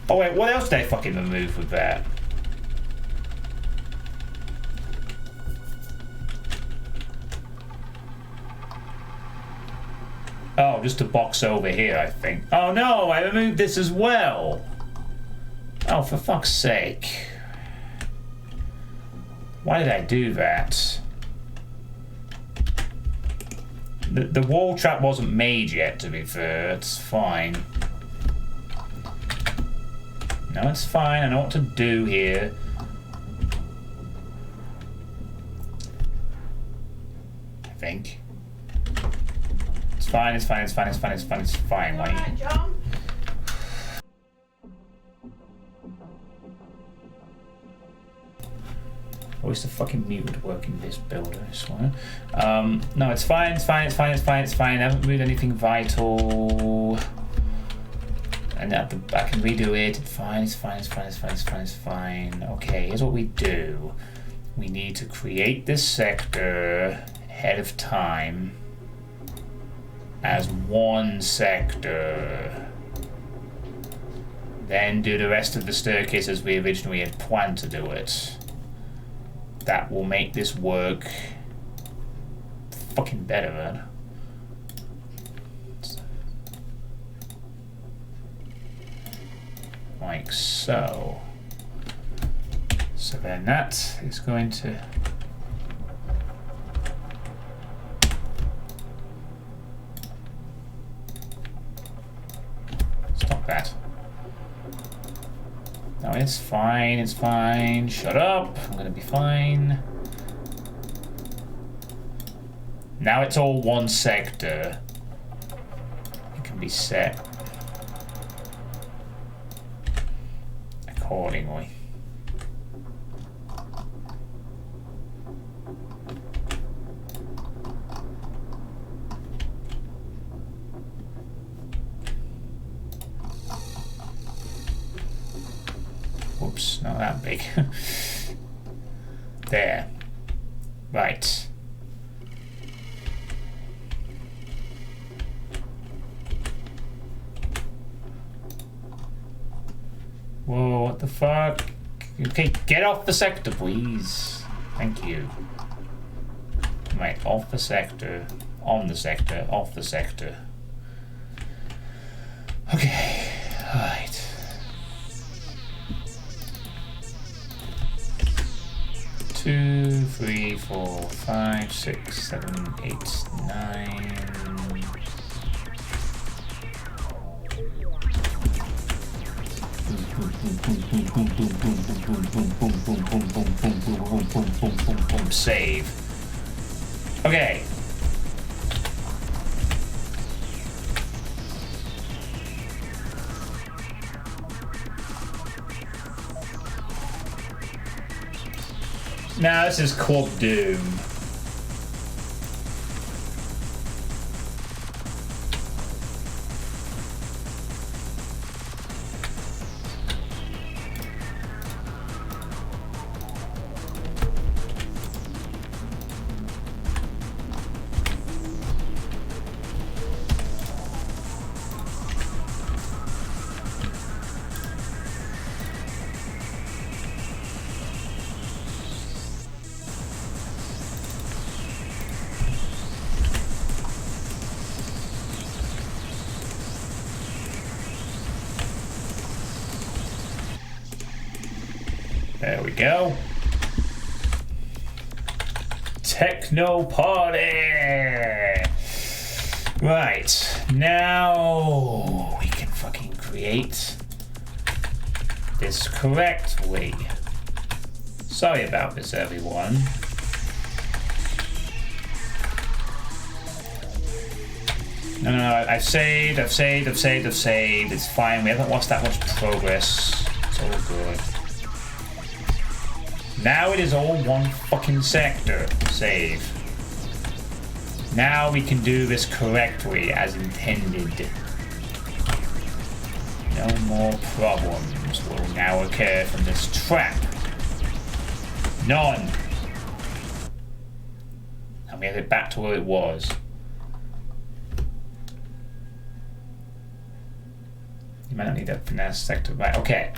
Speaker 1: Oh wait, what else did I fucking remove with that? Oh, just a box over here, I think. Oh no, I removed this as well. Oh, for fuck's sake. Why did I do that? The wall trap wasn't made yet, to be fair. It's fine. No, it's fine. I know what to do here. I think. It's fine, it's fine, it's fine, it's fine, it's fine, it's fine. Why?
Speaker 3: Alright, John.
Speaker 1: I wish the fucking mute would work in this builder, I swear. No, it's fine, it's fine, it's fine, it's fine, it's fine. I haven't moved anything vital. And at the, I can redo it. It's fine, it's fine, it's fine, it's fine, it's fine, it's fine. Okay, here's what we do. We need to create this sector ahead of time as one sector. Then do the rest of the staircase as we originally had planned to do it. That will make this work fucking better, man. Like so. So then that is going to stop that. No, it's fine, it's fine. Shut up. I'm gonna be fine. Now it's all one sector. It can be set accordingly. Oops, not that big. There. Right. Whoa, what the fuck? Okay, get off the sector, please. Thank you. Right, off the sector. On the sector. Off the sector. Okay. Alright. Two, 3, 4, 5, 6, 7, 8, 9. Save. Okay. Now this is Club Doom. There we go. Techno party! Right, now we can fucking create this correctly. Sorry about this, everyone. No, I've saved. It's fine. We haven't lost that much progress. It's all good. Now it is all one fucking sector. Save. Now we can do this correctly as intended. No more problems will now occur from this trap. None. And we have it back to where it was. You might not need that finesse sector. Right, okay.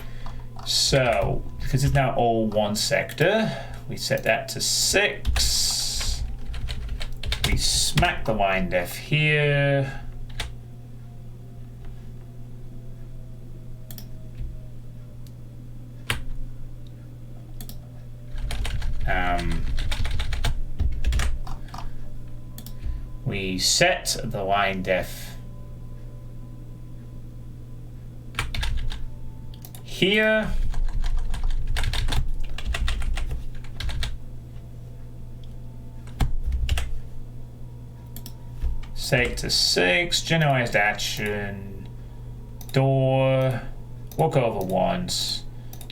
Speaker 1: So, because it's now all one sector, we set that to 6. We smack the line def here. We set the line def here. Set to 6, generalized action, door, walk over once,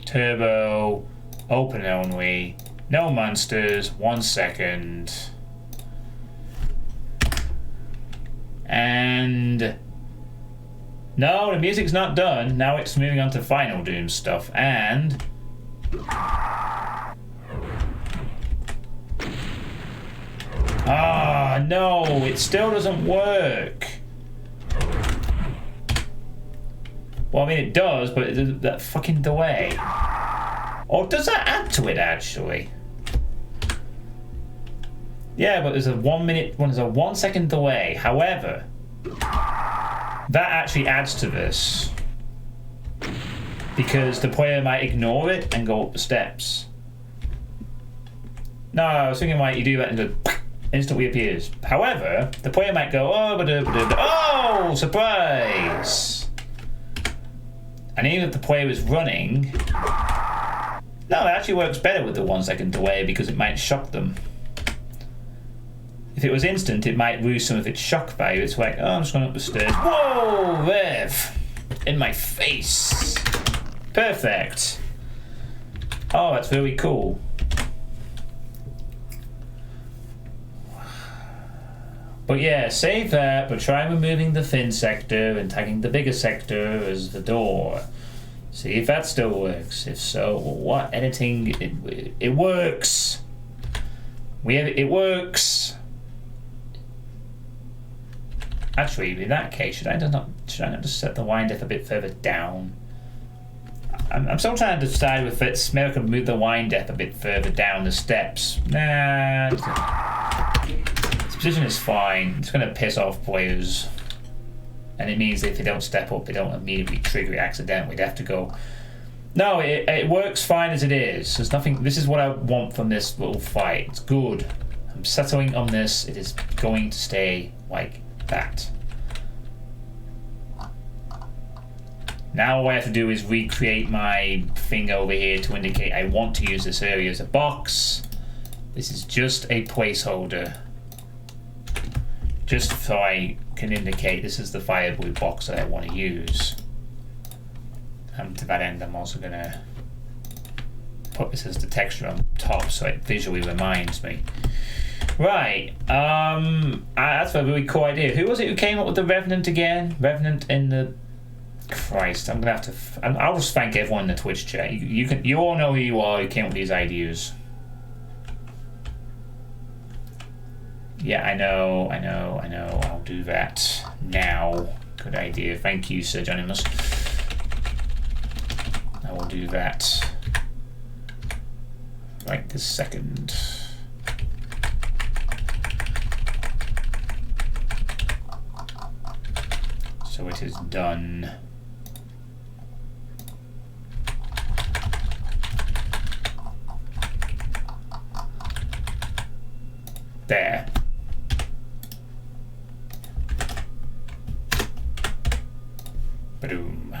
Speaker 1: turbo, open only, no monsters, 1 second. And no, the music's not done. Now it's moving on to Final Doom stuff. And no, it still doesn't work. Well, I mean it does, but that fucking delay. Or does that add to it actually? Yeah, but there's a 1 minute, there's a 1 second delay. However, that actually adds to this because the player might ignore it and go up the steps. No, I was thinking you do that and it instantly appears. However, the player might go, oh, surprise! And even if the player is running, no, it actually works better with the 1 second delay because it might shock them. If it was instant, it might lose some of its shock value. It's like, oh, I'm just going up the stairs. Whoa, Rev! In my face. Perfect. Oh, that's really cool. But yeah, save that, but try removing the thin sector and tagging the bigger sector as the door. See if that still works. If so, what editing? It works. It works. Actually, in that case, should I not just set the wind depth a bit further down? I'm still trying to decide if it's maybe I can move the wind depth a bit further down the steps. Nah, this position is fine. It's going to piss off players. And it means if they don't step up, they don't immediately trigger it accidentally. They have to go. No, it works fine as it is. There's nothing. This is what I want from this little fight. It's good. I'm settling on this. It is going to stay like that. Now all I have to do is recreate my thing over here to indicate I want to use this area as a box. This is just a placeholder. Just so I can indicate this is the fire blue box that I want to use. To that end, I'm also going to put this as the texture on top so it visually reminds me. Right, that's a really cool idea. Who was it who came up with the Revenant again? Revenant in the... Christ, I'm going to have to... I'll just thank everyone in the Twitch chat. You all know who you are who came up with these ideas. Yeah, I know. I'll do that now. Good idea. Thank you, Sir Jonimus. I will do that right this second. So it is done. There. Boom.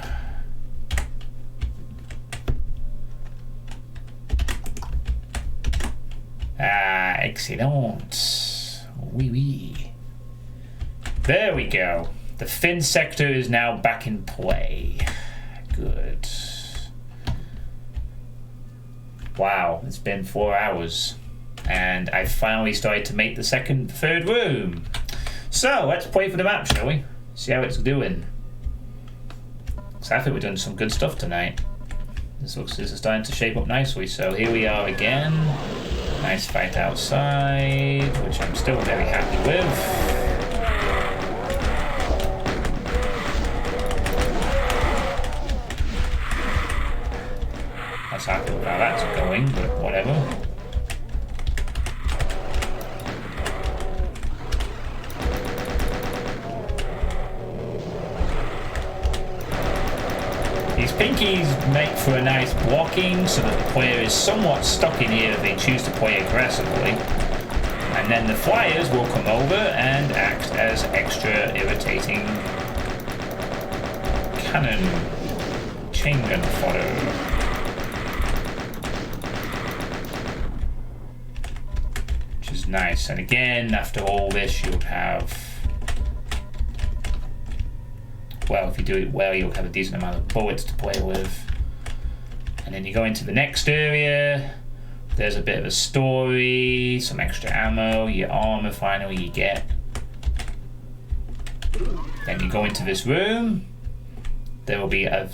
Speaker 1: Excellent. Oui. There we go. The fin sector is now back in play. Good. Wow, it's been 4 hours. And I finally started to make the third room. So, let's play for the map, shall we? See how it's doing. So I think we're doing some good stuff tonight. This is starting to shape up nicely. So here we are again. Nice fight outside, which I'm still very happy with. That's happy with how that's going, but whatever. These pinkies make for a nice blocking so that the player is somewhat stuck in here if they choose to play aggressively. And then the flyers will come over and act as extra irritating cannon chain gun fodder. Which is nice. And again, after all this, you'll have... Well, if you do it well, you'll have a decent amount of bullets to play with. And then you go into the next area. There's a bit of a story, some extra ammo, your armor finally you get. Then you go into this room. There will be an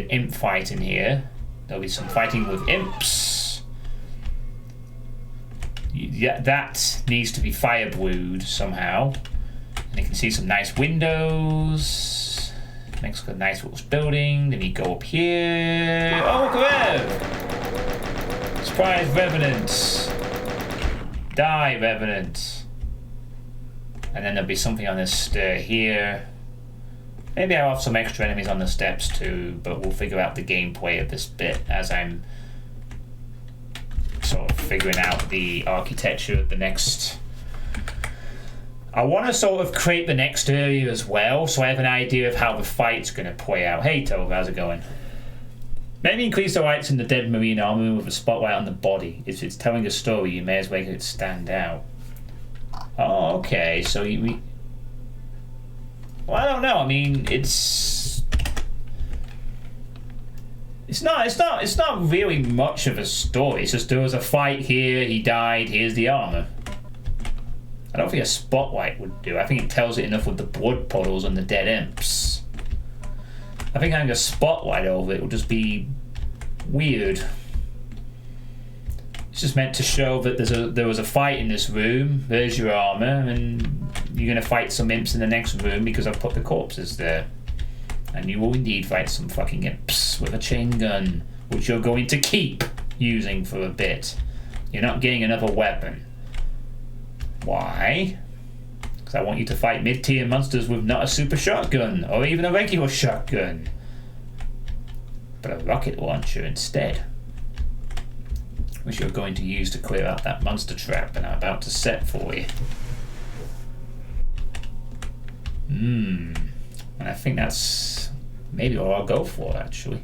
Speaker 1: imp fight in here. There'll be some fighting with imps. That needs to be fire blued somehow. And you can see some nice windows. Next to a nice little building. Then you go up here. Oh, look at that! Surprise Revenants! Die, Revenants! And then there'll be something on this stair here. Maybe I'll have some extra enemies on the steps too, but we'll figure out the gameplay of this bit as I'm sort of figuring out the architecture of the next... I want to sort of create the next area as well, so I have an idea of how the fight's going to play out. Hey Tove, how's it going? Maybe increase the lights in the dead marine armor with a spotlight on the body. If it's telling a story, you may as well make it stand out. Oh, okay, so well, I don't know. I mean, it's not really much of a story. It's just there was a fight here, he died, here's the armor. I don't think a spotlight would do. I think it tells it enough with the blood puddles and the dead imps. I think having a spotlight over it will just be weird. It's just meant to show that there was a fight in this room. There's your armor, and you're gonna fight some imps in the next room because I've put the corpses there. And you will indeed fight some fucking imps with a chain gun, which you're going to keep using for a bit. You're not getting another weapon. Why? Because I want you to fight mid-tier monsters with not a super shotgun, or even a regular shotgun, but a rocket launcher instead, which you're going to use to clear out that monster trap that I'm about to set for you. And I think that's maybe what I'll go for, actually.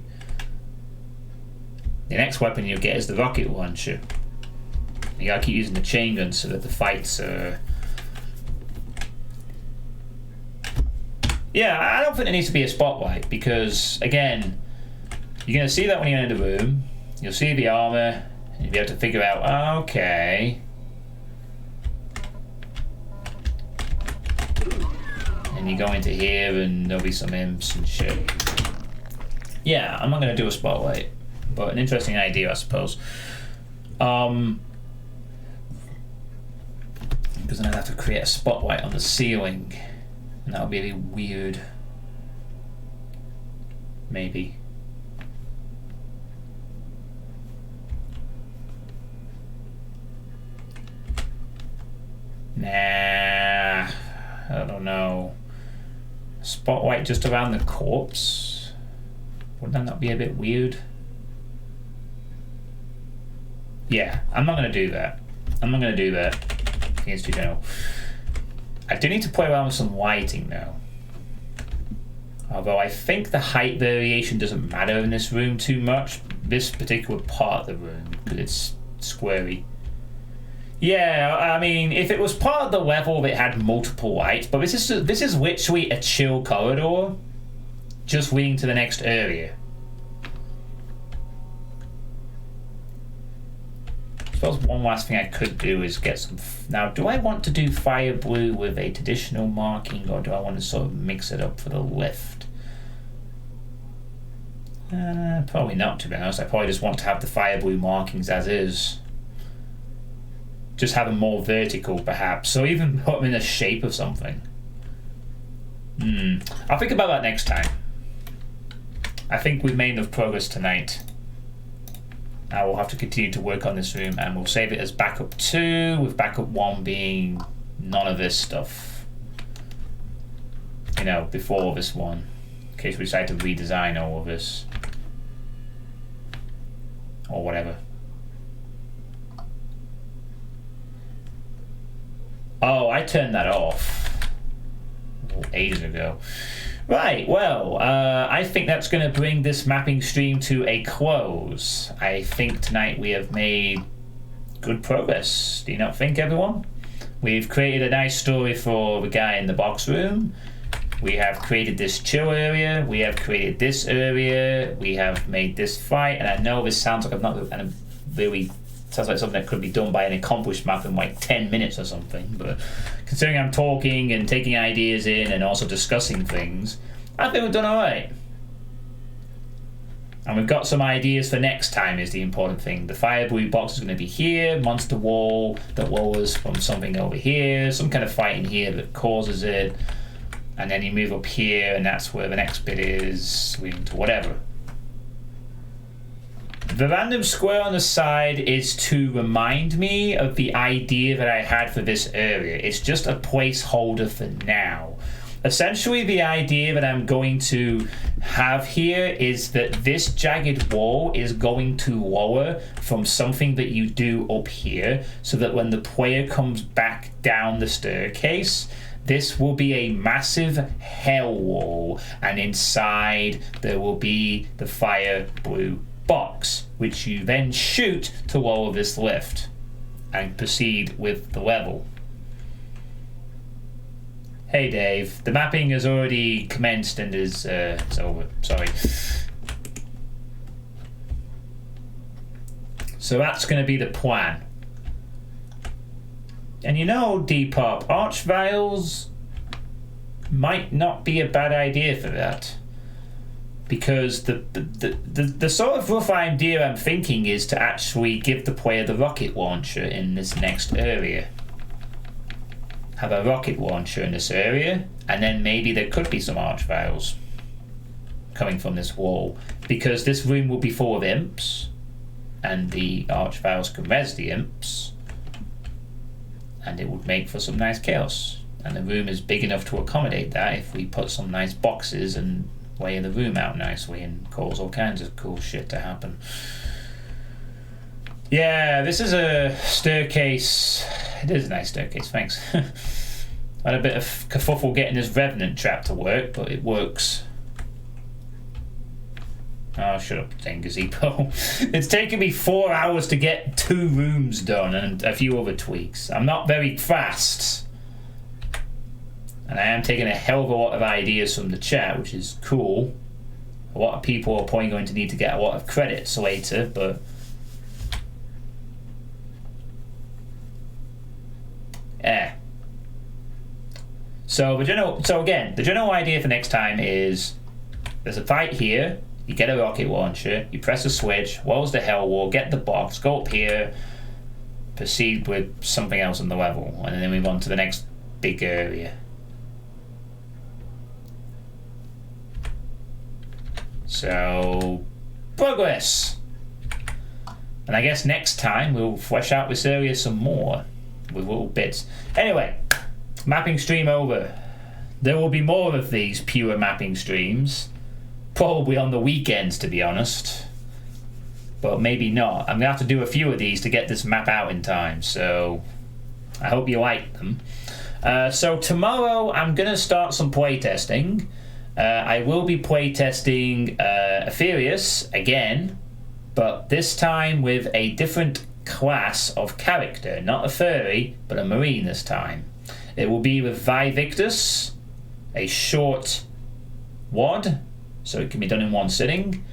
Speaker 1: The next weapon you'll get is the rocket launcher. You gotta keep using the chain gun so that the fights are... Yeah, I don't think there needs to be a spotlight because, again, you're gonna see that when you're in the room. You'll see the armor, and you'll be able to figure out, okay. And you go into here and there'll be some imps and shit. Yeah, I'm not gonna do a spotlight, but an interesting idea, I suppose. Because then I'd have to create a spotlight on the ceiling, and that would be really weird. Maybe. Nah, I don't know. Spotlight just around the corpse? Wouldn't that not be a bit weird? Yeah, I'm not gonna do that. I'm not gonna do that. I think it's too general. I do need to play around with some lighting though. Although I think the height variation doesn't matter in this room too much. This particular part of the room, because it's squarey. Yeah, I mean, if it was part of the level that had multiple lights, but this is literally a chill corridor, just leading to the next area. I suppose one last thing I could do is get some... Now, do I want to do fire blue with a traditional marking, or do I want to sort of mix it up for the lift? Probably not, to be honest. I probably just want to have the fire blue markings as is. Just have them more vertical, perhaps. Or even put them in the shape of something. I'll think about that next time. I think we've made enough progress tonight. Now we'll have to continue to work on this room, and we'll save it as backup 2, with backup 1 being none of this stuff. You know, before this one. In case we decide to redesign all of this. Or whatever. Oh, I turned that off ages ago. Right, well, I think that's going to bring this mapping stream to a close. I think tonight we have made good progress. Do you not think, everyone? We've created a nice story for the guy in the box room. We have created this chill area. We have created this area. We have made this fight. And I know this sounds like I'm not really... Sounds like something that could be done by an accomplished map in like 10 minutes or something, but considering I'm talking and taking ideas in and also discussing things, I think we've done alright. And we've got some ideas for next time is the important thing. The fire blue box is going to be here, monster wall that lowers from something over here, some kind of fight in here that causes it, and then you move up here and that's where the next bit is, leading to whatever. The random square on the side is to remind me of the idea that I had for this area. It's just a placeholder for now. Essentially, the idea that I'm going to have here is that this jagged wall is going to lower from something that you do up here, so that when the player comes back down the staircase, this will be a massive hell wall, and inside there will be the fire blue box, which you then shoot to lower this lift and proceed with the level. Hey Dave, the mapping has already commenced and is it's over. Sorry. So that's going to be the plan. And you know, Depop, arch vials might not be a bad idea for that. because the sort of rough idea I'm thinking is to actually give the player the rocket launcher in this next area. Have a rocket launcher in this area, and then maybe there could be some archviles coming from this wall, because this room will be full of imps, and the archviles can res the imps, and it would make for some nice chaos. And the room is big enough to accommodate that if we put some nice boxes and lay the room out nicely and cause all kinds of cool shit to happen. Yeah, this is a staircase. It is a nice staircase, thanks. I had a bit of kerfuffle getting this revenant trap to work, but it works. Oh, shut up, dang gazebo. It's taken me 4 hours to get 2 rooms done and a few other tweaks. I'm not very fast. And I am taking a hell of a lot of ideas from the chat, which is cool. A lot of people are probably going to need to get a lot of credits later, but... So again, the general idea for next time is there's a fight here, you get a rocket launcher, you press a switch, walls the hell wall, get the box, go up here, proceed with something else on the level, and then move on to the next big area. So, progress! And I guess next time we'll flesh out this area some more with little bits. Anyway, mapping stream over. There will be more of these pure mapping streams. Probably on the weekends, to be honest. But maybe not. I'm going to have to do a few of these to get this map out in time, so I hope you like them. So tomorrow I'm going to start some playtesting. I will be playtesting Aetherius again, but this time with a different class of character. Not a furry, but a marine this time. It will be with Vivictus, a short wad, so it can be done in one sitting.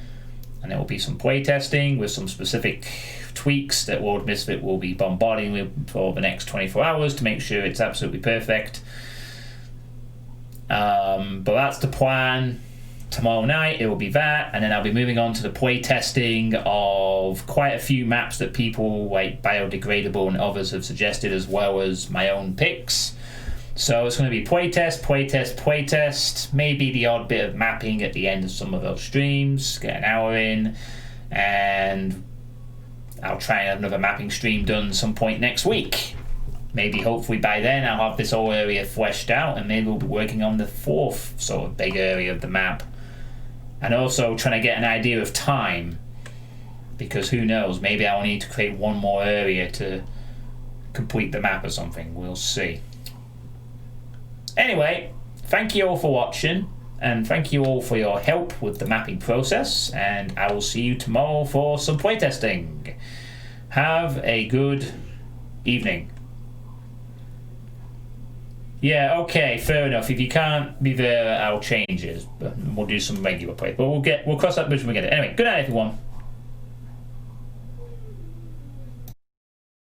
Speaker 1: And there will be some playtesting with some specific tweaks that World Misfit will be bombarding with for the next 24 hours to make sure it's absolutely perfect. But that's the plan. Tomorrow night it will be that, and then I'll be moving on to the playtesting of quite a few maps that people like Biodegradable and others have suggested, as well as my own picks. So it's going to be playtest, maybe the odd bit of mapping at the end of some of those streams, get an hour in, and I'll try and have another mapping stream done some point next week. Maybe hopefully by then I'll have this whole area fleshed out, and maybe we'll be working on the 4th sort of big area of the map. And also trying to get an idea of time, because who knows, maybe I'll need to create one more area to complete the map or something. We'll see. Anyway, thank you all for watching, and thank you all for your help with the mapping process, and I will see you tomorrow for some playtesting. Have a good evening. Yeah, okay, fair enough. If you can't be there, I'll change it. But we'll do some regular play. But we'll cross that bridge when we get it. Anyway, good night, everyone.